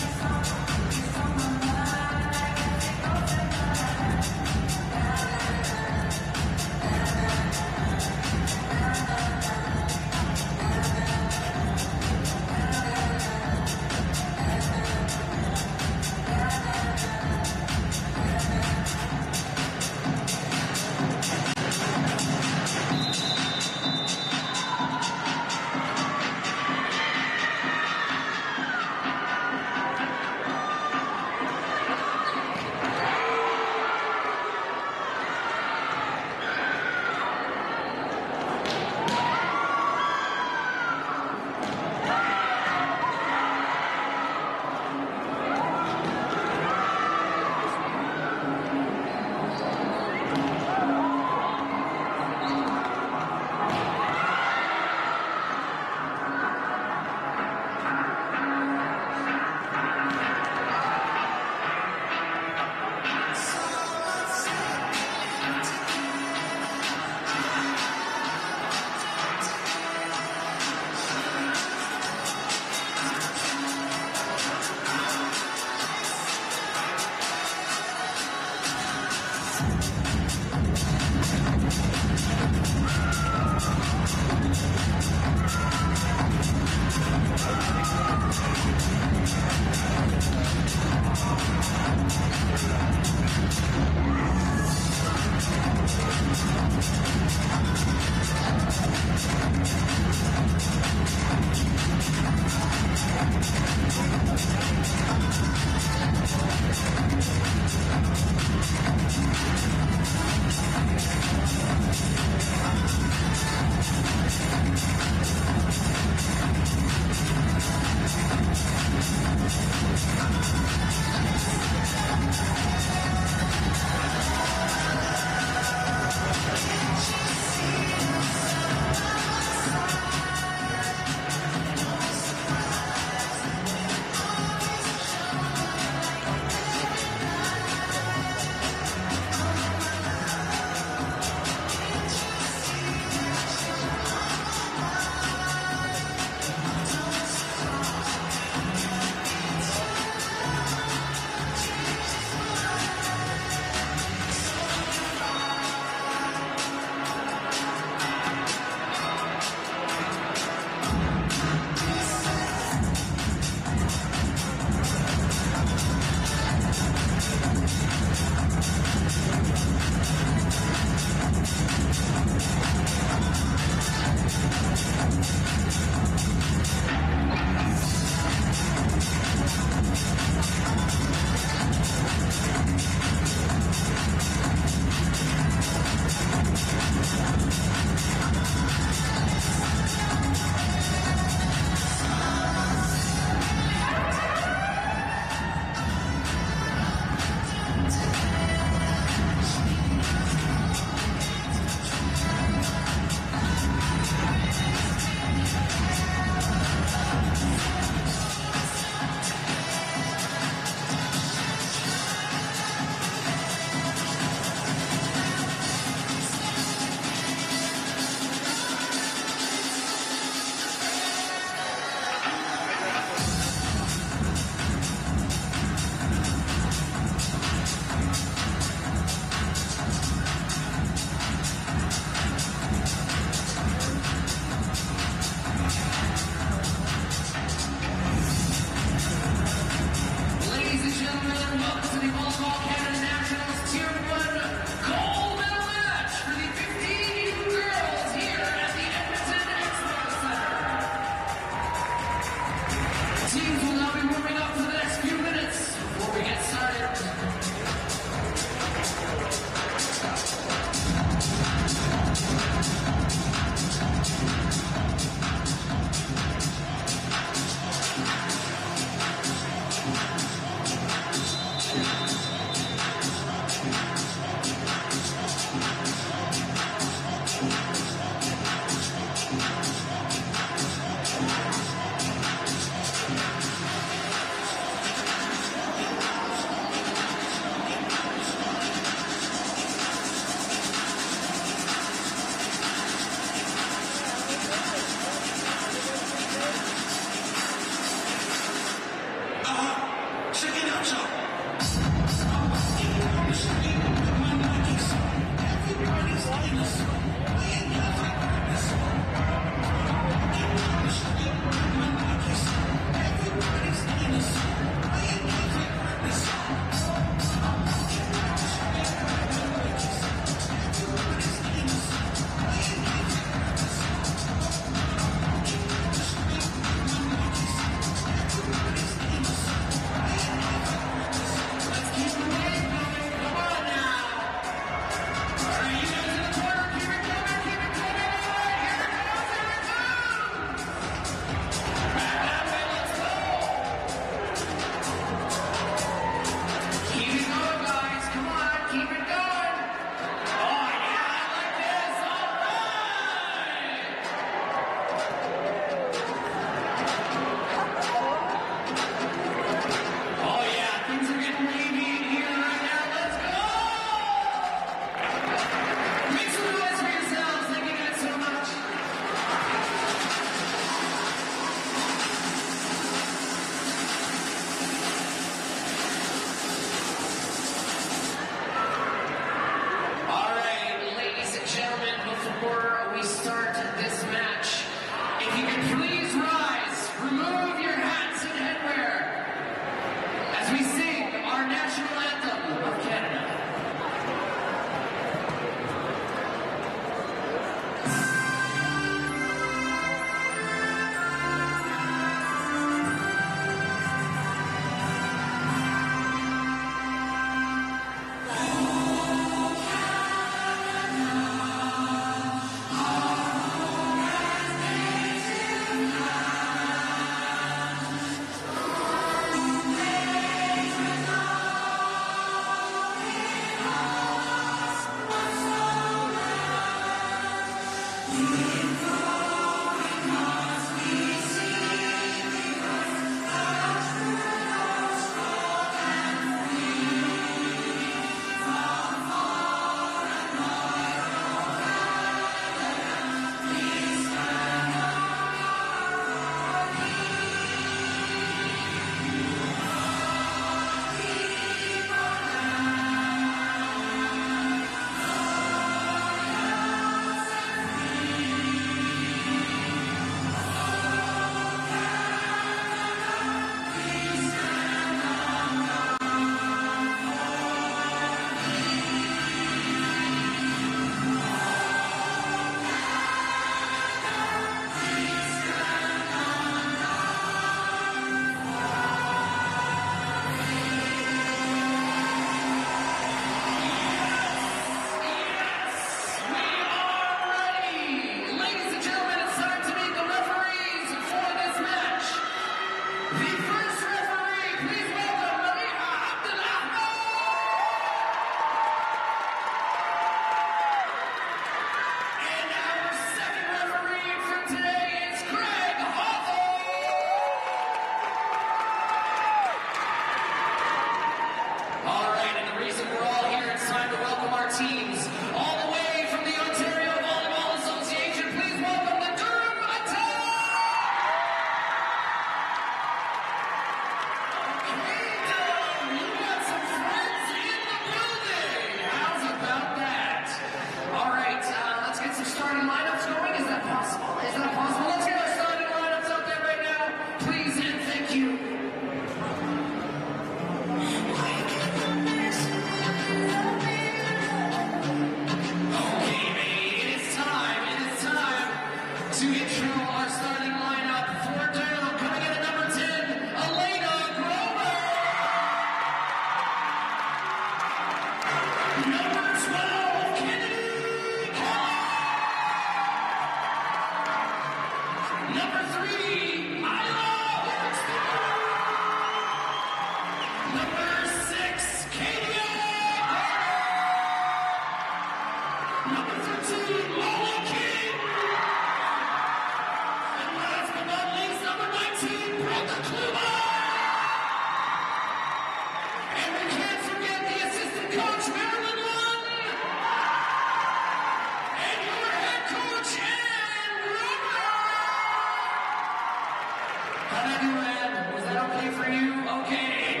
Was that okay for you? Okay.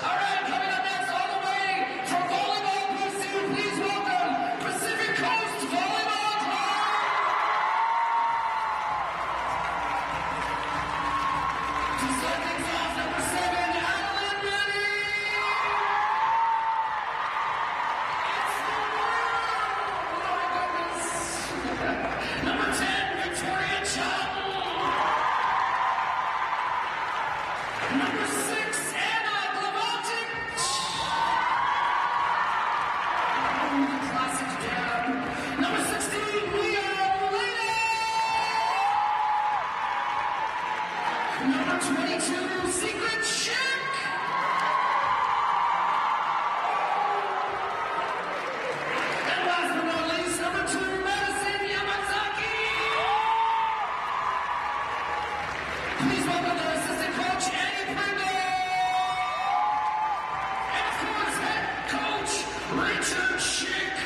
All right, coming up next all the way from Volleyball PC, please welcome Pacific Coast Volleyball Club. To start things off, number 7, Adeline Ready. It's the world. Oh my goodness. Number 10, Victoria Chung. Number 6, Anna Glavotic. Classic jab. Number 16, Leah Molina. Number 22, Secret Chick. And last but not least, number 2, Madison Yamazaki. Please welcome their assistant coach, Annie Pringle. And of course, head coach, Richard Schick.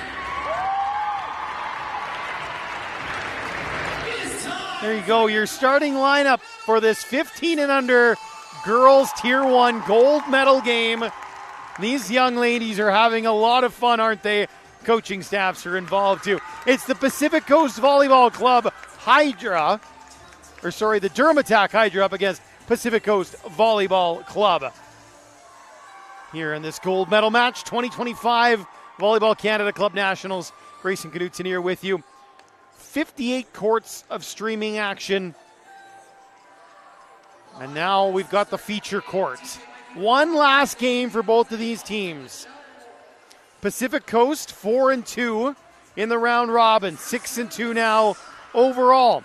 It is time. There you go, your starting lineup for this 15 and under girls Tier 1 gold medal game. These young ladies are having a lot of fun, aren't they? Coaching staffs are involved too. It's the Pacific Coast Volleyball Club Hydra, the Durham Attack Hydra up against Pacific Coast Volleyball Club. Here in this gold medal match, 2025 Volleyball Canada Club Nationals. Grayson Knutson here with you. 58 courts of streaming action. And now we've got the feature court. One last game for both of these teams. Pacific Coast 4-2 in the round robin, 6-2 now overall.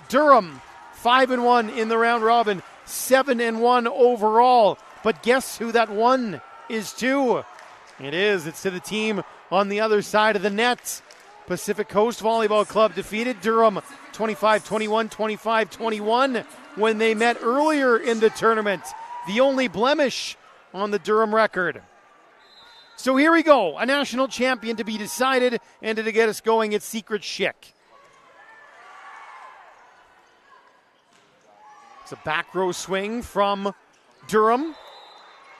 Durham 5-1 in the round robin, 7-1 overall. But guess who that one is to? It's to the team on the other side of the net. Pacific Coast Volleyball Club defeated Durham 25-21, 25-21 when they met earlier in the tournament. The only blemish on the Durham record. So here we go, a national champion to be decided, and to get us going, it's Secret Schick. It's a back row swing from Durham.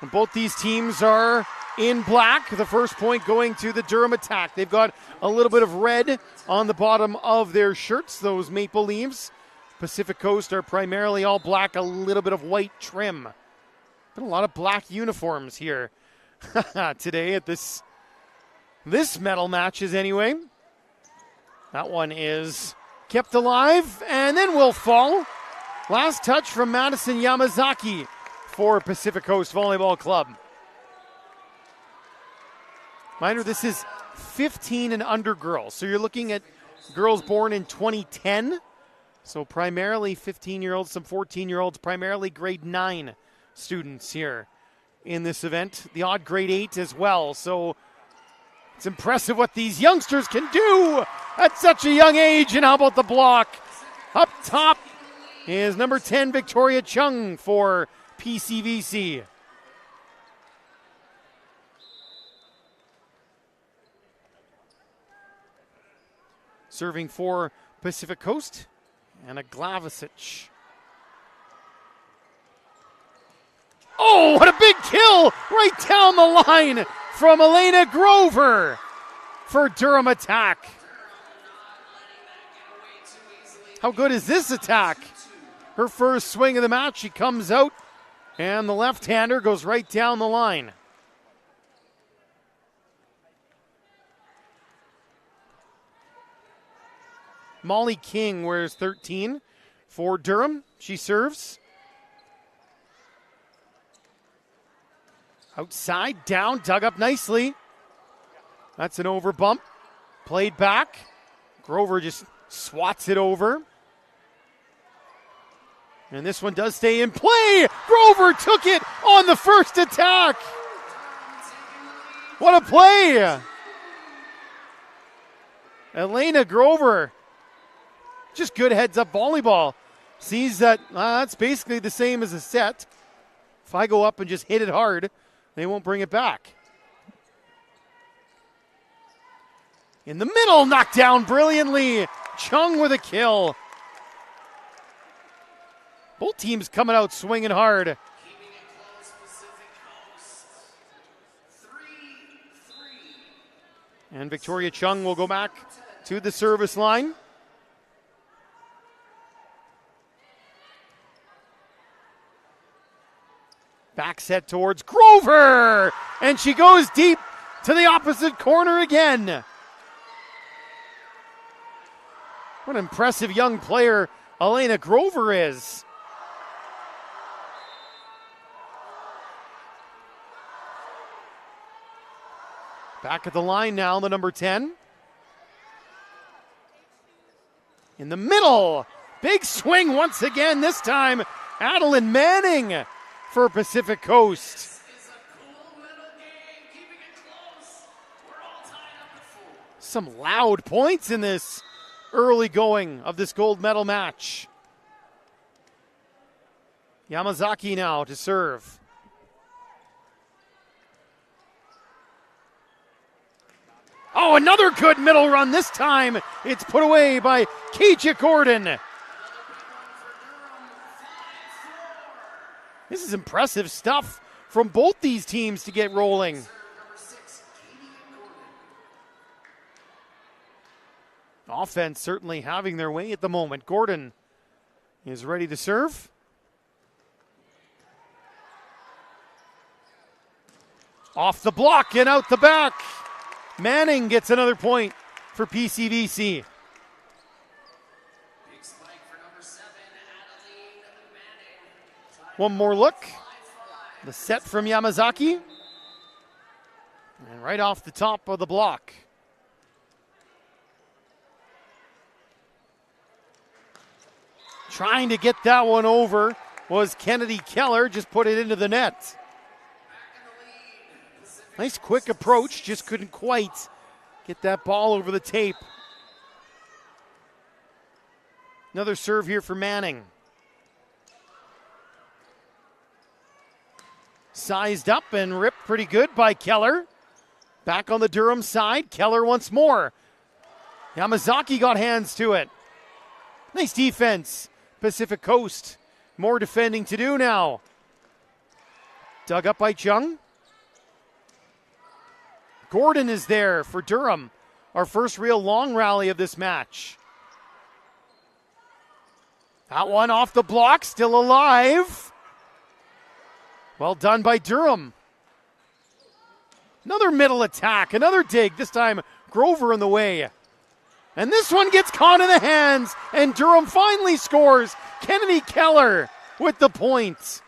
And both these teams are in black. The first point going to the Durham Attack. They've got a little bit of red on the bottom of their shirts, those maple leaves. Pacific Coast are primarily all black, a little bit of white trim. Been a lot of black uniforms here today at this medal matches anyway. That one is kept alive and then will fall. Last touch from Madison Yamazaki for Pacific Coast Volleyball Club. Minor, this is 15 and under girls. So you're looking at girls born in 2010. So primarily 15-year-olds, some 14-year-olds, primarily grade 9 students here in this event. The odd grade 8 as well. So it's impressive what these youngsters can do at such a young age. And how about the block? Up top is number 10, Victoria Chung for PCVC. Serving for Pacific Coast, Anna Glavisic. Oh, what a big kill right down the line from Elena Grover for Durham Attack. How good is this attack? Her first swing of the match, she comes out, and the left-hander goes right down the line. Molly King wears 13 for Durham. She serves. Outside, down, dug up nicely. That's an over bump. Played back. Grover just swats it over. And this one does stay in play. Grover took it on the first attack. What a play. Elena Grover. Just good heads-up volleyball. Sees that that's basically the same as a set. If I go up and just hit it hard, they won't bring it back. In the middle, knocked down brilliantly. Chung with a kill. Both teams coming out swinging hard. Keeping it close, Pacific Coast. 3-3. And Victoria Chung will go back to the service line. Back set towards Grover. And she goes deep to the opposite corner again. What an impressive young player Elena Grover is. Back at the line now, the number 10. In the middle. Big swing once again, this time Adeline Manning for Pacific Coast. This is a cool little game. Keeping it close. We're all tied up at 4. Some loud points in this early going of this gold medal match. Yamazaki now to serve. Oh, another good middle run. This time it's put away by Keisha Gordon. This is impressive stuff from both these teams to get rolling. Number 6, Katie Gordon. Offense certainly having their way at the moment. Gordon is ready to serve. Off the block and out the back. Manning gets another point for PCVC. Big spike for number 7, Adeline Manning. One more look. 5-5. The set from Yamazaki. And right off the top of the block. Trying to get that one over was Kennedy Keller. Just put it into the net. Back in the lead. Pacific Nice quick approach. Just couldn't quite get that ball over the tape. Another serve here for Manning. Sized up and ripped pretty good by Keller. Back on the Durham side. Keller once more. Yamazaki got hands to it. Nice defense. Pacific Coast. More defending to do now. Dug up by Chung. Gordon is there for Durham. Our first real long rally of this match. That one off the block, still alive. Well done by Durham. Another middle attack, another dig, this time Grover in the way. And this one gets caught in the hands, and Durham finally scores. Kennedy Keller with the point.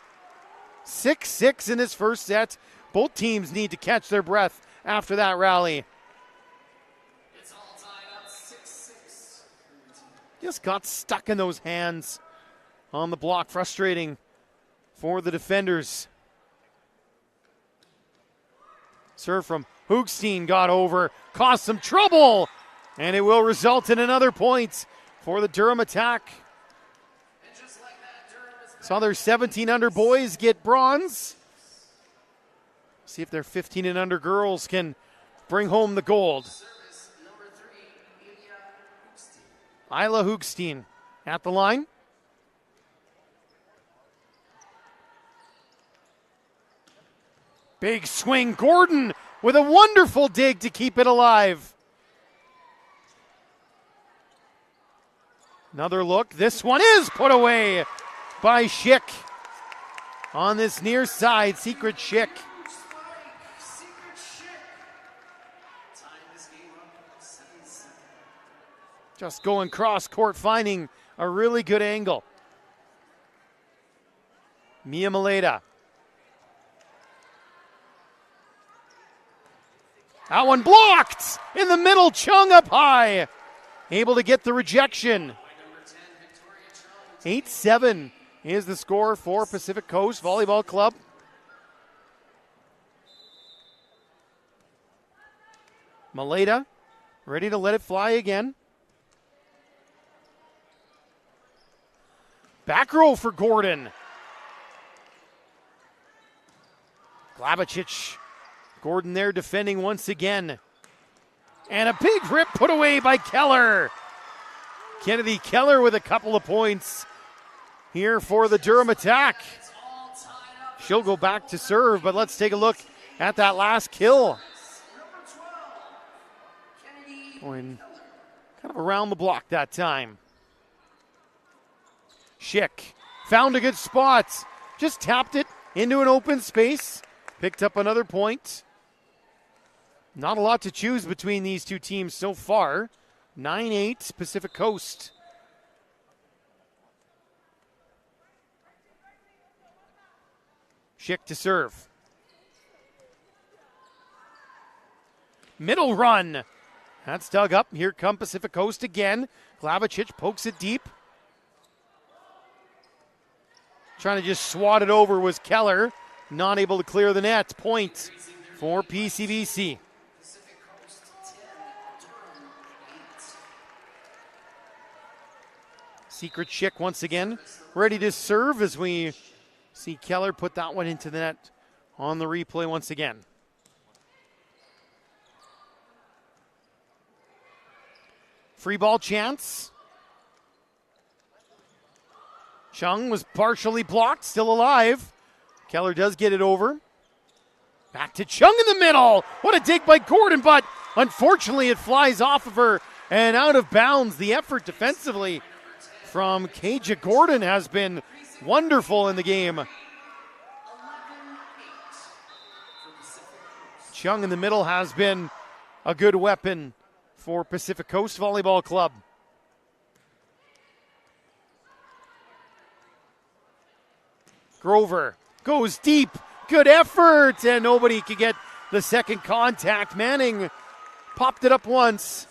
6-6 in this first set. Both teams need to catch their breath after that rally. It's all tied up 6-6. Just got stuck in those hands on the block. Frustrating for the defenders. Serve from Hoogstein got over, caused some trouble, and it will result in another point for the Durham attack. And just like that, Durham is Saw their 17 under boys get bronze. See if their 15 and under girls can bring home the gold. service number 3, Ilya Hoogstein. Isla Hoogstein at the line. Big swing. Gordon with a wonderful dig to keep it alive. Another look. This one is put away by Schick. On this near side, Secret Schick. Secret shit. Tying this game up 7-7. Just going cross court, finding a really good angle. Mia Maleta. That one blocked in the middle. Chung up high, able to get the rejection. 8-7 is the score for Pacific Coast Volleyball Club. Maleta ready to let it fly again. Back row for Gordon. Glavicic. Gordon there defending once again. And a big rip put away by Keller. Kennedy Keller with a couple of points here for the Durham attack. She'll go back to serve, but let's take a look at that last kill. Going kind of around the block that time. Schick found a good spot. Just tapped it into an open space. Picked up another point. Not a lot to choose between these two teams so far. 9-8 Pacific Coast. Schick to serve. Middle run. That's dug up. Here come Pacific Coast again. Glavicic pokes it deep. Trying to just swat it over was Keller. Not able to clear the net. Point for PCBC. Secret Schick once again. Ready to serve as we see Keller put that one into the net on the replay once again. Free ball chance. Chung was partially blocked, still alive. Keller does get it over. Back to Chung in the middle. What a dig by Gordon, but unfortunately it flies off of her and out of bounds. The effort defensively from Kaja Gordon has been wonderful in the game. Chung in the middle has been a good weapon for Pacific Coast Volleyball Club. Grover goes deep. Good effort, and nobody could get the second contact. Manning popped it up once.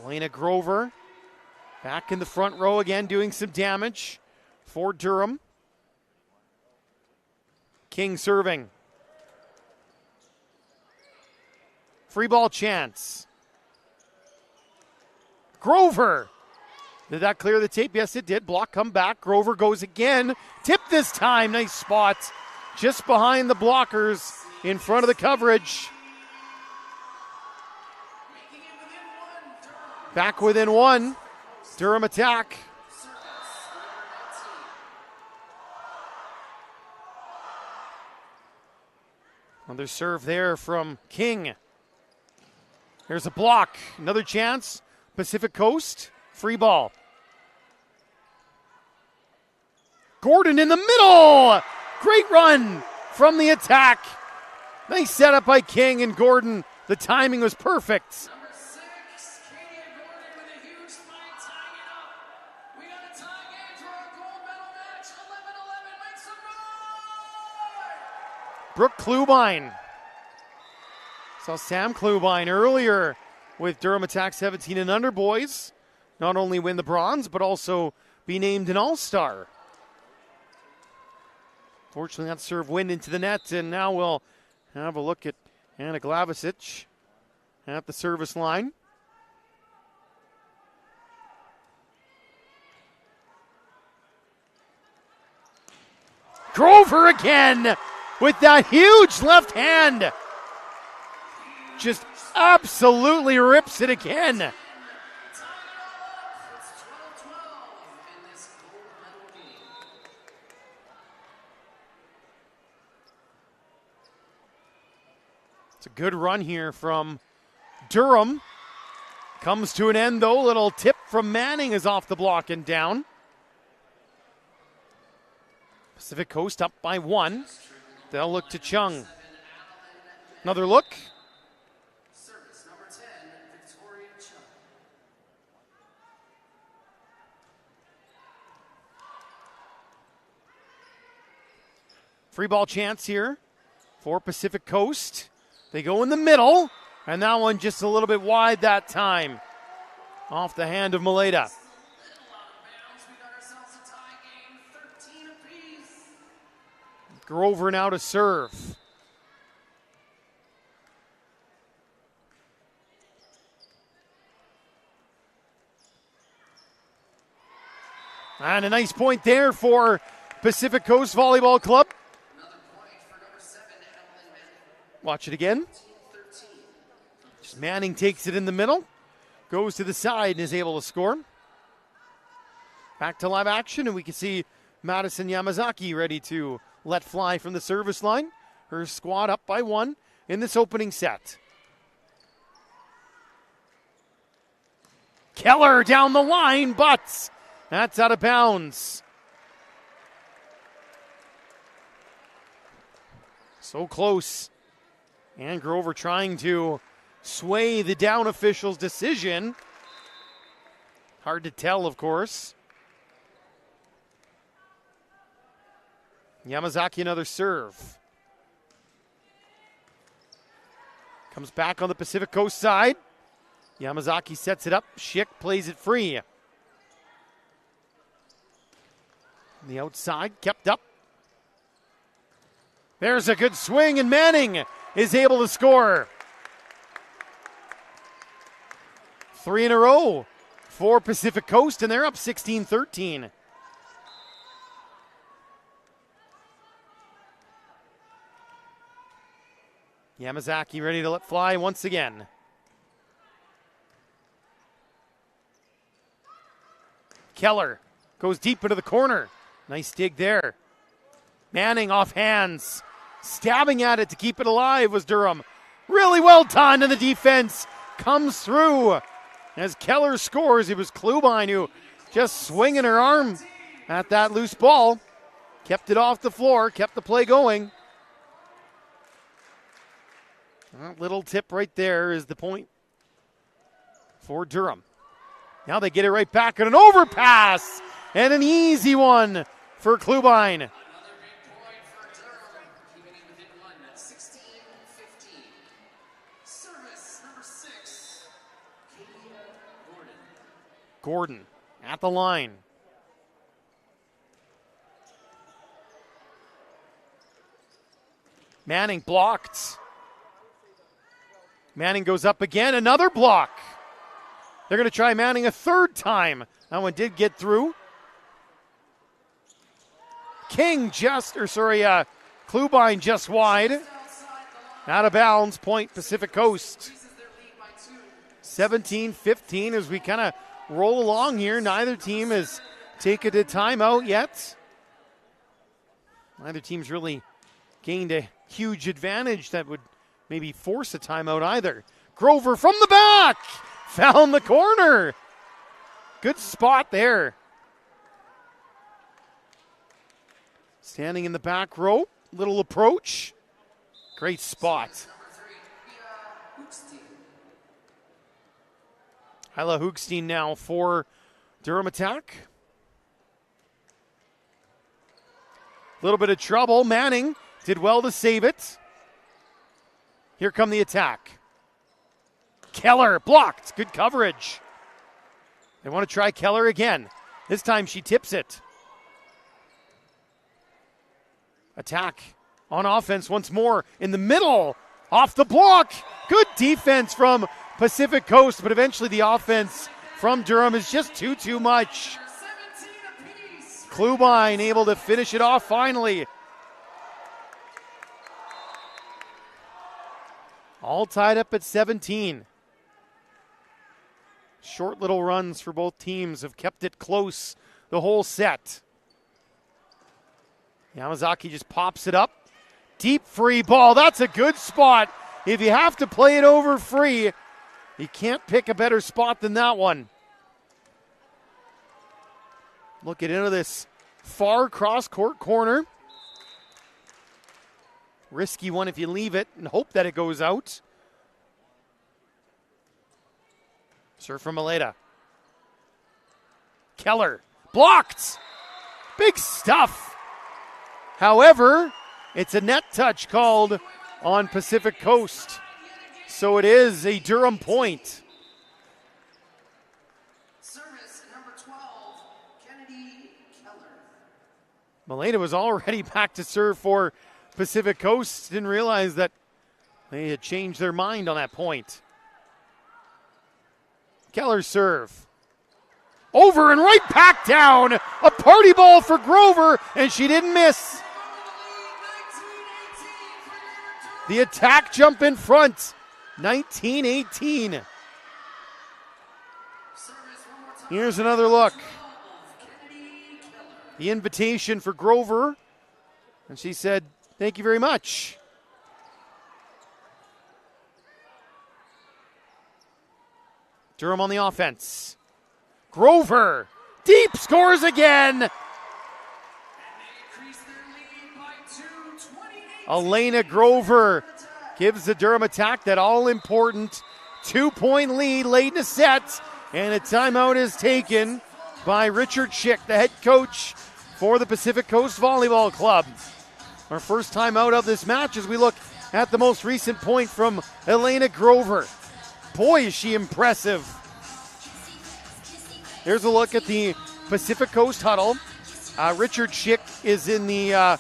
Elena Grover back in the front row again, doing some damage for Durham. King serving. Free ball chance. Grover. Did that clear the tape? Yes, it did. Block come back. Grover goes again. Tip this time. Nice spot. Just behind the blockers in front of the coverage. Back within one. Durham attack. Another serve there from King. There's a block. Another chance. Pacific Coast. Free ball. Gordon in the middle. Great run from the attack. Nice setup by King and Gordon. The timing was perfect. Number 6, Katie Gordon with a huge fight tying it up. We got a tie game for our gold medal match. 11-11. Make some noise! Brooke Klubine. Saw Sam Klubine earlier with Durham Attack 17 and under boys. Not only win the bronze, but also be named an all-star. Fortunately, that serve went into the net, and now we'll have a look at Anna Glavicic at the service line. Grover again with that huge left hand. Just absolutely rips it again. It's a good run here from Durham. Comes to an end though. Little tip from Manning is off the block and down. Pacific Coast up by 1. They'll look to Chung. Another look. Service number 10, Victoria Chung. Free ball chance here for Pacific Coast. They go in the middle, and that one just a little bit wide that time. Off the hand of Maleta. Grover now to serve. And a nice point there for Pacific Coast Volleyball Club. Watch it again. Just Manning takes it in the middle, goes to the side and is able to score. Back to live action, and we can see Madison Yamazaki ready to let fly from the service line. Her squad up by 1 in this opening set. Keller down the line, but that's out of bounds. So close. And Grover trying to sway the down official's decision. Hard to tell, of course. Yamazaki another serve. Comes back on the Pacific Coast side. Yamazaki sets it up. Schick plays it free. On the outside, kept up. There's a good swing, and Manning is able to score. 3 in a row for Pacific Coast, and they're up 16-13. Yamazaki ready to let fly once again. Keller goes deep into the corner. Nice dig there. Manning off hands. Stabbing at it to keep it alive was Durham. Really well done, and the defense comes through. As Keller scores, it was Klubine who just swinging her arm at that loose ball. Kept it off the floor, kept the play going. Well, little tip right there is the point for Durham. Now they get it right back on an overpass, and an easy one for Klubine. Gordon at the line. Manning blocked. Manning goes up again, another block. They're going to try Manning a third time. That one did get through. Klubine just wide. Out of bounds, point Pacific Coast. 17-15 as we kind of roll along here. Neither team has taken a timeout yet. Neither team's really gained a huge advantage that would maybe force a timeout either. Grover from the back. Found the corner. Good spot there. Standing in the back row. Little approach. Great spot. Hyla Hoogstein now for Durham attack. A little bit of trouble. Manning did well to save it. Here come the attack. Keller blocked. Good coverage. They want to try Keller again. This time she tips it. Attack on offense once more in the middle. Off the block. Good defense from Pacific Coast, but eventually the offense from Durham is just too much. Klubine able to finish it off finally. All tied up at 17. Short little runs for both teams have kept it close the whole set. Yamazaki just pops it up. Deep free ball. That's a good spot. If you have to play it over free, you can't pick a better spot than that one. Looking into this far cross-court corner. Risky one if you leave it and hope that it goes out. Serve from Maleta. Keller blocked. Big stuff. However, It's a net touch called on Pacific Coast. So it is a Durham point. Service number 12, Kennedy Keller. Milena was already back to serve for Pacific Coast. Didn't realize that they had changed their mind on that point. Keller serve. Over and right back down. A party ball for Grover, and she didn't miss. The attack jump in front. 19-18. Here's another look. The invitation for Grover. And she said, thank you very much. Durham on the offense. Grover, deep, scores again. Elena Grover gives the Durham attack that all-important 2-point lead late in the set. And a timeout is taken by Richard Schick, the head coach for the Pacific Coast Volleyball Club. Our first timeout of this match as we look at the most recent point from Elena Grover. Boy, is she impressive. Here's a look at the Pacific Coast huddle. Richard Schick is in the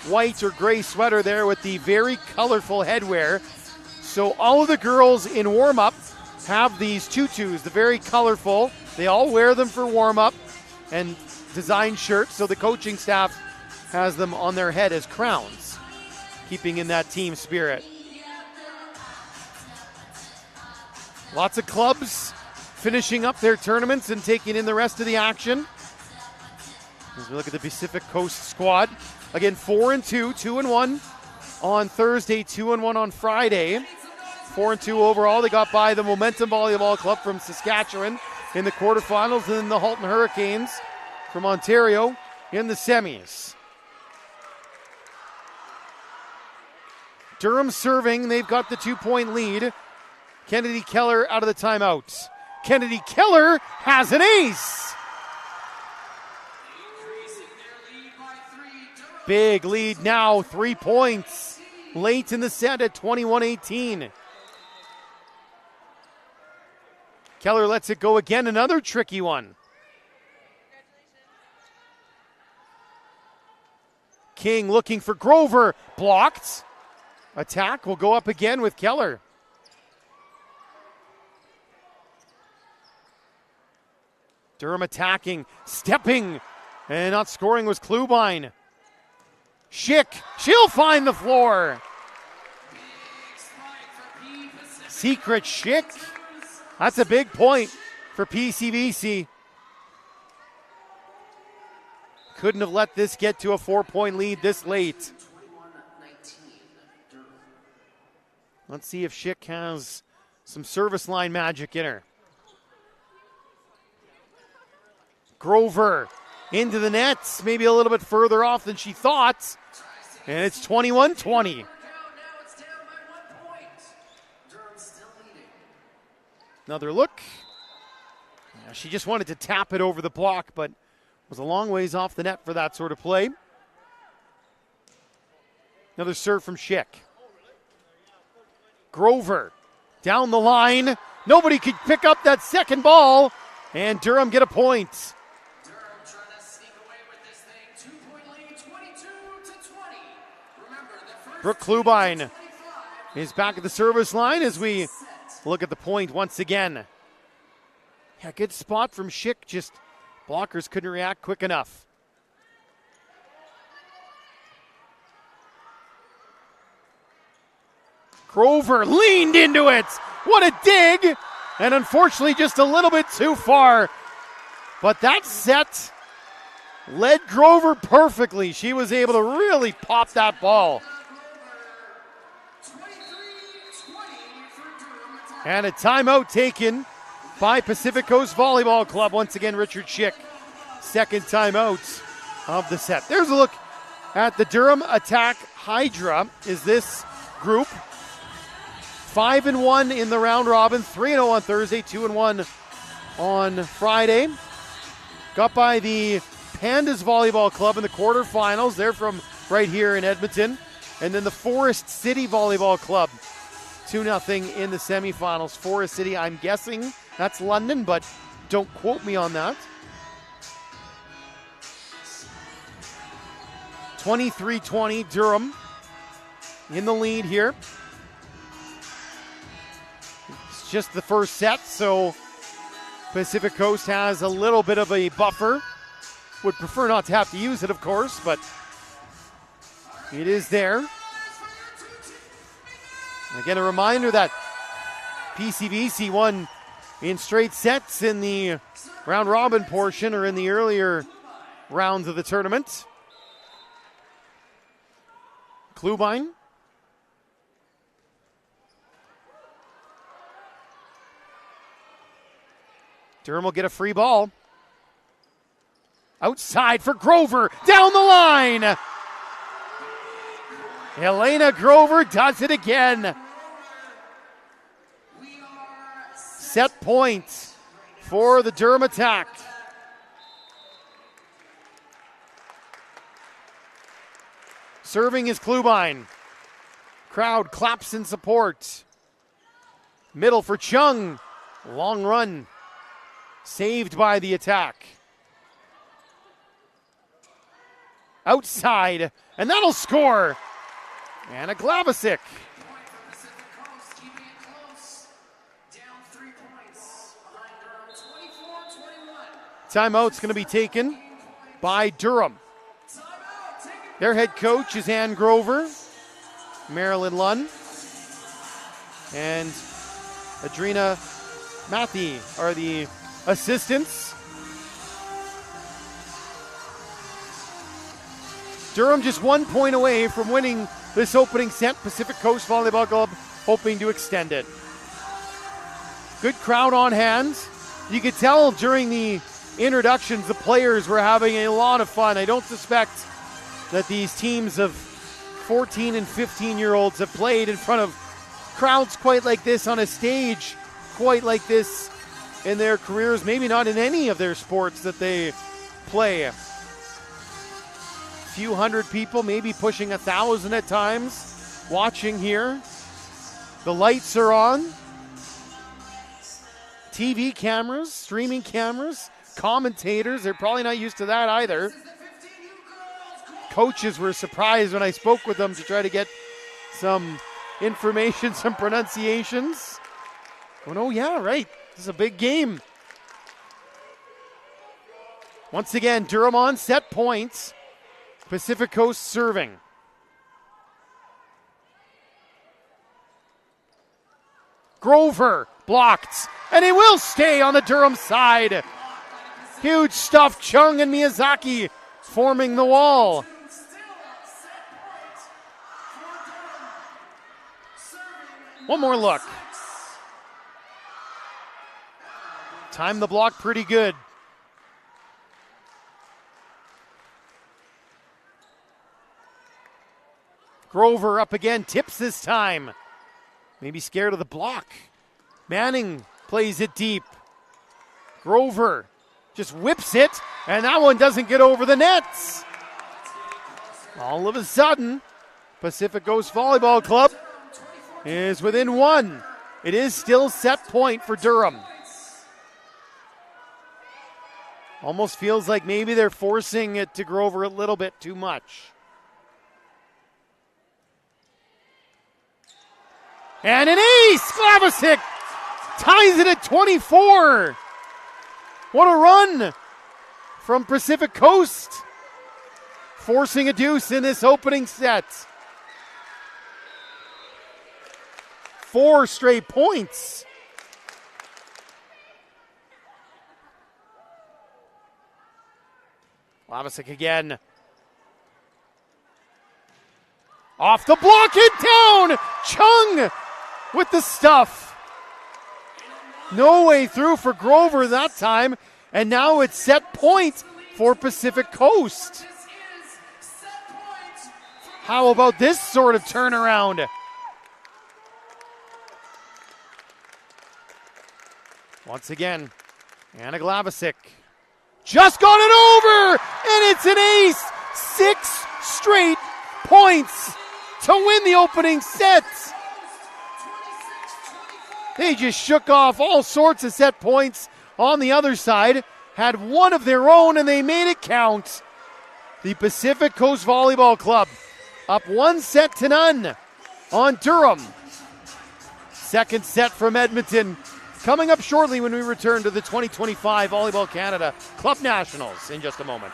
white or gray sweater there with the very colorful headwear. So all of the girls in warm-up have these tutus, the very colorful. They all wear them for warm-up and design shirts, so the coaching staff has them on their head as crowns, keeping in that team spirit. Lots of clubs finishing up their tournaments and taking in the rest of the action. As we look at the Pacific Coast squad, again 4-2, 2-1 on Thursday, 2-1 on Friday. 4-2 overall. They got by the Momentum Volleyball Club from Saskatchewan in the quarterfinals, and then the Halton Hurricanes from Ontario in the semis. Durham serving. They've got the 2-point lead. Kennedy Keller out of the timeout. Kennedy Keller has an ace. Big lead now, 3 points. Late in the set at 21-18. Keller lets it go again, another tricky one. King looking for Grover, blocked. Attack will go up again with Keller. Durham attacking, stepping, and not scoring was Klubine. Schick, she'll find the floor. Secret Schick. That's a big point for PCBC. Couldn't have let this get to a 4-point lead this late. Let's see if Schick has some service line magic in her. Grover into the nets, maybe a little bit further off than she thought. And it's 21-20. Another look. She just wanted to tap it over the block, but was a long ways off the net for that sort of play. Another serve from Schick. Grover down the line. Nobody could pick up that second ball, and Durham get a point. Brooke Klubine is back at the service line as we look at the point once again. Yeah, good spot from Schick, just blockers couldn't react quick enough. Grover leaned into it. What a dig! And unfortunately just a little bit too far. But that set led Grover perfectly. She was able to really pop that ball. And a timeout taken by Pacific Coast Volleyball Club. Once again, Richard Schick, second timeout of the set. There's a look at the Durham Attack Hydra. Is this group 5-1 in the round robin, 3-0 on Thursday, 2-1 on Friday. Got by the Pandas Volleyball Club in the quarterfinals. They're from right here in Edmonton. And then the Forest City Volleyball Club, 2-0 in the semifinals. Forest City, I'm guessing that's London, but don't quote me on that. 23-20, Durham in the lead here. It's just the first set, so Pacific Coast has a little bit of a buffer. Would prefer not to have to use it, of course, but it is there. And again, a reminder that PCVC won in straight sets in the round robin portion or in the earlier rounds of the tournament. Klubine. Durham will get a free ball. Outside for Grover, down the line. Elena Grover does it again. Set point for the Durham attack. Serving is Klubine. Crowd claps in support. Middle for Chung. Long run. Saved by the attack. Outside, and that'll score. Anna Glavasic. Timeout's going to be taken by Durham. Their head coach is Ann Grover, Marilyn Lunn, and Adrina Mathy are the assistants. Durham just 1 point away from winning this opening set. Pacific Coast Volleyball Club hoping to extend it. Good crowd on hand. You could tell during the introductions the players were having a lot of fun. I don't suspect that these teams of 14 and 15-year-olds have played in front of crowds quite like this on a stage quite like this in their careers. Maybe not in any of their sports that they play. Few hundred people, maybe pushing 1,000 at times, watching here. The lights are on. TV cameras, streaming cameras, commentators, they're probably not used to that either. Coaches were surprised when I spoke with them to try to get some information, some pronunciations. Oh yeah, right, this is a big game. Once again, Durham on set points. Pacific Coast serving. Grover blocked, and it will stay on the Durham side. Huge stuff, Chung and Miyazaki forming the wall. One more look. Timed the block pretty good. Grover up again, tips this time. Maybe scared of the block. Manning plays it deep. Grover just whips it, and that one doesn't get over the nets. All of a sudden, Pacific Coast Volleyball Club is within one. It is still set point for Durham. Almost feels like maybe they're forcing it to Grover a little bit too much. And an ace! Glavasic ties it at 24. What a run from Pacific Coast. Forcing a deuce in this opening set. 4 straight points. Glavasic again. Off the block, hit down! Chung with the stuff. No way through for Grover that time. And now it's set point for Pacific Coast. How about this sort of turnaround? Once again, Anna Glavasic just got it over, and it's an ace. 6 straight points to win the opening set. They just shook off all sorts of set points on the other side, had one of their own, and they made it count. The Pacific Coast Volleyball Club up 1-0 on Durham. Second set from Edmonton coming up shortly when we return to the 2025 Volleyball Canada Club Nationals in just a moment.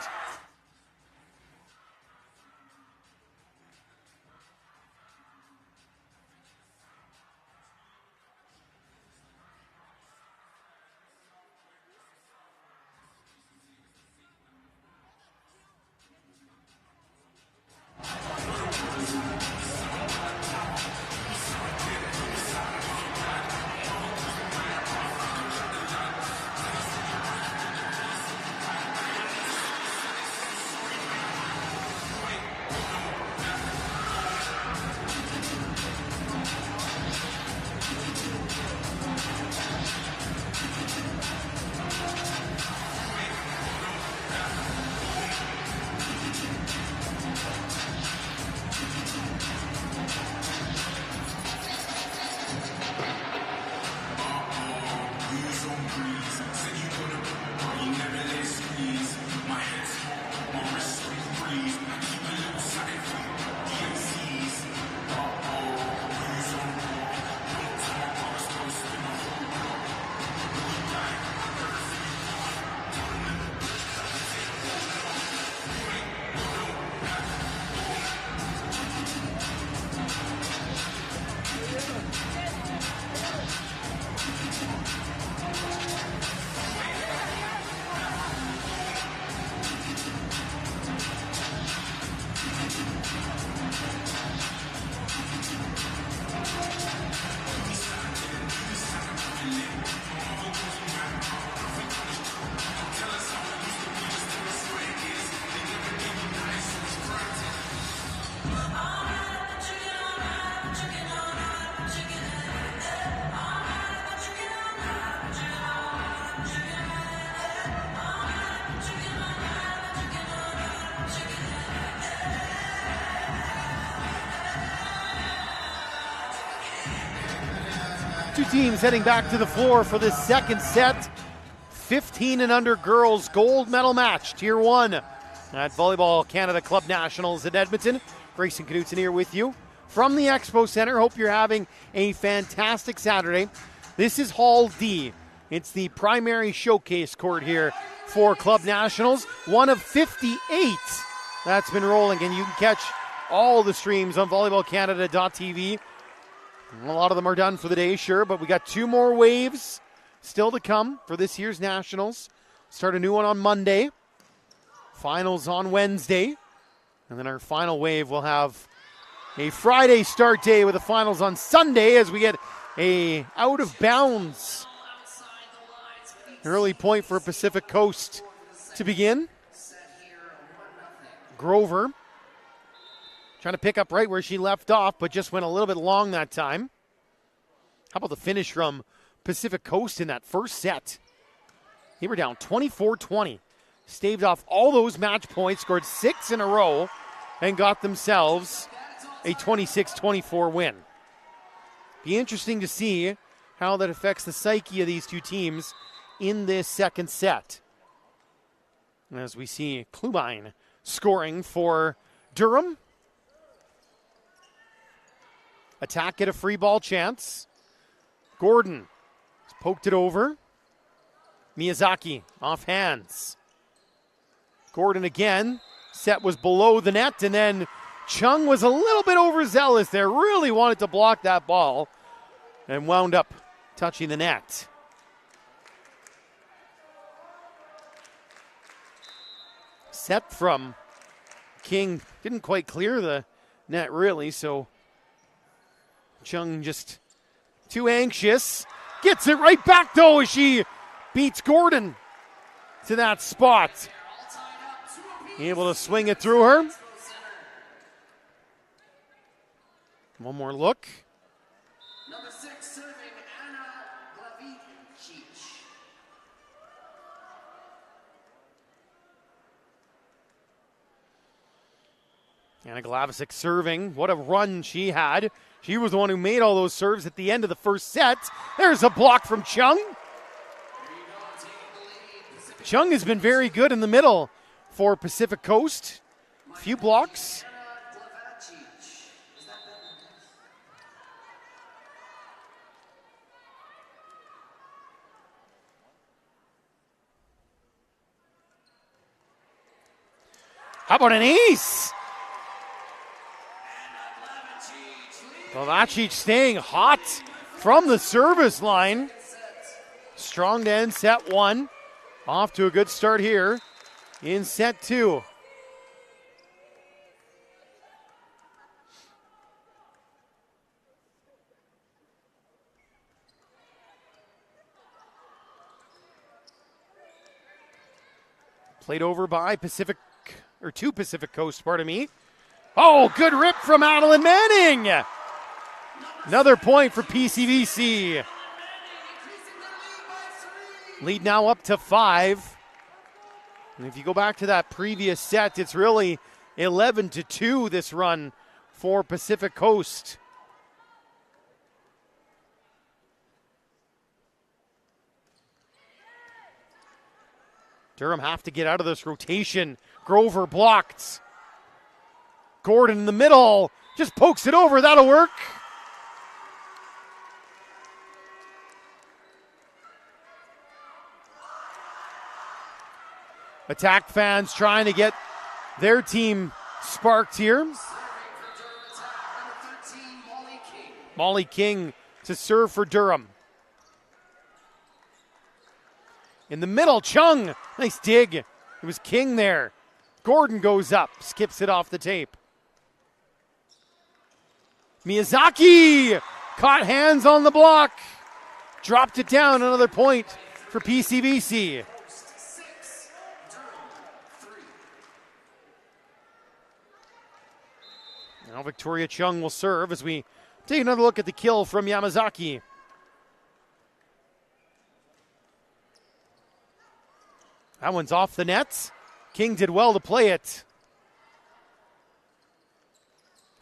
Two teams heading back to the floor for this second set. 15 and under girls gold medal match, Tier 1 at Volleyball Canada Club Nationals in Edmonton. Grayson Knutson here with you from the Expo Center. Hope you're having a fantastic Saturday. This is Hall D. It's the primary showcase court here for Club Nationals. One of 58 that's been rolling, and you can catch all the streams on VolleyballCanada.TV. A lot of them are done for the day, sure, but we got two more waves still to come for this year's Nationals. Start a new one on Monday. Finals on Wednesday. And then our final wave will have a Friday start day with the finals on Sunday as we get a out of bounds early point for Pacific Coast to begin. Grover trying to pick up right where she left off, but just went a little bit long that time. How about the finish from Pacific Coast in that first set? They were down 24-20. Staved off all those match points, scored 6 in a row, and got themselves a 26-24 win. Be interesting to see how that affects the psyche of these two teams in this second set. As we see Klubine scoring for Durham. Attack at a free ball chance. Gordon has poked it over. Miyazaki off hands. Gordon again. Set was below the net, and then Chung was a little bit overzealous there. Really wanted to block that ball and wound up touching the net. Set from King didn't quite clear the net really, so Chung just too anxious. Gets it right back though as she beats Gordon to that spot. Able to swing it through her. One more look. Number 6 serving Anna Glavicic. Anna Glavisic serving. What a run she had. She was the one who made all those serves at the end of the first set. There's a block from Chung. Chung has been very good in the middle for Pacific Coast. A few blocks. How about an ace? Kovacic staying hot from the service line. Strong to end set one. Off to a good start here in set two. Played over by two Pacific Coast, pardon me. Oh, good rip from Adeline Manning. Another point for PCBC. Lead now up to 5. And if you go back to that previous set, it's really 11-2 this run for Pacific Coast. Durham have to get out of this rotation. Grover blocked. Gordon in the middle. Just pokes it over. That'll work. Attack fans trying to get their team sparked here. Molly King to serve for Durham. In the middle, Chung. Nice dig. It was King there. Gordon goes up, skips it off the tape. Miyazaki caught hands on the block. Dropped it down, another point for PCBC. Now Victoria Chung will serve as we take another look at the kill from Yamazaki. That one's off the nets. King did well to play it.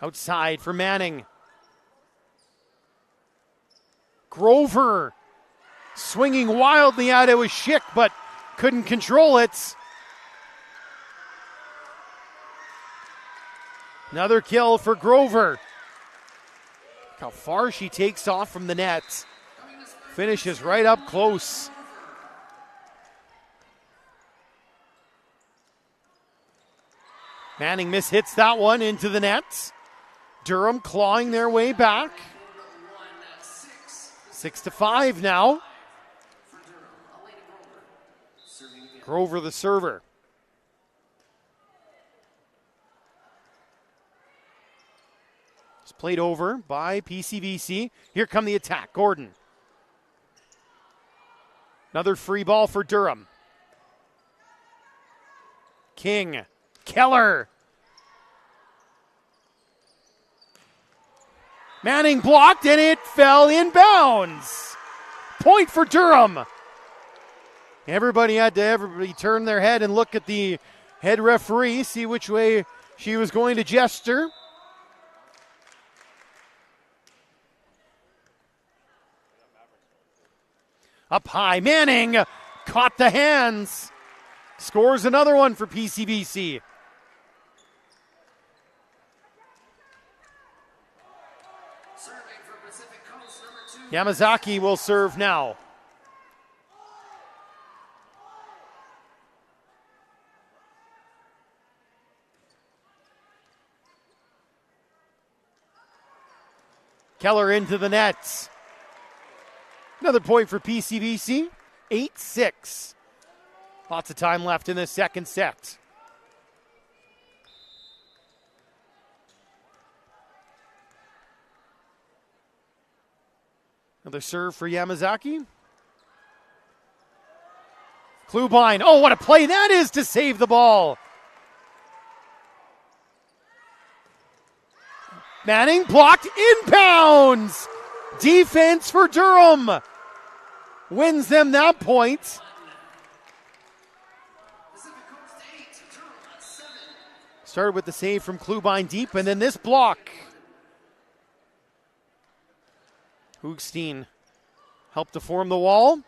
Outside for Manning. Grover swinging wildly out. It was Schick, but couldn't control it. Another kill for Grover. Look how far she takes off from the net. Finishes right up close. Manning mishits that one into the net. Durham clawing their way back. 6-5 now. Grover the server. It's played over by PCBC. Here come the attack. Gordon. Another free ball for Durham. King. Keller. Manning blocked and it fell in bounds. Point for Durham. Everybody had to turn their head and look at the head referee, see which way she was going to gesture. Up high, Manning caught the hands. Scores another one for PCBC. Yamazaki will serve now. Keller into the net. Another point for PCBC. 8-6. Lots of time left in the second set. Another serve for Yamazaki. Klubine. Oh, what a play that is to save the ball. Manning blocked, inbounds. Defense for Durham. Wins them that point. Started with the save from Klubine deep, and then this block. Hoogstein helped to form the wall.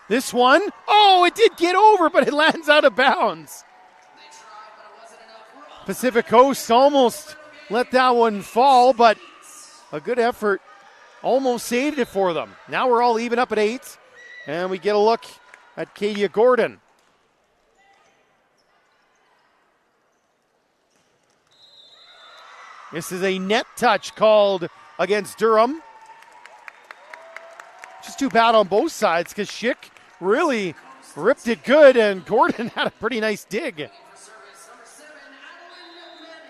This one, oh, it did get over, but it lands out of bounds. Pacific Coast almost let that one fall, but a good effort almost saved it for them. Now we're all even up at 8, and we get a look at Kadia Gordon. This is a net touch called against Durham. Just too bad on both sides because Schick really ripped it good, and Gordon had a pretty nice dig.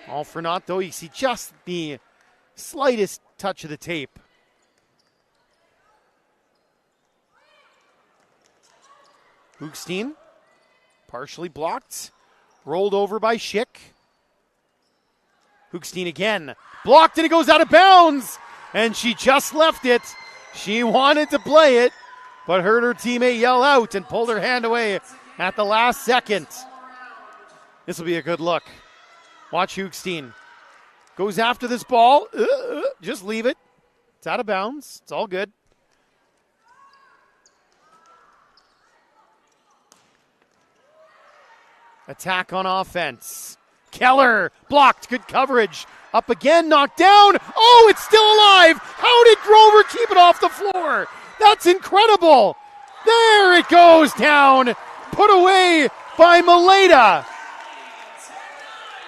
All for naught, though. You see just the slightest touch of the tape. Hoogstein, partially blocked, rolled over by Schick. Hoogstein again, blocked, and it goes out of bounds, and she just left it. She wanted to play it, but heard her teammate yell out and pulled her hand away at the last second. This will be a good look. Watch Hoogstein. Goes after this ball. Just leave it. It's out of bounds. It's all good. Attack on offense. Keller blocked. Good coverage. Up again, knocked down. Oh, it's still alive. How did Grover keep it off the floor? That's incredible. There it goes down. Put away by Maleta.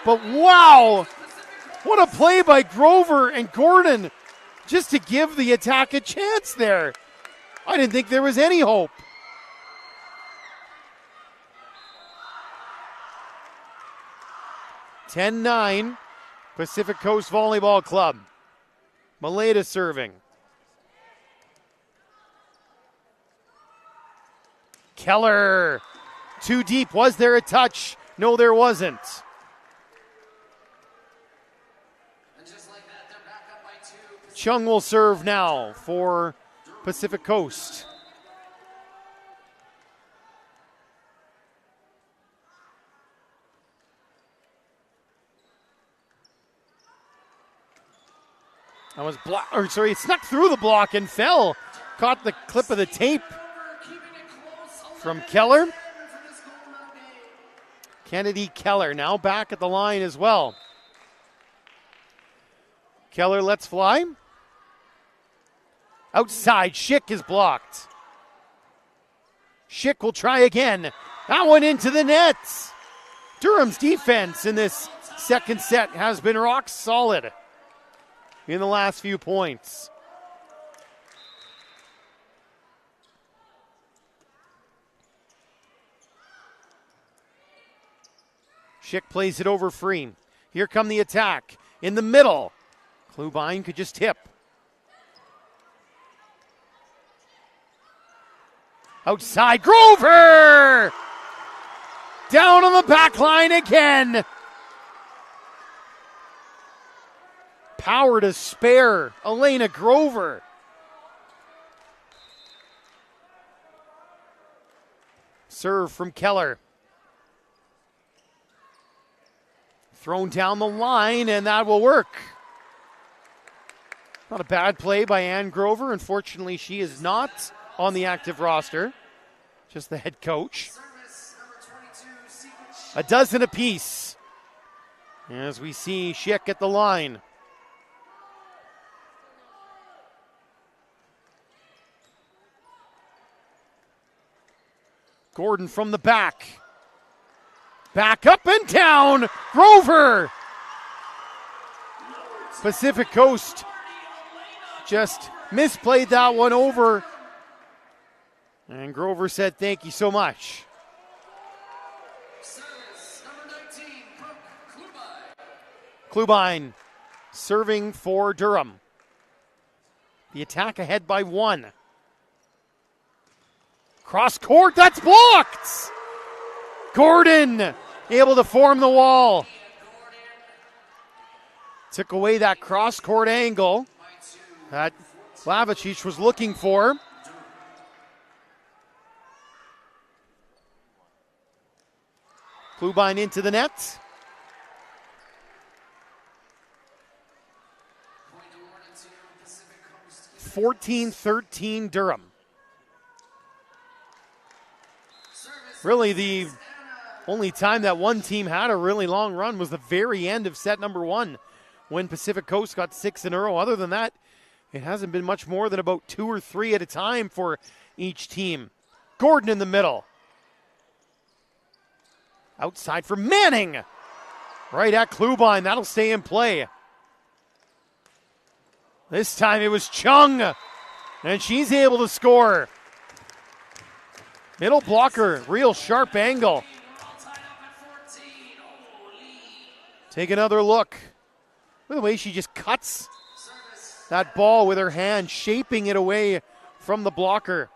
But wow, what a play by Grover and Gordon just to give the attack a chance there. I didn't think there was any hope. (10-9). Pacific Coast Volleyball Club. Maleta serving. Keller. Too deep. Was there a touch? No, there wasn't. And just like that, they're back up by 2. Chung will serve now for Pacific Coast. That was it snuck through the block and fell. Caught the clip of the tape from Keller. Kennedy Keller now back at the line as well. Keller lets fly. Outside, Schick is blocked. Schick will try again. That one into the net. Durham's defense in this second set has been rock solid in the last few points. Schick plays it over free. Here come the attack in the middle. Klubine could just tip. Outside, Grover! Down on the back line again. Power to spare, Elena Grover. Serve from Keller. Thrown down the line, and that will work. Not a bad play by Ann Grover. Unfortunately, she is not on the active roster, just the head coach. A dozen apiece as we see Schick at the line. Gordon from the back. Back up and down. Grover. Pacific Coast just misplayed that one over. And Grover said, thank you so much. Service number 19, Klubine serving for Durham. The attack ahead by 1. Cross court, that's blocked! Gordon able to form the wall. Took away that cross court angle that Slavicic was looking for. Klubine into the net. 14-13 Durham. Really, the only time that one team had a really long run was the very end of set number 1 when Pacific Coast got 6 in a row. Other than that, it hasn't been much more than about 2 or 3 at a time for each team. Gordon in the middle. Outside for Manning. Right at Klubine. That'll stay in play. This time it was Chung. And she's able to score. Middle blocker. Real sharp angle. Take another look. Look at the way she just cuts that ball with her hand, shaping it away from the blocker.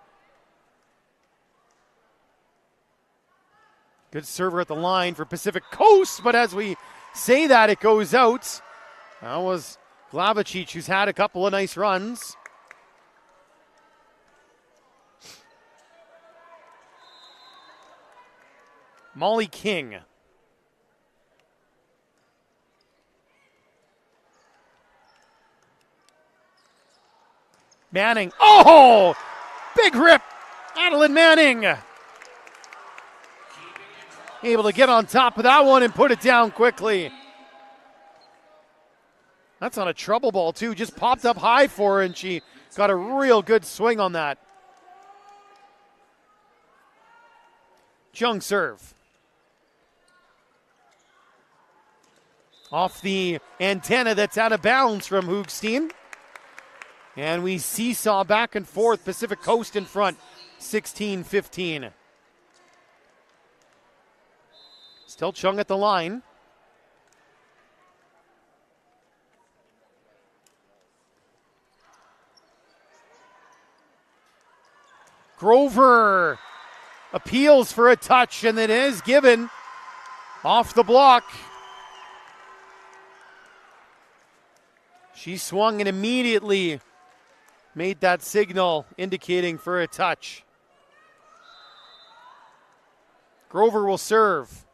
Good server at the line for Pacific Coast, but as we say that, it goes out. That was Glavicic, who's had a couple of nice runs. Molly King. Manning. Oh! Big rip. Adeline Manning. Able to get on top of that one and put it down quickly. That's on a trouble ball, too. Just popped up high for her, and she got a real good swing on that. Chung serve. Off the antenna that's out of bounds from Hoogstein. And we seesaw back and forth. Pacific Coast in front, 16-15. Still Chung at the line. Grover appeals for a touch, and it is given off the block. She swung and immediately made that signal indicating for a touch. Grover will serve.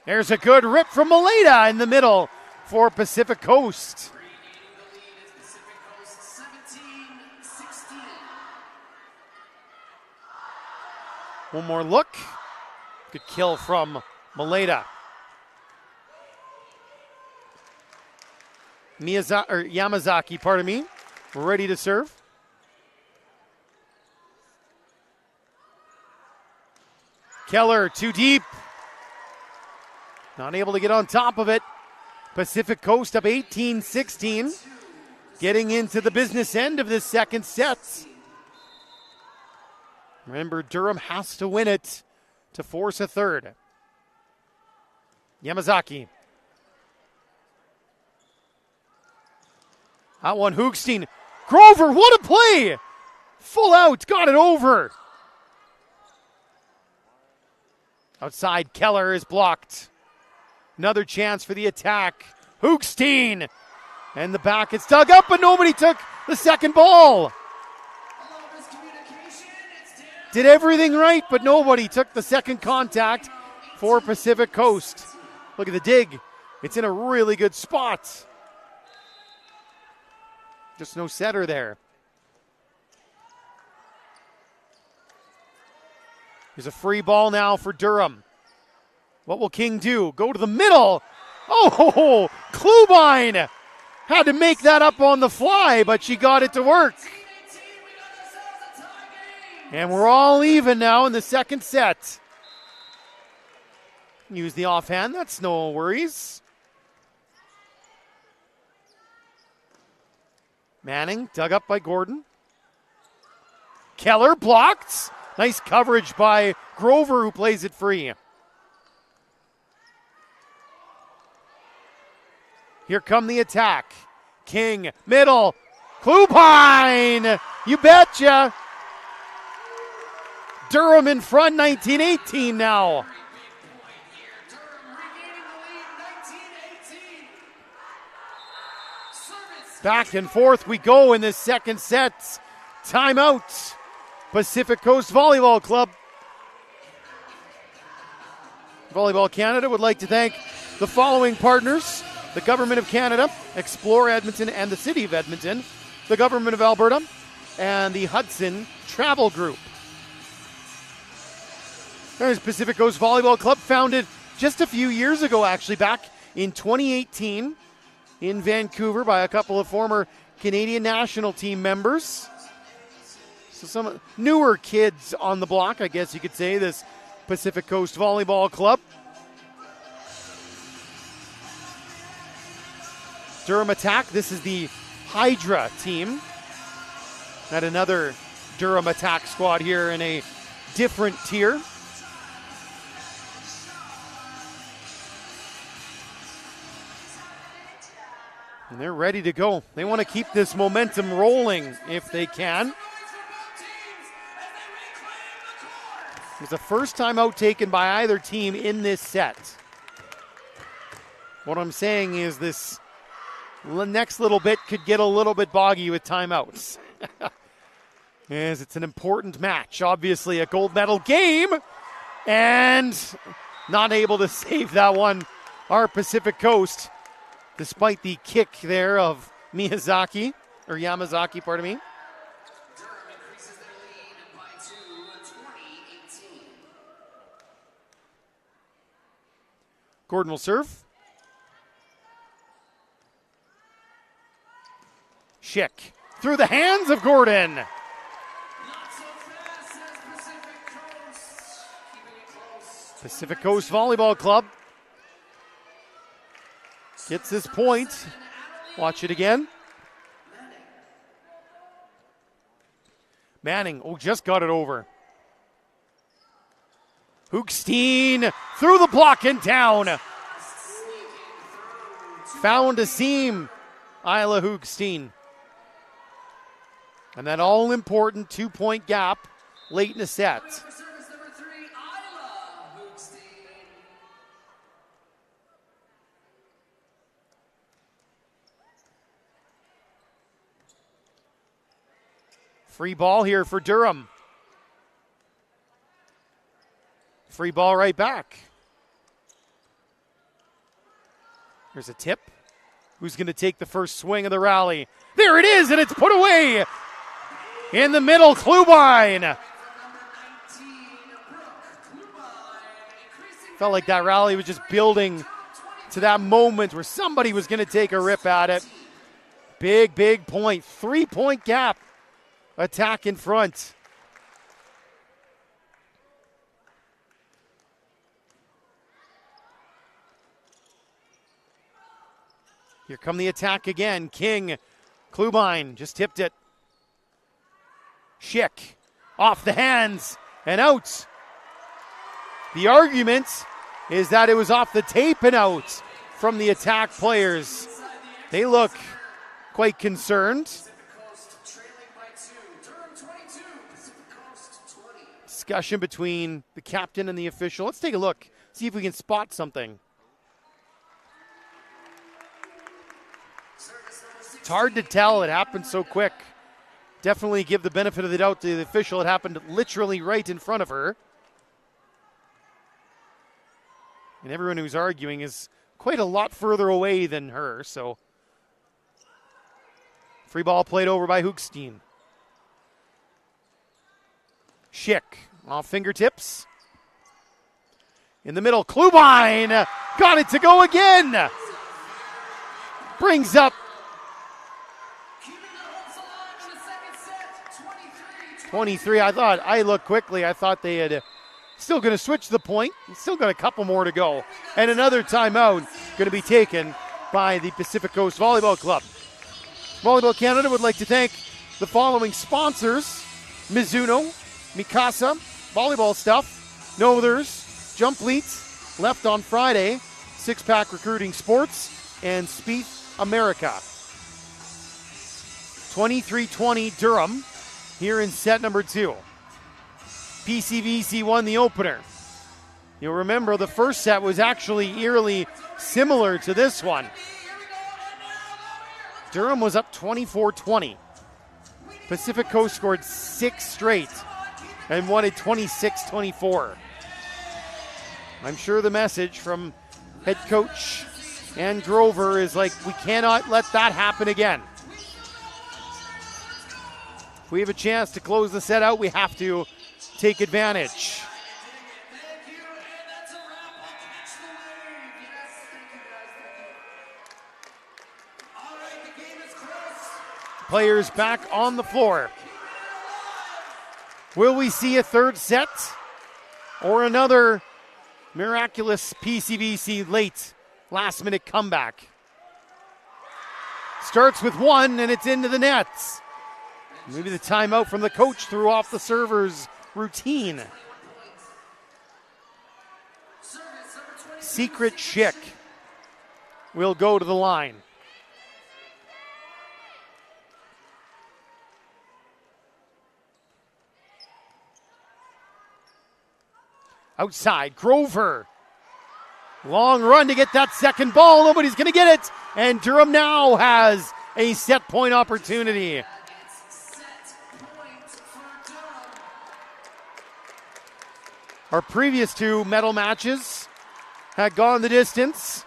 There's a good rip from Maleta in the middle for Pacific Coast. One more look. Good kill from Maleta. Yamazaki, pardon me, ready to serve. Keller, too deep. Not able to get on top of it. Pacific Coast up 18-16. Getting into the business end of this second set. Remember, Durham has to win it to force a third. Yamazaki. That one, Hoogstein. Grover, what a play! Full out, got it over. Outside, Keller is blocked. Another chance for the attack. Hoogstein. And the back, it's dug up, but nobody took the second ball. Did everything right, but nobody took the second contact for Pacific Coast. Look at the dig. It's in a really good spot. Just no setter there. There's a free ball now for Durham. What will King do? Go to the middle. Oh, Klubine had to make that up on the fly, but she got it to work. And we're all even now in the second set. Use the offhand. That's no worries. Manning dug up by Gordon. Keller blocked. Nice coverage by Grover, who plays it free. Here come the attack. King, middle. Klubine! You betcha! Durham in front, 19-18 now. Back and forth we go in this second set. Timeout. Pacific Coast Volleyball Club. Volleyball Canada would like to thank the following partners: the Government of Canada, Explore Edmonton and the City of Edmonton, the Government of Alberta, and the Hudson Travel Group. There's Pacific Coast Volleyball Club, founded just a few years ago, actually, back in 2018 in Vancouver by a couple of former Canadian national team members. So some newer kids on the block, I guess you could say, this Pacific Coast Volleyball Club. Durham Attack, this is the Hydra team. Got another Durham Attack squad here in a different tier. And they're ready to go. They want to keep this momentum rolling if they can. It was the first time out taken by either team in this set. What I'm saying is this next little bit could get a little bit boggy with timeouts. As it's an important match, obviously a gold medal game, and not able to save that one, our Pacific Coast, despite the kick there of Yamazaki, pardon me. Durham increases their lead by 2, 20-18. Gordon will serve. Schick through the hands of Gordon. Not so fast, says Pacific Coast. Keeping it close. Pacific Coast Volleyball Club gets this point. Watch it again. Manning, just got it over. Hoogstein through the block and down. Found a seam, Isla Hoogstein. And that all-important 2-point gap late in the set. For service number 3, Isla Hoogstein. Free ball here for Durham. Free ball right back. There's a tip. Who's going to take the first swing of the rally? There it is, and it's put away. In the middle, Klubine. Felt like that rally was just building to that moment where somebody was going to take a rip at it. Big point. 3-point gap. Attack in front. Here come the attack again. King, Klubine just tipped it. Schick off the hands and out. The argument is that it was off the tape and out from the attack players. They look quite concerned. Discussion between the captain and the official. Let's take a look, see if we can spot something. It's hard to tell. It happened so quick. Definitely give the benefit of the doubt to the official. It happened literally right in front of her. And everyone who's arguing is quite a lot further away than her, so. Free ball played over by Hoogstein. Schick off fingertips. In the middle, Klubine got it to go again. Brings up 23. I looked quickly. I thought they had still going to switch the point. Still got a couple more to go. And another timeout going to be taken by the Pacific Coast Volleyball Club. Volleyball Canada would like to thank the following sponsors: Mizuno, Mikasa, Volleyball Stuff, No Others, Jump Leets, Left on Friday, Six Pack Recruiting Sports, and Spieth America. 23-20 Durham here in set number 2. PCVC won the opener. You'll remember the first set was actually eerily similar to this one. Durham was up 24-20. Pacific Coast scored 6 straight and won it 26-24. I'm sure the message from head coach and Grover is like, we cannot let that happen again. If we have a chance to close the set out, we have to take advantage. Players back on the floor. Will we see a third set or another miraculous PCBC late last-minute comeback? Starts with one, and it's into the nets. Maybe the timeout from the coach threw off the server's routine. Secret Chick will go to the line. Outside, Grover. Long run to get that second ball. Nobody's going to get it. And Durham now has a set point opportunity. Our previous two medal matches had gone the distance.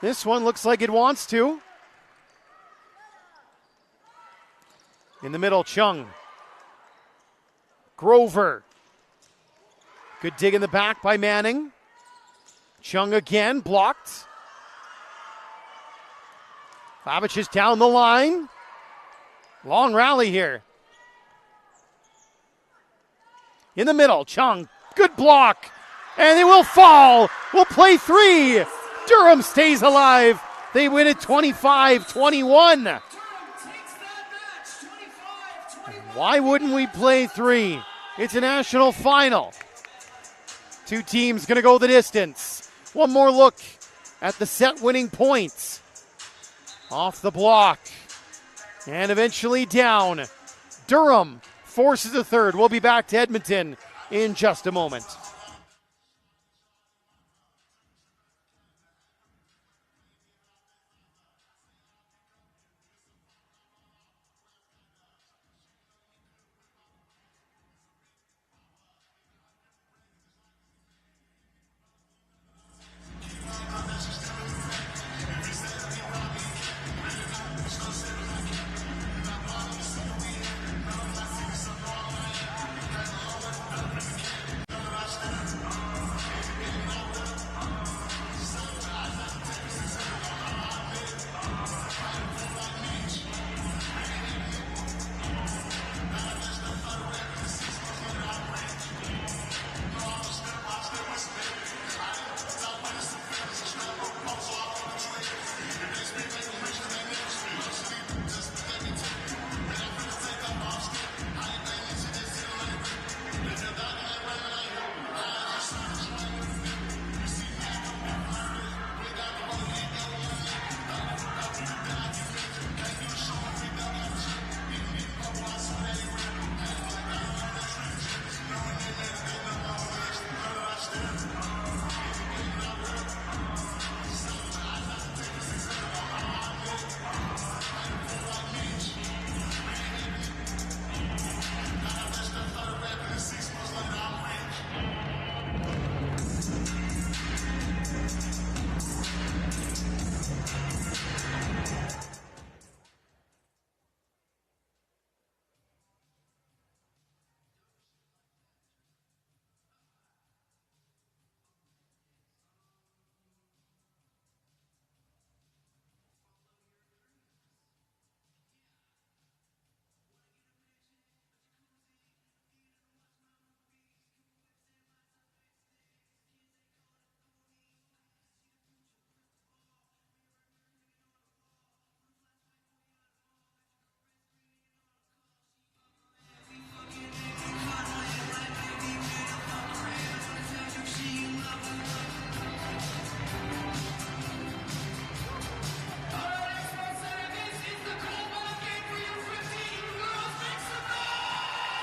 This one looks like it wants to. In the middle, Chung. Grover. Good dig in the back by Manning. Chung again, blocked. Babich is down the line. Long rally here. In the middle, Chung, good block. And it will fall. We'll play three. Durham stays alive. They win it 25-21. Why wouldn't we play three? It's a national final. Two teams going to go the distance. One more look at the set-winning points. Off the block. And eventually down. Durham forces a third. We'll be back to Edmonton in just a moment.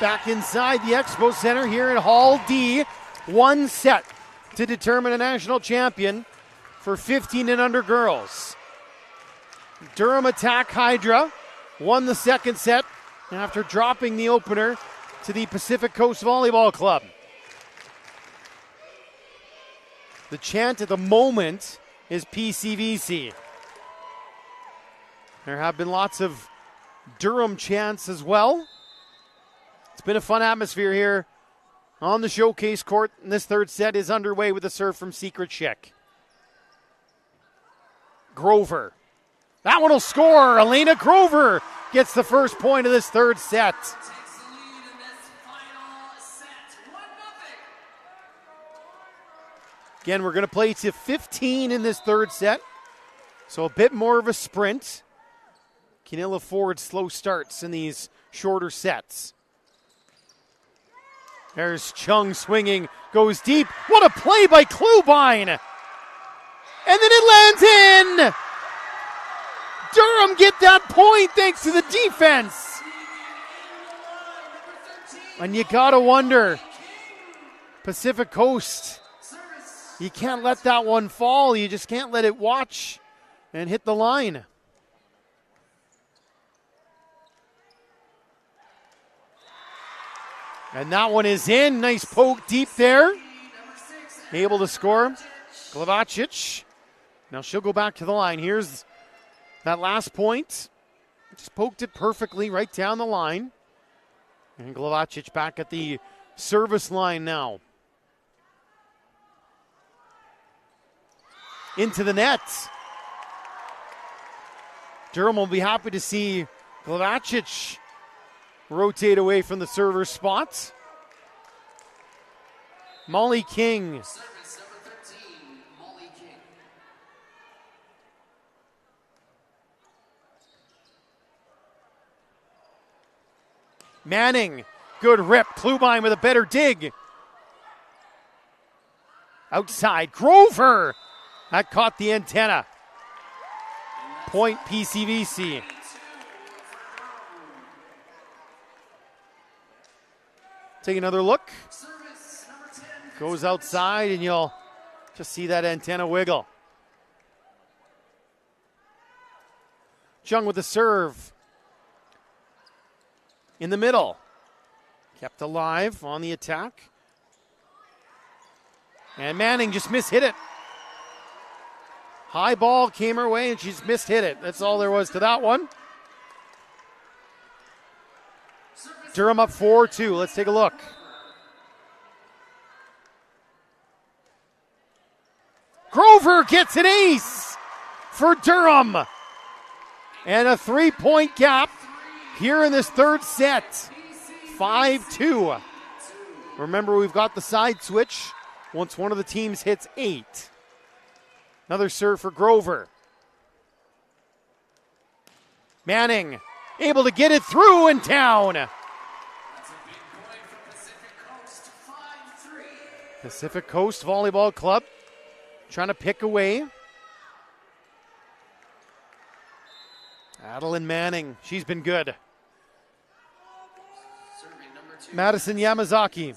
Back inside the Expo Center here in Hall D. One set to determine a national champion for 15 and under girls. Durham Attack Hydra won the second set after dropping the opener to the Pacific Coast Volleyball Club. The chant at the moment is PCVC. There have been lots of Durham chants as well. It's been a fun atmosphere here on the showcase court, and this third set is underway with a serve from Secret Chick. Grover. That one will score. Elena Grover gets the first point of this third set. Again, we're going to play to 15 in this third set, so a bit more of a sprint. Can ill afford slow starts in these shorter sets. There's Chung swinging, goes deep. What a play by Klubine! And then it lands in! Durham get that point thanks to the defense. And you gotta wonder, Pacific Coast, you can't let that one fall. You just can't let it watch and hit the line. And that one is in. Nice poke deep there. Able to score. Glavacic. Now she'll go back to the line. Here's that last point. Just poked it perfectly right down the line. And Glavacic back at the service line now. Into the net. Durham will be happy to see Glavacic rotate away from the server spot. Molly King. Service number 13, Molly King. Manning. Good rip. Klubine with a better dig. Outside. Grover. That caught the antenna. Point PCVC. Take another look. Goes outside, and you'll just see that antenna wiggle. Chung with the serve. In the middle. Kept alive on the attack. And Manning just mishit it. High ball came her way, and she just mishit it. That's all there was to that one. Durham up 4-2. Let's take a look. Grover gets an ace for Durham. And a 3-point gap here in this third set. 5-2. Remember, we've got the side switch once one of the teams hits 8. Another serve for Grover. Manning able to get it through and down. Pacific Coast Volleyball Club trying to pick away. Adeline Manning, she's been good. Madison Yamazaki.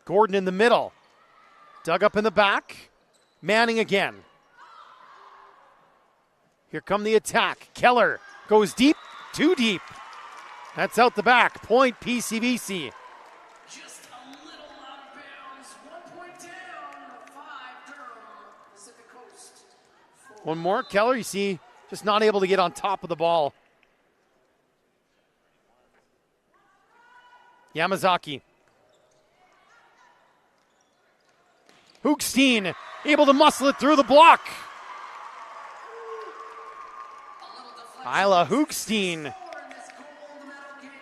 Gordon in the middle. Dug up in the back. Manning again. Here come the attack. Keller goes deep, too deep. That's out the back. Point PCVC. Just a little out of bounds. 1 point down. 5 Durham. Pacific Coast. One more. Keller, you see, just not able to get on top of the ball. Yamazaki. Hoogstein able to muscle it through the block. Isla Hoogstein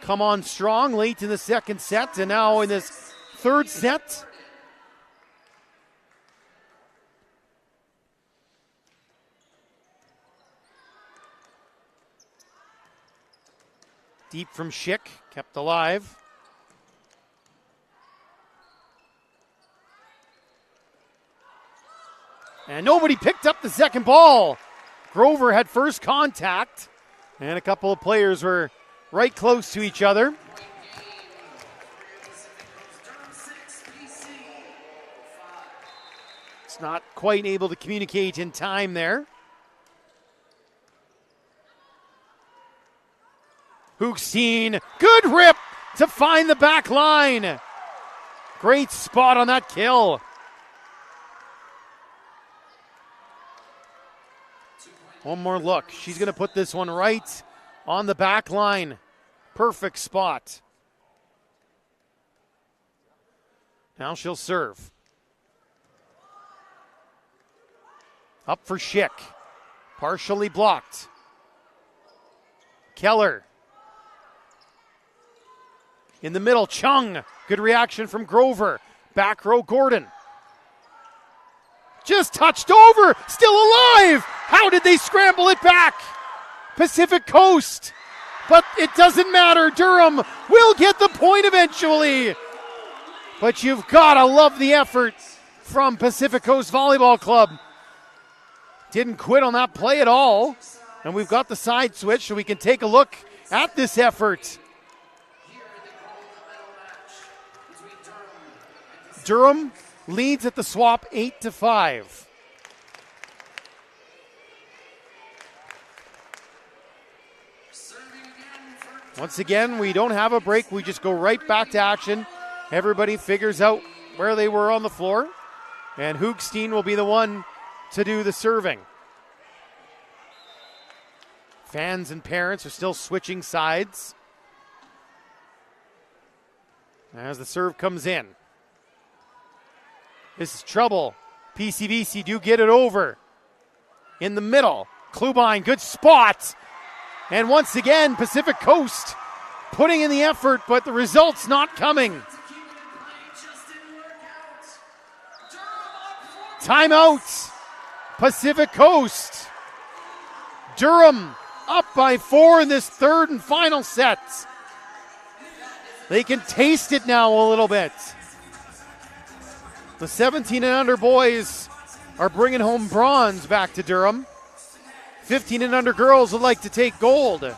come on strong late in the second set, and now in this third set. Deep from Schick, kept alive. And nobody picked up the second ball. Grover had first contact, and a couple of players were right close to each other. It's not quite able to communicate in time there. Hoogstein, good rip, to find the back line. Great spot on that kill. One more look. She's going to put this one right on the back line. Perfect spot. Now she'll serve. Up for Schick. Partially blocked. Keller. In the middle, Chung. Good reaction from Grover. Back row, Gordon. Just touched over. Still alive. How did they scramble it back? Pacific Coast. But it doesn't matter. Durham will get the point eventually. But you've got to love the effort from Pacific Coast Volleyball Club. Didn't quit on that play at all. And we've got the side switch so we can take a look at this effort. Durham leads at the swap 8-5. Once again, we don't have a break. We just go right back to action. Everybody figures out where they were on the floor. And Hoogstein will be the one to do the serving. Fans and parents are still switching sides as the serve comes in. This is trouble. PCBC do get it over. In the middle, Klubine, good spot. And once again, Pacific Coast putting in the effort, but the result's not coming. Timeout. Pacific Coast. Durham up by 4 in this third and final set. They can taste it now a little bit. The 17 and under boys are bringing home bronze back to Durham. 15 and under girls would like to take gold.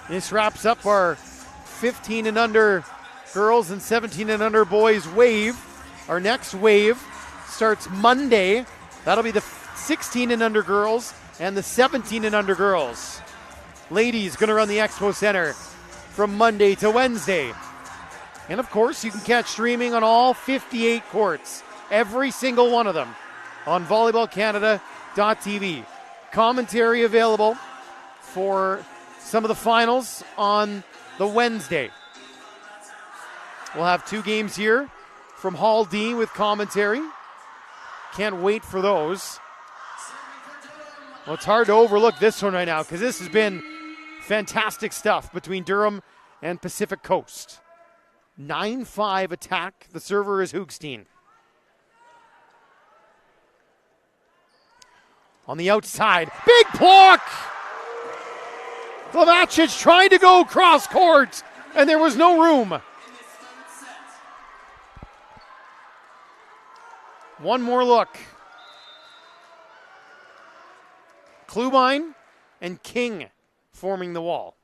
This wraps up our 15 and under girls and 17 and under boys wave. Our next wave starts Monday. That'll be the 16 and under girls and the 17 and under girls. Ladies going to run the Expo Center from Monday to Wednesday. And of course, you can catch streaming on all 58 courts, every single one of them, on VolleyballCanada.TV. Commentary available for some of the finals on the Wednesday. We'll have 2 games here from Hall D with commentary. Can't wait for those. Well, it's hard to overlook this one right now because this has been fantastic stuff between Durham and Pacific Coast. 9-5 attack. The server is Hoogstein. On the outside, big block! Glavacic trying to go cross court, and there was no room. One more look. Klubine and King forming the wall.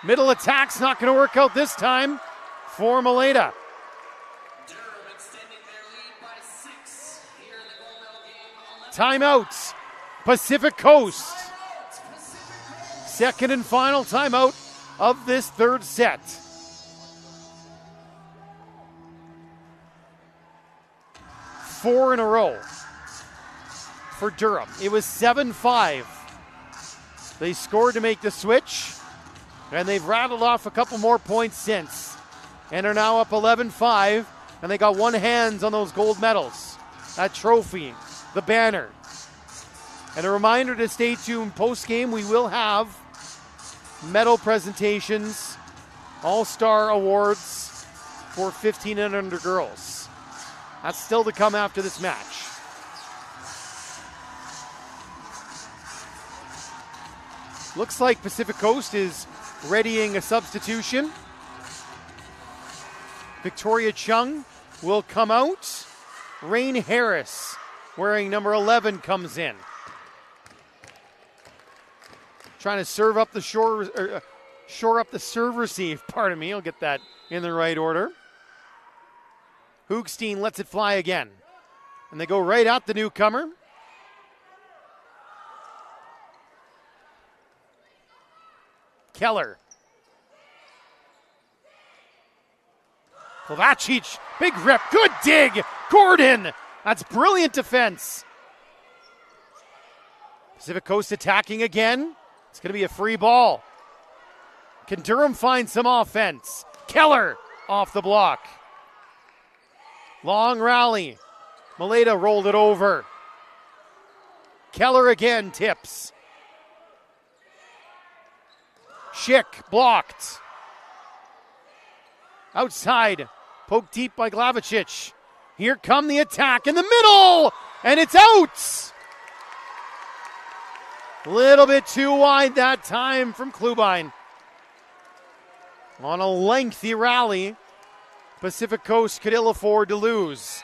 Middle attack's not going to work out this time for Maleta. Durham extending their lead by 6 here in the gold medal game. Timeouts. Pacific Coast. Second and final timeout of this third set. Four in a row for Durham. It was 7-5. They scored to make the switch. And they've rattled off a couple more points since. And are now up 11-5. And they got one hand on those gold medals. That trophy, the banner. And a reminder to stay tuned post-game. We will have medal presentations, all-star awards for 15 and under girls. That's still to come after this match. Looks like Pacific Coast is readying a substitution. Victoria Chung will come out. Rain Harris, wearing number 11, comes in. Trying to shore up the serve receive. Pardon me, I'll get that in the right order. Hoogstein lets it fly again. And they go right at the newcomer. Keller. Kovacic, big rip, good dig. Gordon, that's brilliant defense. Pacific Coast attacking again. It's going to be a free ball. Can Durham find some offense? Keller off the block. Long rally. Maleta rolled it over. Keller again tips. Schick blocked. Outside, poked deep by Glavicic. Here come the attack in the middle, and it's out. A little bit too wide that time from Klubine. On a lengthy rally, Pacific Coast could ill afford to lose.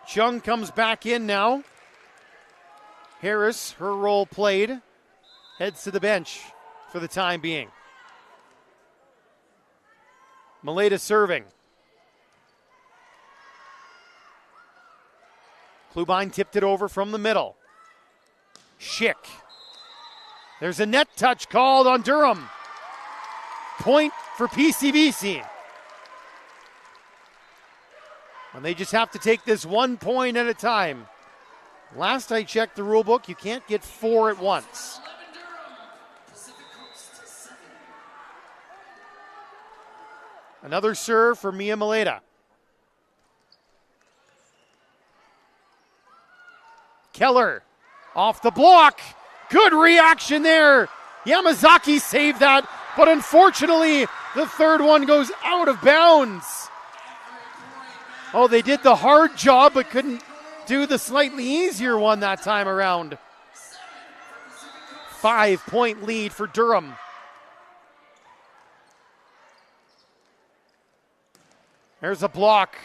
Chung comes back in now. Harris, her role played, heads to the bench for the time being. Maleta serving. Klubine tipped it over from the middle. Schick. There's a net touch called on Durham. Point for PCBC. And they just have to take this 1 point at a time. Last I checked the rule book, you can't get 4 at once. Another serve for Mia Maleta. Keller off the block. Good reaction there. Yamazaki saved that, but unfortunately, the third one goes out of bounds. Oh, they did the hard job, but couldn't do the slightly easier one that time around. 5-point lead for Durham. There's a block.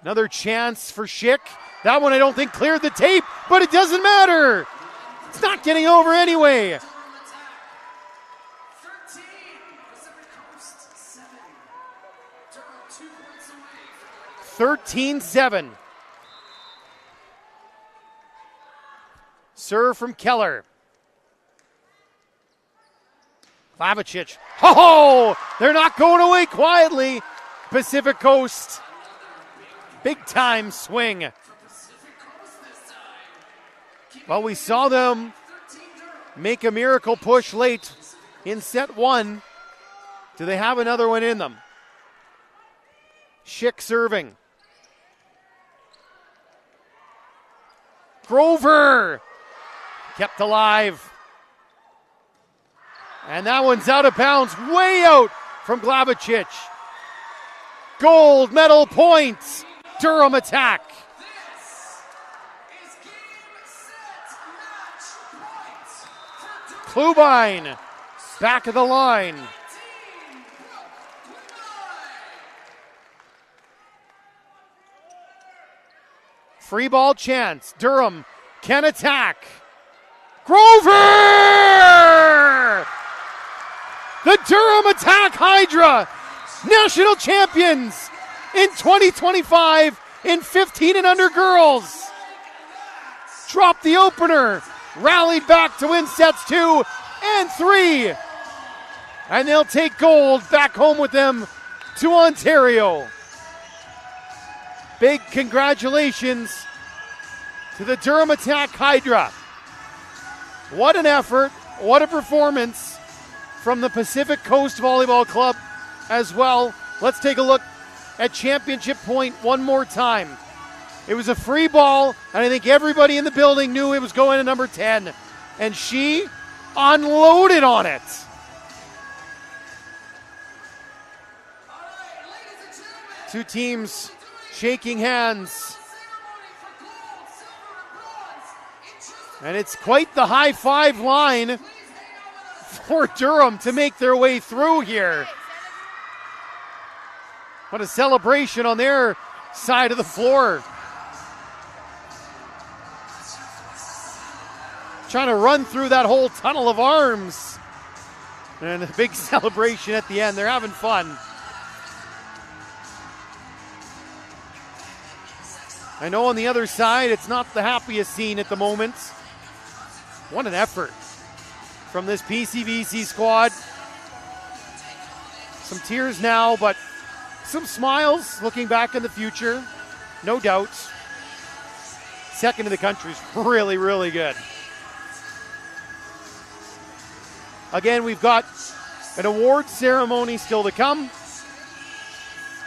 Another chance for Schick. That one I don't think cleared the tape, but it doesn't matter. It's not getting over anyway. 13-7. Serve from Keller. Glavicic. Ho! They're not going away quietly. Pacific Coast. Big time swing. Well, we saw them make a miracle push late in set one. Do they have another one in them? Schick serving. Grover kept alive. And that one's out of bounds, way out from Glavicic. Gold medal points. Durham attack. Klubine back of the line. Free ball chance. Durham can attack. Grover! The Durham Attack Hydra, national champions in 2025 in 15 and under girls. Dropped the opener, rallied back to win sets 2 and 3. And they'll take gold back home with them to Ontario. Big congratulations to the Durham Attack Hydra. What an effort, what a performance from the Pacific Coast Volleyball Club as well. Let's take a look at championship point one more time. It was a free ball, and I think everybody in the building knew it was going to number 10. And she unloaded on it. Two teams shaking hands. And it's quite the high five line for Durham to make their way through here. What a celebration on their side of the floor. Trying to run through that whole tunnel of arms. And a big celebration at the end. They're having fun. I know on the other side, it's not the happiest scene at the moment. What an effort from this PCBC squad. Some tears now, but some smiles looking back in the future. No doubts. Second in the country is really, really good. Again, we've got an award ceremony still to come.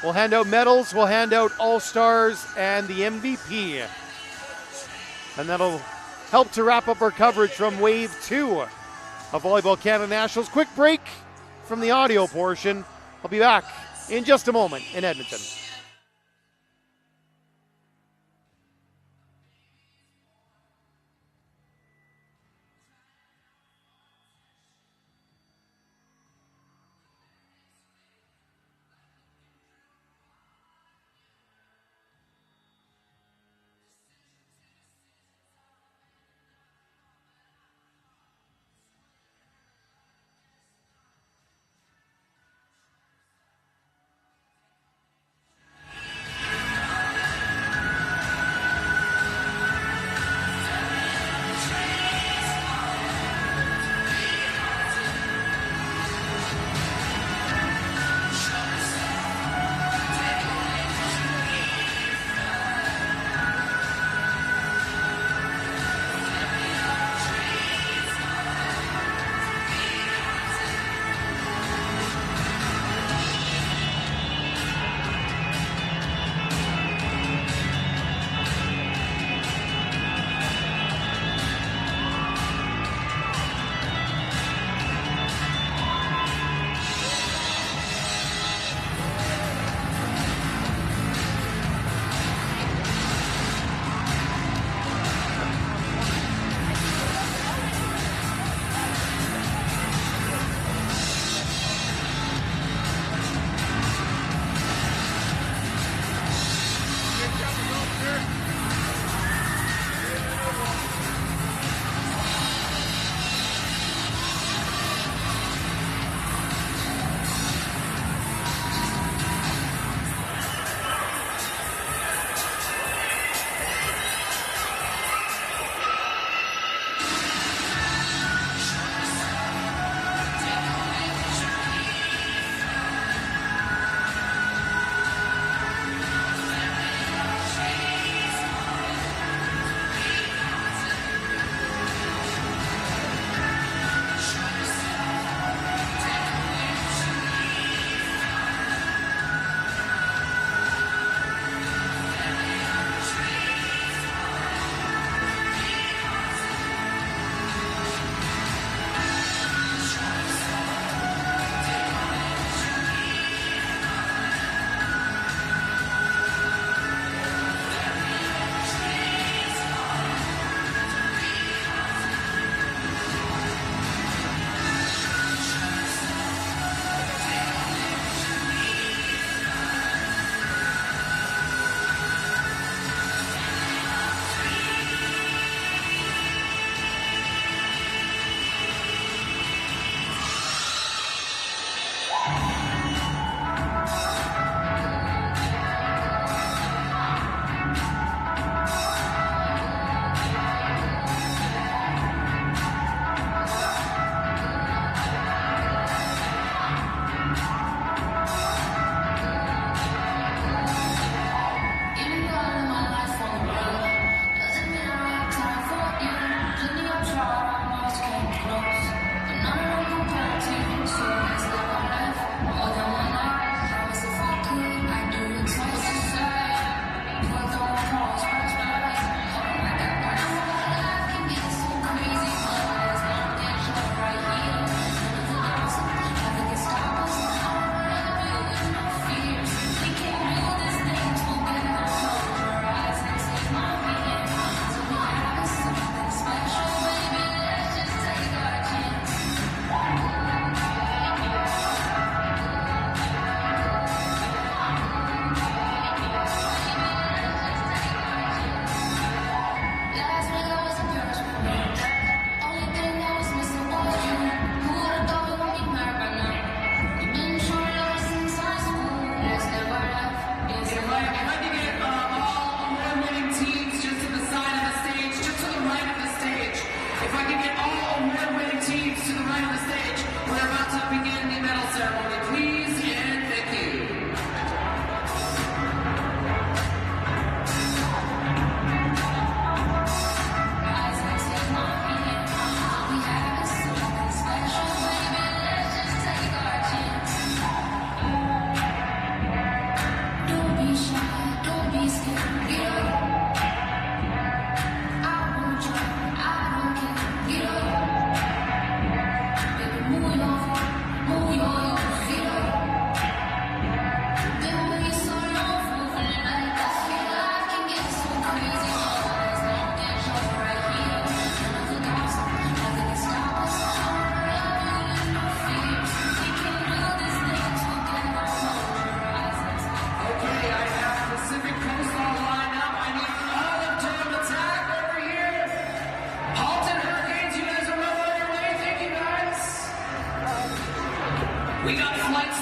We'll hand out medals, we'll hand out All-Stars and the MVP. And that'll help to wrap up our coverage from Wave 2 of Volleyball Canada Nationals. Quick break from the audio portion. I'll be back in just a moment in Edmonton.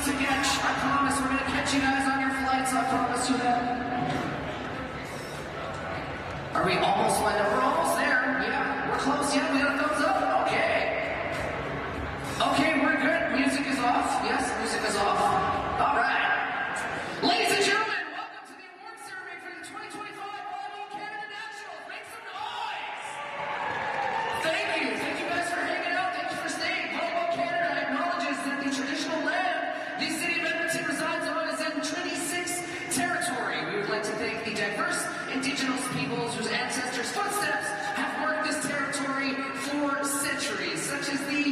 to catch. I promise we're going to catch you guys on your flights. I promise you that. Are we almost lined up? We're almost there. Yeah, we're close. Yeah, we got a thumbs up. Okay. Okay, we're good. Music is off. Yes, music is off. All right. Ladies and gentlemen, welcome to the award ceremony for the 2025 Volleyball Canada Nationals. Make some noise. Thank you. Thank you guys for hanging out. Thank you for staying. Volleyball Canada acknowledges that the traditional land the city of Edmonton resides on is in Treaty 6 territory. We would like to thank the diverse Indigenous peoples whose ancestors' footsteps have marked this territory for centuries, such as the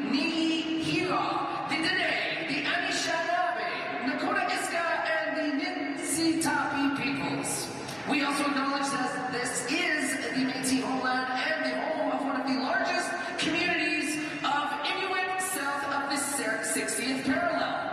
Niihira, the Dene, the Anishinaabe, Nakota Iska, and the Niitsitapi peoples. We also acknowledge that this is the Métis homeland and the home of one of the largest communities of Inuit south of the 60th parallel.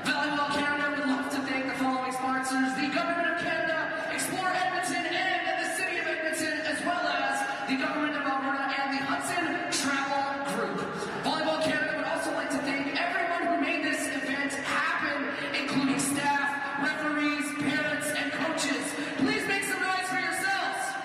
Volleyball Canada would love to thank the following sponsors: the Government of Canada, Explore Edmonton, and the City of Edmonton, as well as the Government of Alberta and the Hudson Travel Group. Volleyball Canada would also like to thank everyone who made this event happen, including staff, referees, parents, and coaches. Please make some noise for yourselves.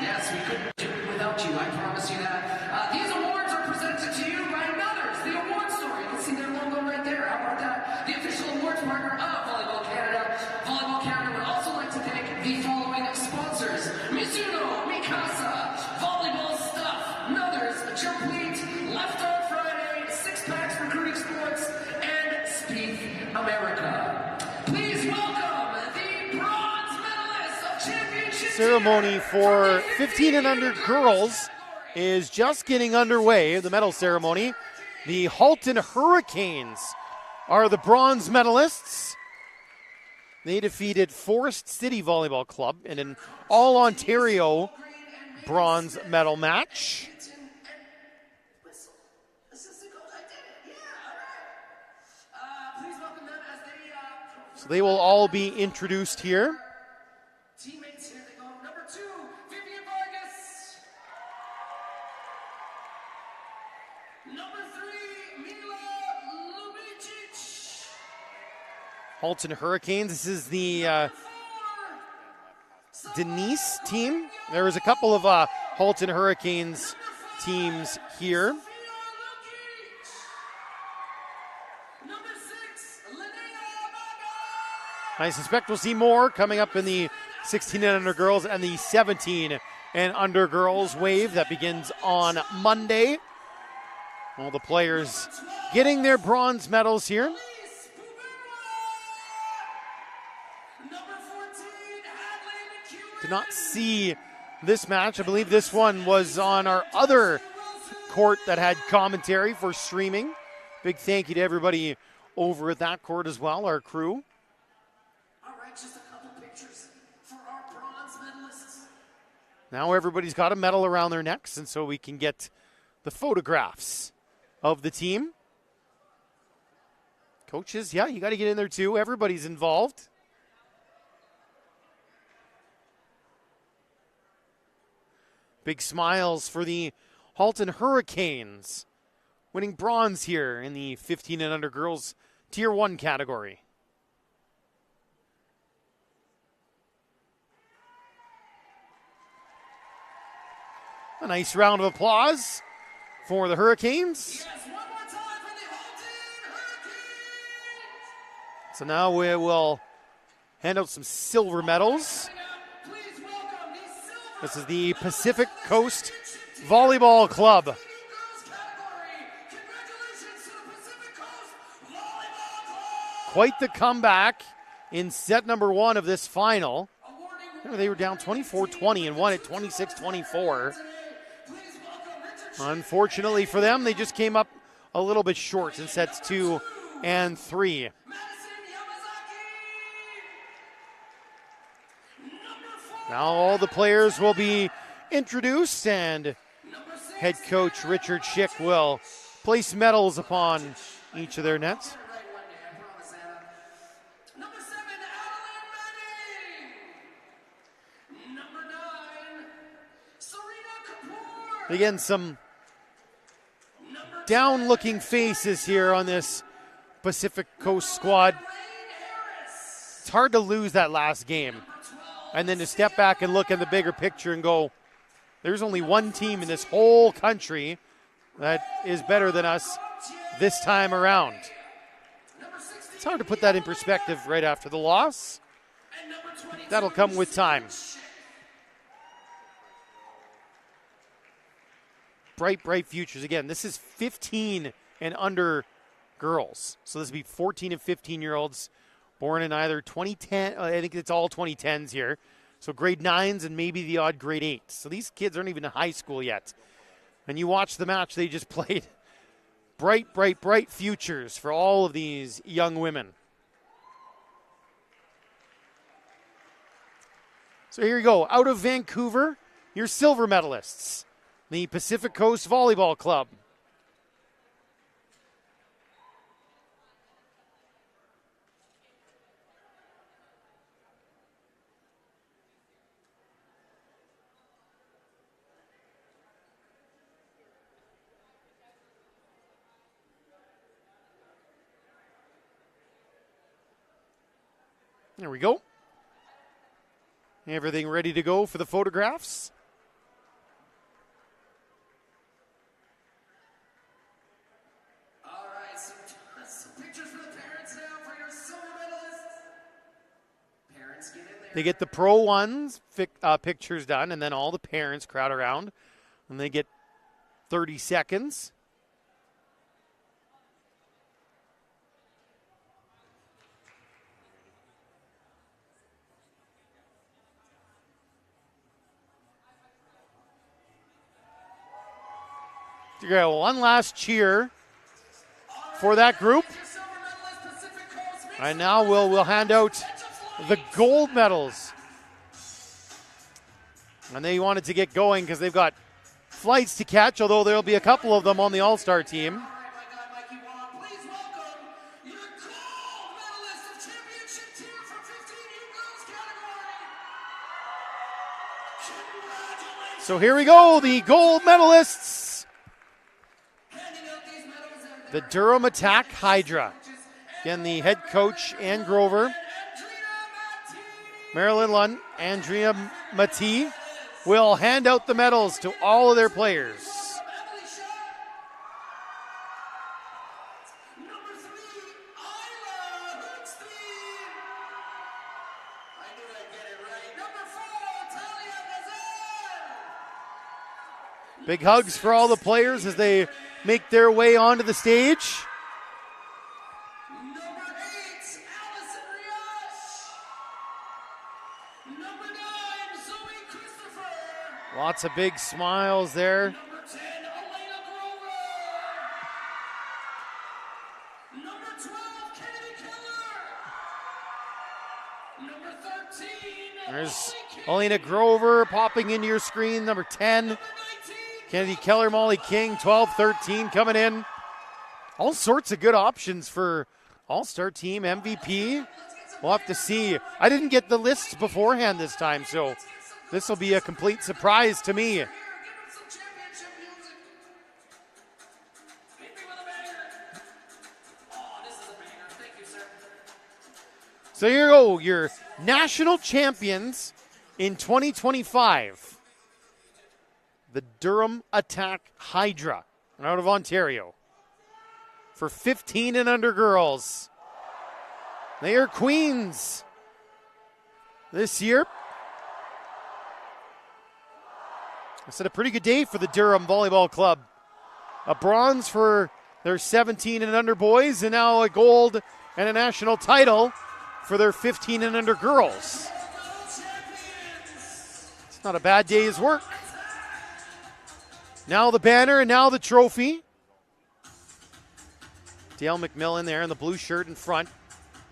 Yes, we couldn't do it without you, I promise you that. These awards are presented to you by Nuthers, the award story. You can see their logo right there. How about that? The official awards partner of Volleyball Canada. Volleyball Canada would also like to thank the following sponsors: Mizuno, Mikasa, Volleyball Stuff, Nuthers, Complete, Left on Friday, Six Packs Recruiting Sports, and Speak America. Please welcome the bronze medalists of championship Ceremony for 15 and under girls is just getting underway. The medal ceremony. The Halton Hurricanes are the bronze medalists. They defeated Forest City Volleyball Club in an all-Ontario bronze medal match. So they will all be introduced here. Teammates, here they go. Number 2, Vivian Vargas. Number 3, Mila Lubicic. Halton Hurricanes. This is the Denise team. There was a couple of Halton Hurricanes teams here. Number 6, Linnea Maga. I suspect we'll see more coming up in the 16 and under girls and the 17 and under girls wave that begins on Monday. All the players getting their bronze medals here. Number 14, Hadley McEwen. Did not see this match. I believe this one was on our other court that had commentary for streaming. Big thank you to everybody over at that court as well, our crew. All right, just a couple pictures for our bronze medalists. Now everybody's got a medal around their necks, and so we can get the photographs of the team. Coaches, yeah, you got to get in there too. Everybody's involved. Big smiles for the Halton Hurricanes, winning bronze here in the 15 and under girls Tier 1 category. A nice round of applause for the Hurricanes. Yes, one more time for the Halton Hurricanes. So now we will hand out some silver medals. Please welcome the silver. This is the Pacific Coast Volleyball Club. Girls category. Congratulations to the Pacific Coast Volleyball Club. Quite the comeback in set number 1 of this final. Awarding They were down 24-20 and won at 26-24. Unfortunately for them, they just came up a little bit short in sets 2 and 3. Madison Yamazaki. Number 4. Now all the players will be introduced, and Number 6. head coach Richard Schick will place medals upon each of their nets. Right one day, I promise, Anna. Number 7, Adeline Manning. Number 9, Serena Kapoor. Again, some Number down-looking faces here on this Pacific Coast squad. It's hard to lose that last game. And then to step back and look at the bigger picture and go, there's only one team in this whole country that is better than us this time around. It's hard to put that in perspective right after the loss. That'll come with time. Bright futures. Again, this is 15 and under girls. So this would be 14 and 15-year-olds born in either 2010, I think it's all 2010s here. So grade 9s and maybe the odd grade 8s. So these kids aren't even in high school yet. And you watch the match they just played. Bright futures for all of these young women. So here you go. Out of Vancouver, your silver medalists. The Pacific Coast Volleyball Club. There we go. Everything ready to go for the photographs. All right, some pictures for the parents now for your silver medalists. Parents, get in there. They get the pro ones pictures done, and then all the parents crowd around, and they get 30 seconds. You got one last cheer for that group. And now we'll hand out the gold medals. And they wanted to get going because they've got flights to catch, although there'll be a couple of them on the All-Star team. So here we go, the gold medalists. The Durham Attack Hydra. Again, the head coach, Ann Grover. Marilyn Lund, Andrea Matee will hand out the medals to all of their players. Big hugs for all the players as they make their way onto the stage. Number 8, Allison Rios. Number 9, Zoe Christopher. Lots of big smiles there. Number 10, Elena Grover. Number 12, Kennedy Keller. Number 13, There's Elena Grover popping into your screen. Number 10, Kennedy Keller, Molly King, 12, 13 coming in. All sorts of good options for All-Star team, MVP. We'll have to see. I didn't get the list beforehand this time, so this will be a complete surprise to me. So here you go, your national champions in 2025. The Durham Attack Hydra out of Ontario. For 15 and under girls. They are queens this year. It's a pretty good day for the Durham Volleyball Club. A bronze for their 17 and under boys, and now a gold and a national title for their 15 and under girls. It's not a bad day's work. Now the banner and now the trophy. Dale McMillan there in the blue shirt in front.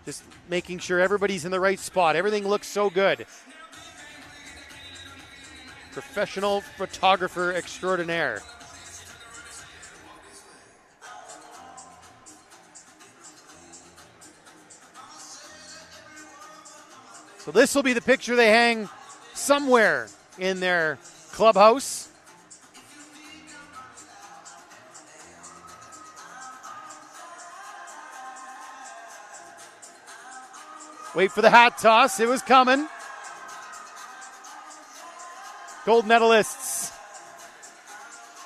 Just making sure everybody's in the right spot. Everything looks so good. Professional photographer extraordinaire. So this will be the picture they hang somewhere in their clubhouse. Wait for the hat toss. It was coming. Gold medalists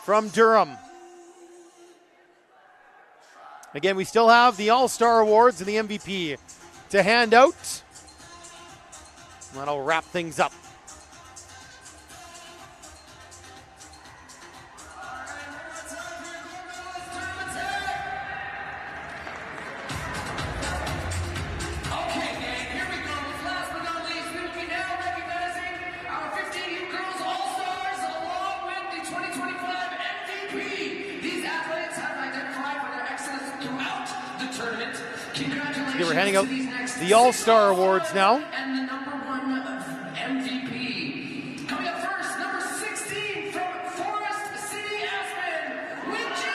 from Durham. Again, we still have the All-Star Awards and the MVP to hand out. That'll wrap things up. Okay, we're handing out the All-Star Awards now. And the number one MVP. Coming up first, number 16 from Forest City, Aspen, Winchie.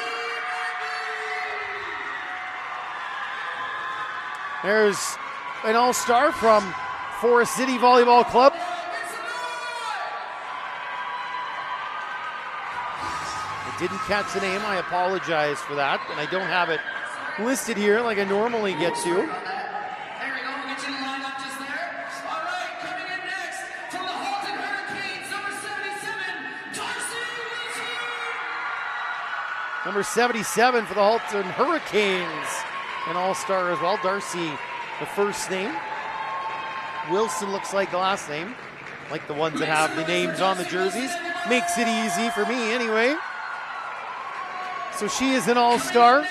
There's an All-Star from Forest City Volleyball Club. I didn't catch the name. I apologize for that, and I don't have it listed here like I normally get to. There we go, we'll get you lined up just there. All right, coming in next from the Halton Hurricanes, number 77, Darcy Wilson. Number 77 for the Halton Hurricanes. An All-Star as well. Darcy, the first name. Wilson looks like the last name. Like the ones that have the names on the jerseys. Makes it easy for me anyway. So she is an All-Star.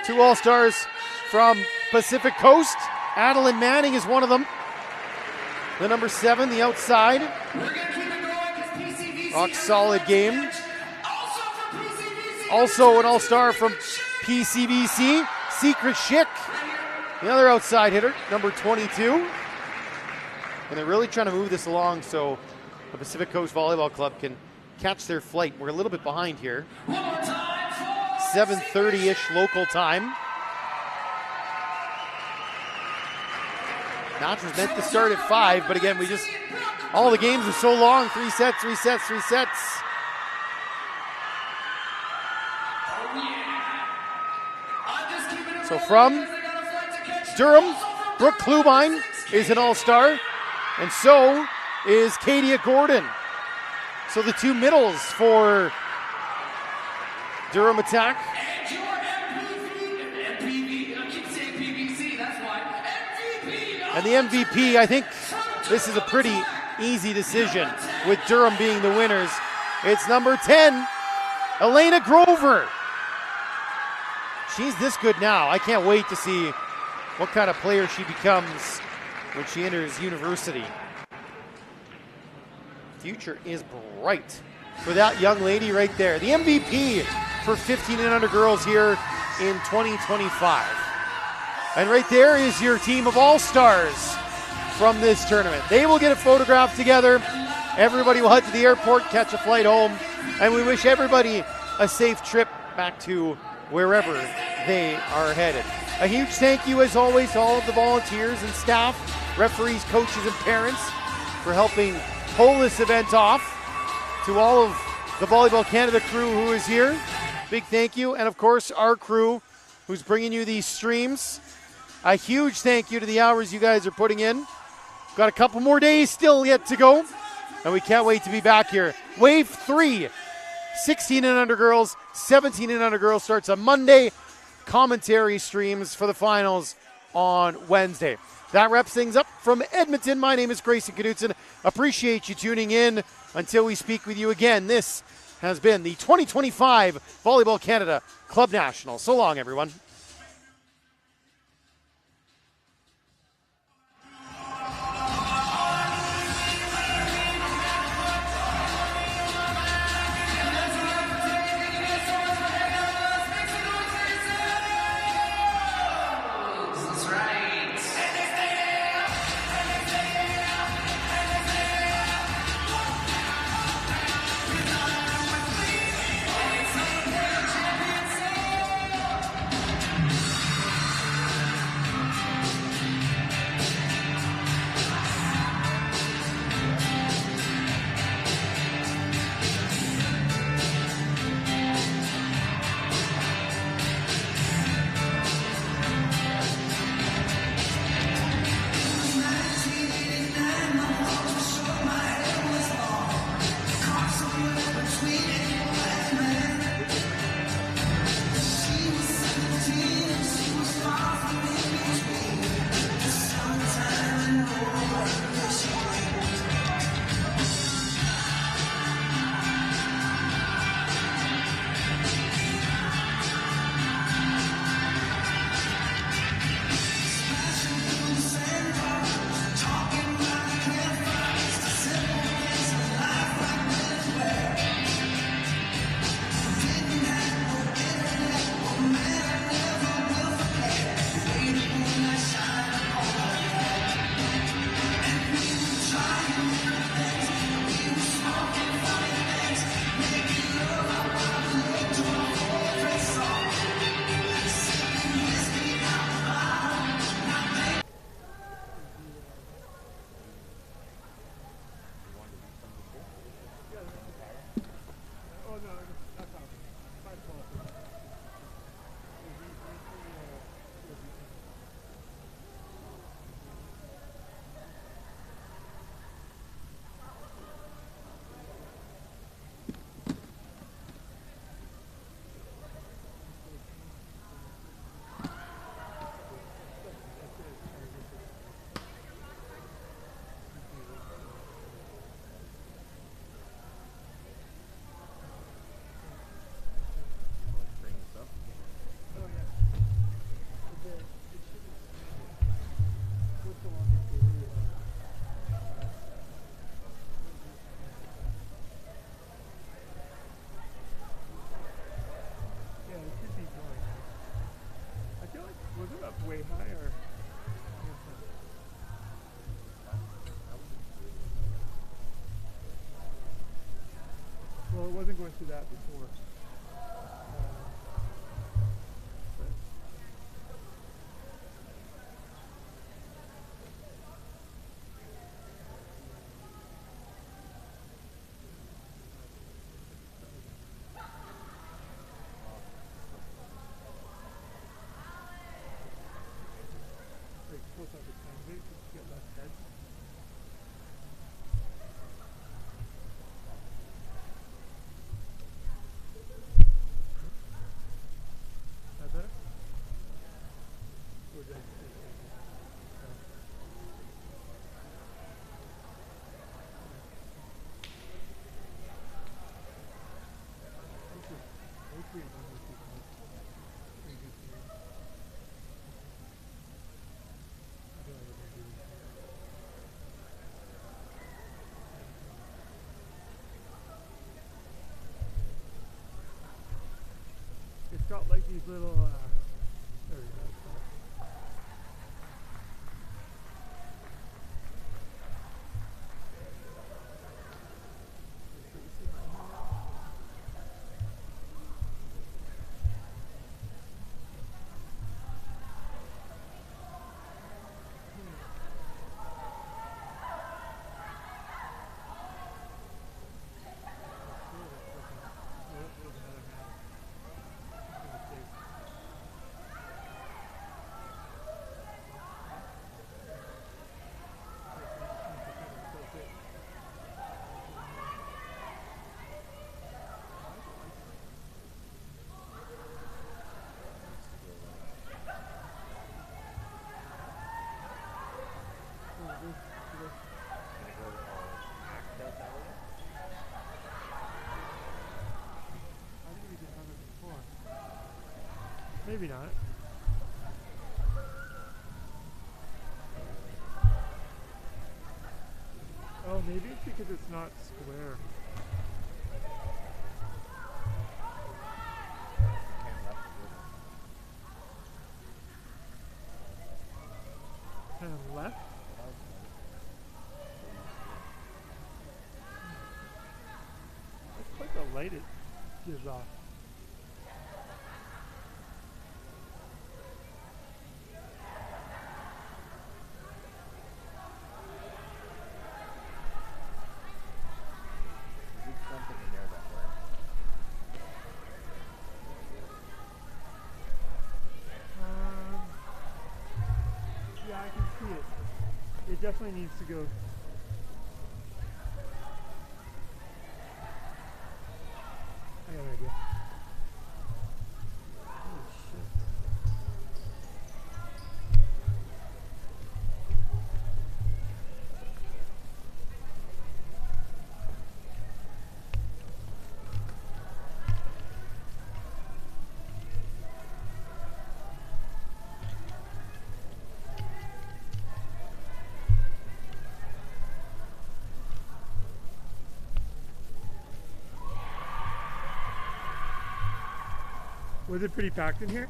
Two All-Stars from Pacific Coast. Adeline Manning is one of them. The number 7, the outside. Rock solid game. Also an All-Star from PCBC. Secret Schick, the other outside hitter, number 22. And they're really trying to move this along so the Pacific Coast Volleyball Club can catch their flight. We're a little bit behind here. 7:30-ish local time. Match was meant to start at 5, but again, all the games are so long. 3 sets, 3 sets, 3 sets. So from Durham, Brooke Klubine is an All-Star, and so is Katia Gordon. So the two middles for Durham Attack. And the MVP, I think this is a pretty easy decision with Durham being the winners. It's number 10, Elena Grover. She's this good now. I can't wait to see what kind of player she becomes when she enters university. Future is bright for that young lady right there. The MVP for 15 and under girls here in 2025. And right there is your team of All-Stars from this tournament. They will get a photograph together. Everybody will head to the airport, catch a flight home, and we wish everybody a safe trip back to wherever they are headed. A huge thank you, as always, to all of the volunteers and staff, referees, coaches, and parents for helping pull this event off. To all of the Volleyball Canada crew who is here, big thank you. And, of course, our crew who's bringing you these streams. A huge thank you to the hours you guys are putting in. Got a couple more days still yet to go, and we can't wait to be back here. Wave 3, 16 and under girls, 17 and under girls starts on Monday. Commentary streams for the finals on Wednesday. That wraps things up from Edmonton. My name is Grayson Knudsen. Appreciate you tuning in. Until we speak with you again, this has been the 2025 Volleyball Canada Club National. So long, everyone. wasn't going through that before. Close up the time, maybe get less head. That better? Or did I It's got like these little, there we go. Maybe not. Oh, maybe it's because it's not square. Kind of left? That's quite the light it gives off. Yeah, I can see it. It definitely needs to go. I got an idea. Holy shit. Was it pretty packed in here?